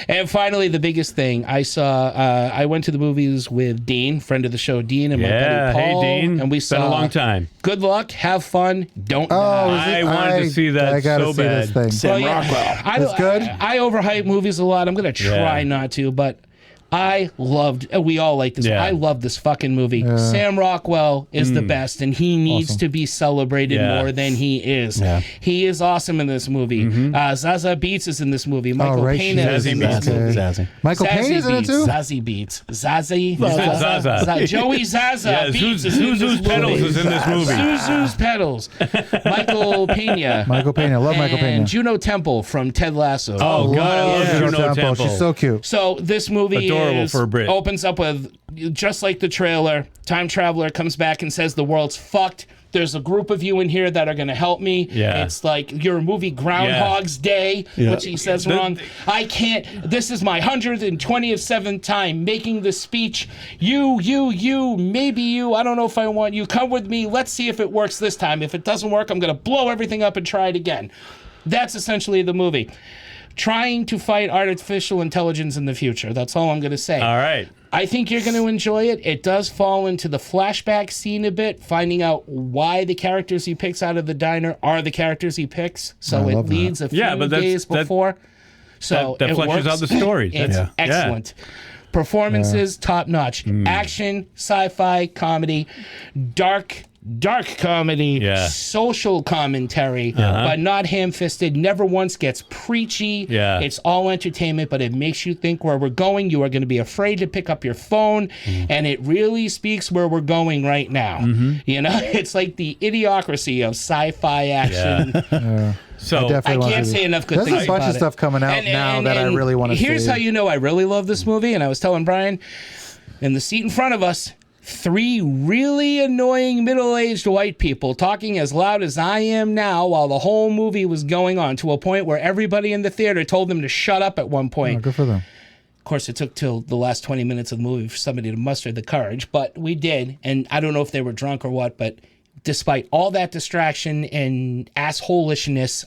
And finally, the biggest thing I saw, I went to the movies with Dean, friend of the show, Dean, and my Yeah, buddy Paul. hey, Dean. And we It's been saw a long time. Good luck, have fun, don't Oh, die. is it? I wanted to see that I gotta so see this bad. thing. Sam Rockwell. It's good? I overhype movies a lot. I'm going to try Yeah. not to, but I loved, we all like this. Yeah. I love this fucking movie. Sam Rockwell is the best, and he needs to be celebrated Yeah. more than he is. Yeah. He is awesome in this movie. Zaza Beetz is in this movie. Michael right, Pena she is in this is. movie. Zazzy. Michael Payne is in it too? Zazie Beetz. Zazie. said Zaza. Joey Zaza Yeah, Beetz is Zuzu's in this Pedals movie. is in this movie. Zuzu's Pedals. Michael Pena. Michael Pena. Love Michael Pena. And Juno Temple from Ted Lasso. Oh, God, I love Juno Juno Temple. She's so cute. So this movie Adorable for a Brit. opens up with, just like the trailer, time traveler comes back and says the world's fucked. There's a group of you in here that are going to help me. Yeah. It's like your movie Groundhog's Day, which he says wrong. I can't. This is my 127th time making this speech. You, maybe you. I don't know if I want you. Come with me. Let's see if it works this time. If it doesn't work, I'm going to blow everything up and try it again. That's essentially the movie. Trying to fight artificial intelligence in the future. That's all I'm going to say. All right. I think you're going to enjoy it. It does fall into the flashback scene a bit, finding out why the characters he picks out of the diner are the characters he picks. So it leads a few days before. So that it fleshes works. out the stories. It's excellent. Performances, top notch. Action, sci-fi, comedy, dark comedy, social commentary, but not ham-fisted, never once gets preachy. Yeah. It's all entertainment, but it makes you think where we're going. You are going to be afraid to pick up your phone, and it really speaks where we're going right now. You know, it's like the idiocracy of sci-fi action. So I can't say enough good things about it. There's a bunch of stuff coming out now that I really want to see. Here's how you know I really love this movie, and I was telling Brian, in the seat in front of us, 3 really annoying middle-aged white people talking as loud as I am now while the whole movie was going on, to a point where everybody in the theater told them to shut up at one point. Oh, good for them. Of course, it took till the last 20 minutes of the movie for somebody to muster the courage, but we did, and I don't know if they were drunk or what, but despite all that distraction and assholishness,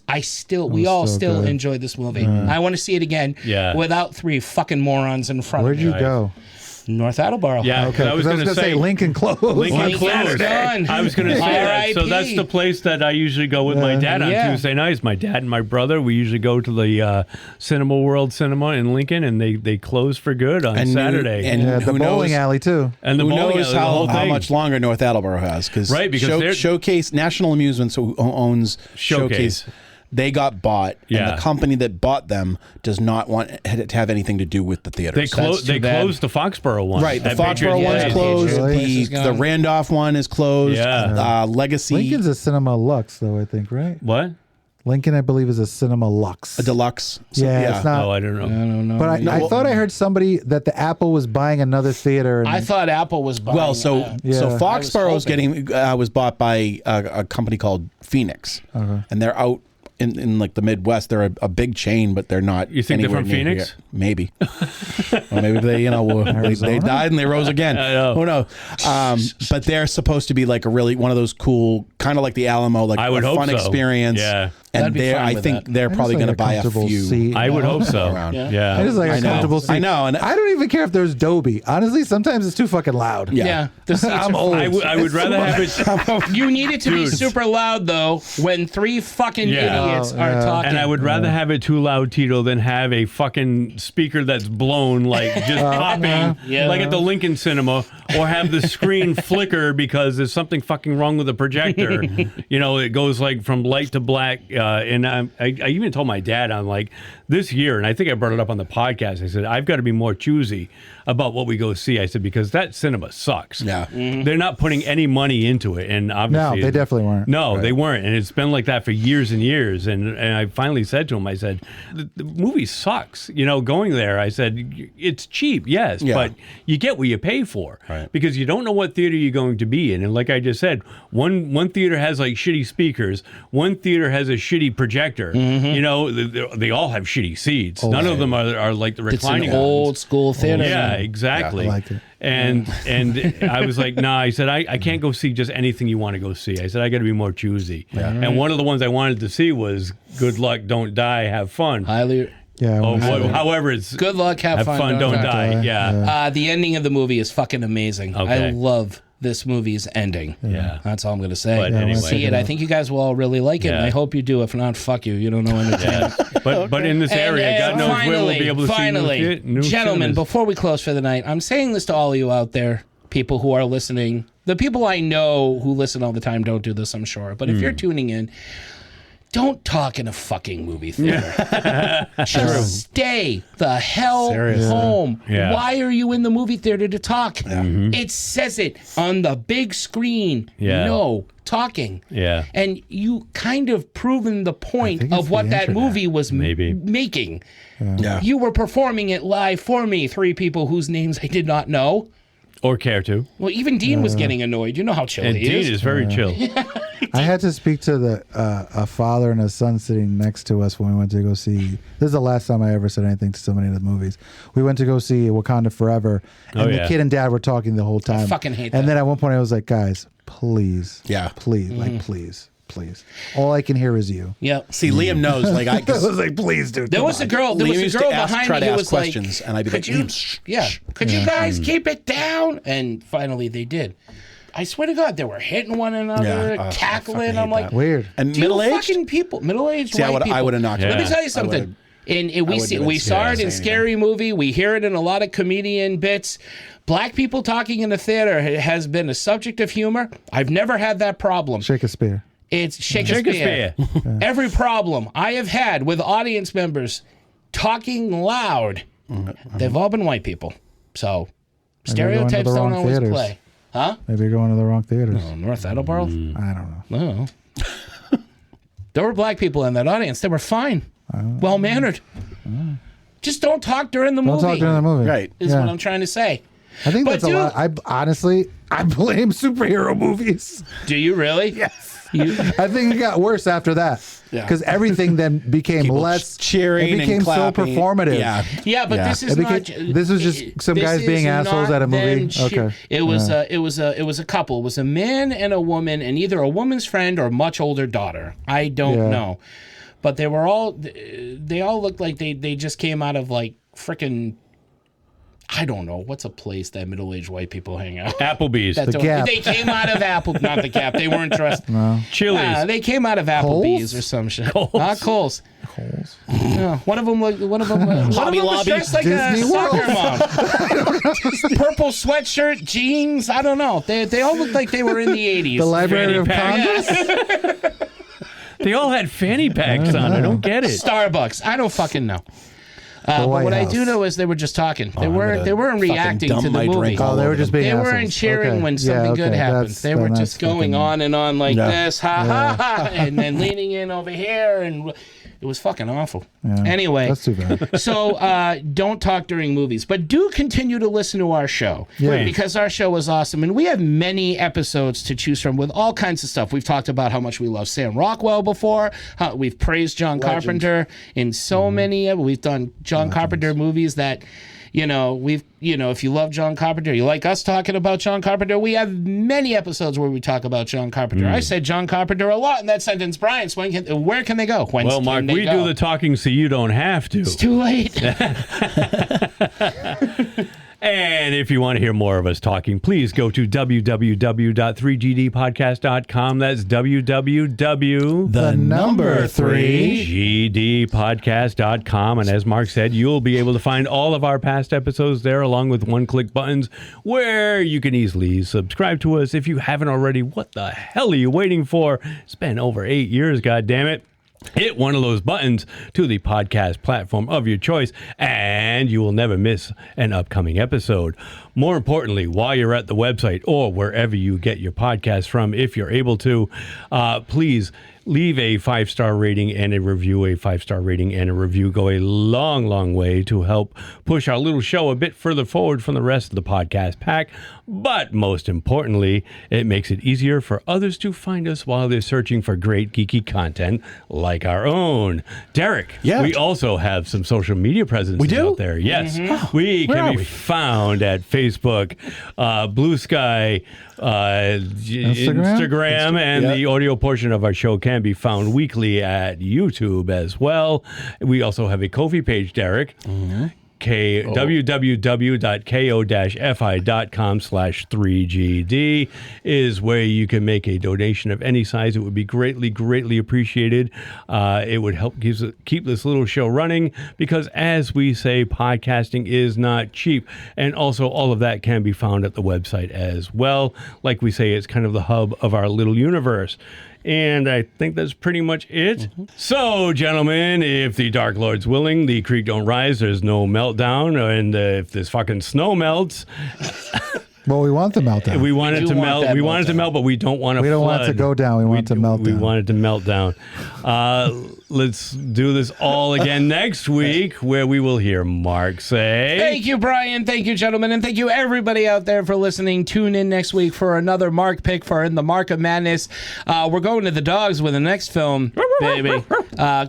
we all still enjoyed this movie. I want to see it again without 3 fucking morons in front Where'd of me. you go? North Attleboro. Yeah, Okay, I was going to say Lincoln closed. Lincoln Lincoln's closed. done. I was going to say that. So R.I.P. that's the place that I usually go with my dad on Tuesday nights. My dad and my brother, we usually go to the Cinema World Cinema in Lincoln, and they close for good on Saturday. And the bowling alley too. And the who bowling knows alley, the whole how thing. much longer North Attleboro has? Because they're- Showcase National Amusements, who owns Showcase. They got bought, Yeah. and the company that bought them does not want to have anything to do with the theater. They closed the Foxborough one. Right, the at Foxborough Patriot one's Place. closed. Really? The Randolph one is closed. Yeah. Legacy, Lincoln's a Cinema Lux, though, I think, right? What? Lincoln, I believe, is a Cinema Lux. a deluxe. It's not. Oh, I don't know. But I thought I heard somebody that the Apple was buying another theater. And I thought Apple was buying. Well, so Foxborough was was bought by a company called Phoenix, and they're out in like the Midwest, they're a big chain, but they're not. You think they're anywhere from near Phoenix? here. Maybe. Or maybe they, they died and they rose again. I know. Who knows? But they're supposed to be like one of those cool, kind of like the Alamo, like I would a hope fun so. experience. Yeah. And I think they're probably going to buy a few. Seat, I would hope so. Around. Yeah. I just like a comfortable seat. I know. And I don't even care if there's Dolby. Honestly, sometimes it's too fucking loud. Yeah. The seats I'm are old. I would rather have it. You need it to be Dude. super loud, though, when 3 fucking idiots are talking. And I would rather have it too loud, Tito, than have a fucking speaker that's blown, like just popping, like at the Lincoln Cinema, or have the screen flicker because there's something fucking wrong with the projector. It goes like from light to black. And I even told my dad, I'm like, this year, and I think I brought it up on the podcast, I said, I've got to be more choosy about what we go see. I said, because that cinema sucks. Yeah. They're not putting any money into it. And obviously, No, they definitely weren't. No, they weren't. And it's been like that for years and years. And I finally said to him, I said, the movie sucks. Going there, I said, it's cheap, yes, but you get what you pay for. Right. Because you don't know what theater you're going to be in. And like I just said, one theater has like shitty speakers, one theater has a shitty projector. They all have shitty seats. None of them are like the reclining It's an old school theater. Yeah, exactly. I like it. And I was like, nah, I said, I can't go see just anything you want to go see. I said, I got to be more choosy. Yeah. And one of the ones I wanted to see was Good Luck, Don't Die, Have Fun. Highly. Yeah. However, it's Good luck, have fun, don't die. Yeah. The ending of the movie is fucking amazing. Okay. I love this movie's ending. Yeah. That's all I'm going to say. But anyway. See it. I think you guys will all really like it, and I hope you do. If not, fuck you. You don't know entertainment. But in this area, God knows where we'll be able to see new gentlemen, cinemas. before we close for the night, I'm saying this to all of you out there, people who are listening. The people I know who listen all the time don't do this, I'm sure. But if you're tuning in, don't talk in a fucking movie theater. Just stay the hell home. Yeah. Why are you in the movie theater to talk? It says it on the big screen. Yeah. No talking. Yeah. And you kind of proven the point of what that movie was making. Yeah. You were performing it live for me, 3 people whose names I did not know. Or care to. Well, even Dean was getting annoyed. You know how chill And he Dean is. is very chill. I had to speak to a father and a son sitting next to us when we went to go see. This is the last time I ever said anything to somebody in the movies. We went to go see Wakanda Forever, and the kid and dad were talking the whole time. I fucking hate that. And then at one point I was like, guys, please, please, please. All I can hear is you. Yep. See, Liam knows. Like I was like, please, dude. There was a girl. There was a girl behind me who was questions, like, and I'd be like, could you guys keep it down? And finally, they did. I swear to God, they were hitting one another, cackling. I'm like, weird. And middle-aged fucking people, middle-aged white people. I would have knocked. Let me tell you something. And we saw it in Scary Movie. We hear it in a lot of comedian bits. Black people talking in the theater has been a subject of humor. I've never had that problem. Shakespeare. It's Shakespeare. Every problem I have had with audience members talking loud, they've all been white people. So stereotypes don't always play. Huh? Maybe you're going to the wrong theaters. Oh, North Attleboro? I don't know. No. There were black people in that audience. They were fine. Well-mannered. Just don't talk during the movie. Don't talk during the movie. Right. Is what I'm trying to say. I think that's a lot. I blame superhero movies. Do you really? Yes. I think it got worse after that. Because everything then became less cheering. It became and so clapping. performative. Yeah, but this is not. This was just some guys being assholes at a movie. Okay. It was a couple. It was a man and a woman, and either a woman's friend or much older daughter. I don't know, but they all looked like they just came out of like frickin'. I don't know. What's a place that middle-aged white people hang out? Applebee's. The Gap. They came out of not the Gap. They weren't dressed. No. Chili's. They came out of Applebee's or some shit. Not Kohl's. One of them was dressed like Disney a soccer mom. Purple sweatshirt, jeans. I don't know. They all looked like they were in the 80s. The Library of Congress? They all had fanny packs on. I don't get it. Starbucks. I don't fucking know. But what I do know is they were just talking. They weren't reacting to the movie. Oh, they were just being assholes. They weren't cheering when something good happened. They were just going on and on like this, ha ha ha, and then leaning in over here. And It was fucking awful. Yeah, anyway, that's too bad. So don't talk during movies, but do continue to listen to our show because our show is awesome, and we have many episodes to choose from with all kinds of stuff. We've talked about how much we love Sam Rockwell before. How we've praised John Carpenter in so many. We've done John Carpenter movies that. If you love John Carpenter, you like us talking about John Carpenter, we have many episodes where we talk about John Carpenter. I said John Carpenter a lot in that sentence. Brian, where can they go? Well, Mark, we do the talking so you don't have to. It's too late. And if you want to hear more of us talking, please go to www.3gdpodcast.com. That's www.3gdpodcast.com. And as Mark said, you'll be able to find all of our past episodes there, along with one-click buttons where you can easily subscribe to us. If you haven't already, what the hell are you waiting for? It's been over 8 years, goddammit. Hit one of those buttons to the podcast platform of your choice, and you will never miss an upcoming episode. More importantly, while you're at the website or wherever you get your podcast from, if you're able to, please leave a 5-star rating and a review. A 5-star rating and a review go a long, long way to help push our little show a bit further forward from the rest of the podcast pack. But most importantly, it makes it easier for others to find us while they're searching for great geeky content like our own. Derek, we also have some social media presence out there. Yes, we can be found at Facebook, Blue Sky, Instagram, and the audio portion of our show can be found weekly at YouTube as well. We also have a Ko-fi page, Derek. www.ko-fi.com/3GD is where you can make a donation of any size. It would be greatly, greatly appreciated. It would help keep this little show running because, as we say, podcasting is not cheap. And also all of that can be found at the website as well. Like we say, it's kind of the hub of our little universe. And I think that's pretty much it. So, gentlemen, if the Dark Lord's willing, the creek don't rise, there's no meltdown, and if this fucking snow melts... Well, we want the meltdown. We want it to melt. We want it to melt, but we don't want to. We don't want it to go down. We want it to melt down. We want it to melt down. Let's do this all again next week, where we will hear Mark say, "Thank you, Brian. Thank you, gentlemen, and thank you everybody out there for listening. Tune in next week for another Mark pick for In the Mark of Madness. We're going to the dogs with the next film, baby.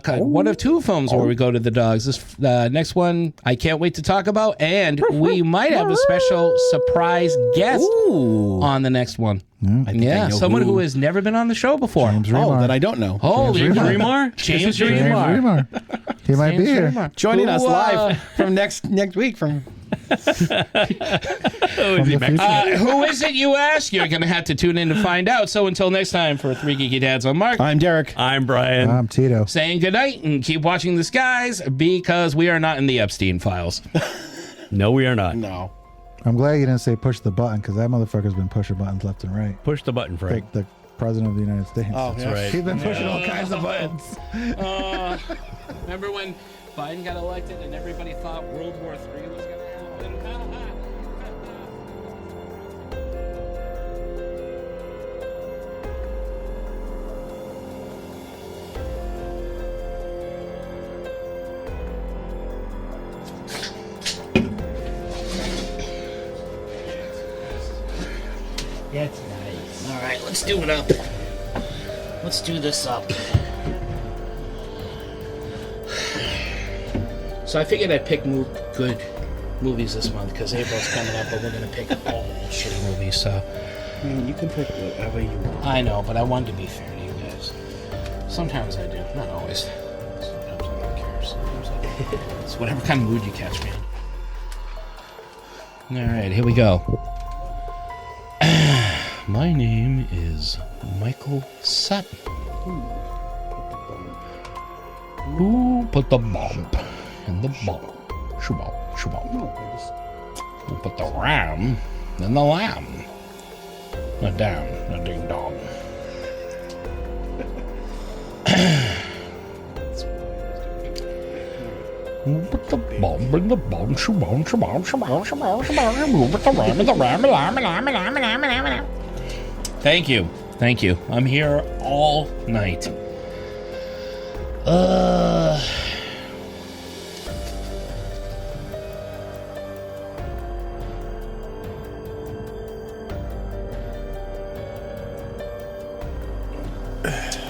One of two films where we go to the dogs. This next one, I can't wait to talk about, and we might have a special surprise guest on the next one. Someone who has never been on the show before. That I don't know. Holy Remar? James Remar. He might be here. Joining us live from next week from... Who is it, you ask? You're going to have to tune in to find out. So until next time, for Three Geeky Dads, I'm Mark. I'm Derek. I'm Brian. I'm Tito. Saying goodnight and keep watching the skies because we are not in the Epstein files. No, we are not. No. I'm glad you didn't say push the button because that motherfucker's been pushing buttons left and right. Push the button, Frank. Like the president of the United States. Oh, that's right. He's been pushing all kinds of buttons. Remember when Biden got elected and everybody thought World War III was going to happen? That's nice. All right, let's do it up. Let's do this up. So I figured I'd pick good movies this month because April's coming up, but we're going to pick all shitty movies. So You can pick whatever you want. I know, but I wanted to be fair to you guys. Sometimes I do, not always. Sometimes I don't care. Sometimes I do. It's whatever kind of mood you catch me in. All right, here we go. My name is Michael Sutton. Who put the bomb in the bomb? Shabam, shabam. Who put the ram in the lamb? Not down, not ding dong. Who put the bomb in the bomb? Shabam, shabam, shabam, shabam, shabam. Who put the ram in the ram? Lamb. Thank you. I'm here all night. Oh,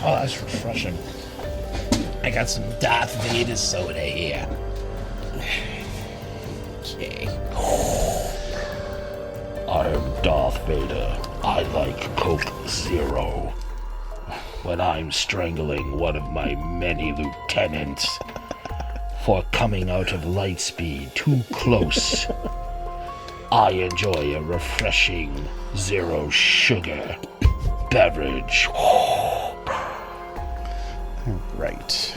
that's refreshing. I got some Darth Vader soda here. Okay. I'm Darth Vader. I like Coke Zero. When I'm strangling one of my many lieutenants for coming out of light speed too close, I enjoy a refreshing zero sugar beverage. Right.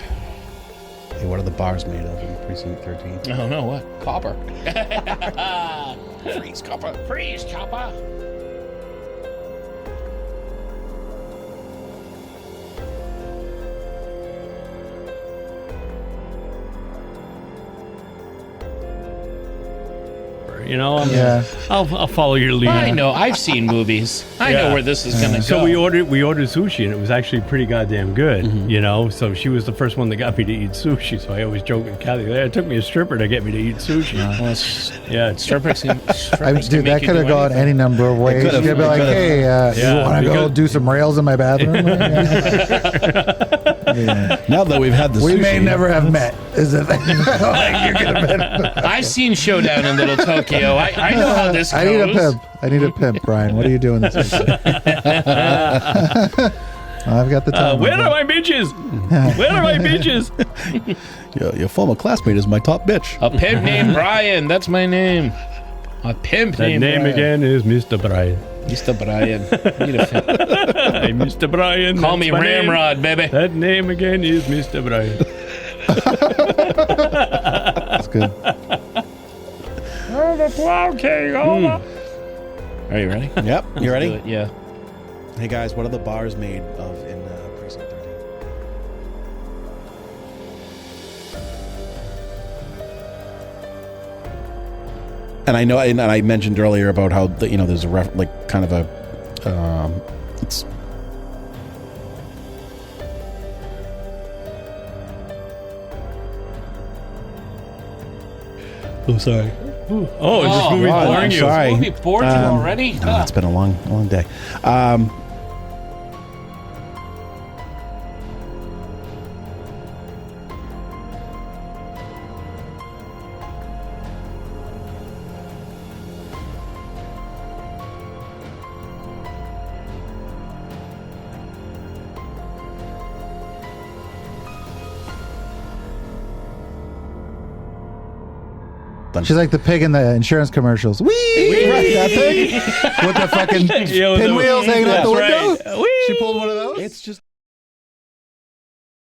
Hey, what are the bars made of in Precinct 13? I don't know what. Copper. Freeze copper. Freeze copper. You know, Yeah. I'll follow your lead. I know. I've seen movies. I know where this is gonna go. So we ordered sushi, and it was actually pretty goddamn good. You know, so she was the first one that got me to eat sushi. So I always joke with Kathy, it took me a stripper to get me to eat sushi. Strippers can Dude, that could have gone any number of ways. You could be like, hey, you want to go do some rails in my bathroom? Yeah. Now that we've had the we sushi, may never have met. Is it like you're gonna I've seen Showdown in Little Tokyo. I know how this goes. I need a pimp. I need a pimp, Brian. What are you doing this weekend? I've got the time. Where are my bitches? Where are my bitches? Your former classmate is my top bitch. A pimp named Brian. That's my name. A pimp That named name Brian. again is Mr. Brian. Mr. Brian. Need a pimp. Hey, Mr. Brian. Call me that's my name. Ramrod, baby. That name again is Mr. Brian. That's good. Oh, the plow king. Oh, Are you ready? Yep. You ready? Do it, yeah. Hey guys, what are the bars made of in Precinct 13? And I know, and I mentioned earlier about how there's a kind of a it's. Oh, sorry. Oh, this movie's boring you. Sorry. Movie bored you already? No, it's been a long day. She's like the pig in the insurance commercials. Whee! Right, that thing? With the fucking pinwheels hanging out the window. Right. She pulled one of those. It's just.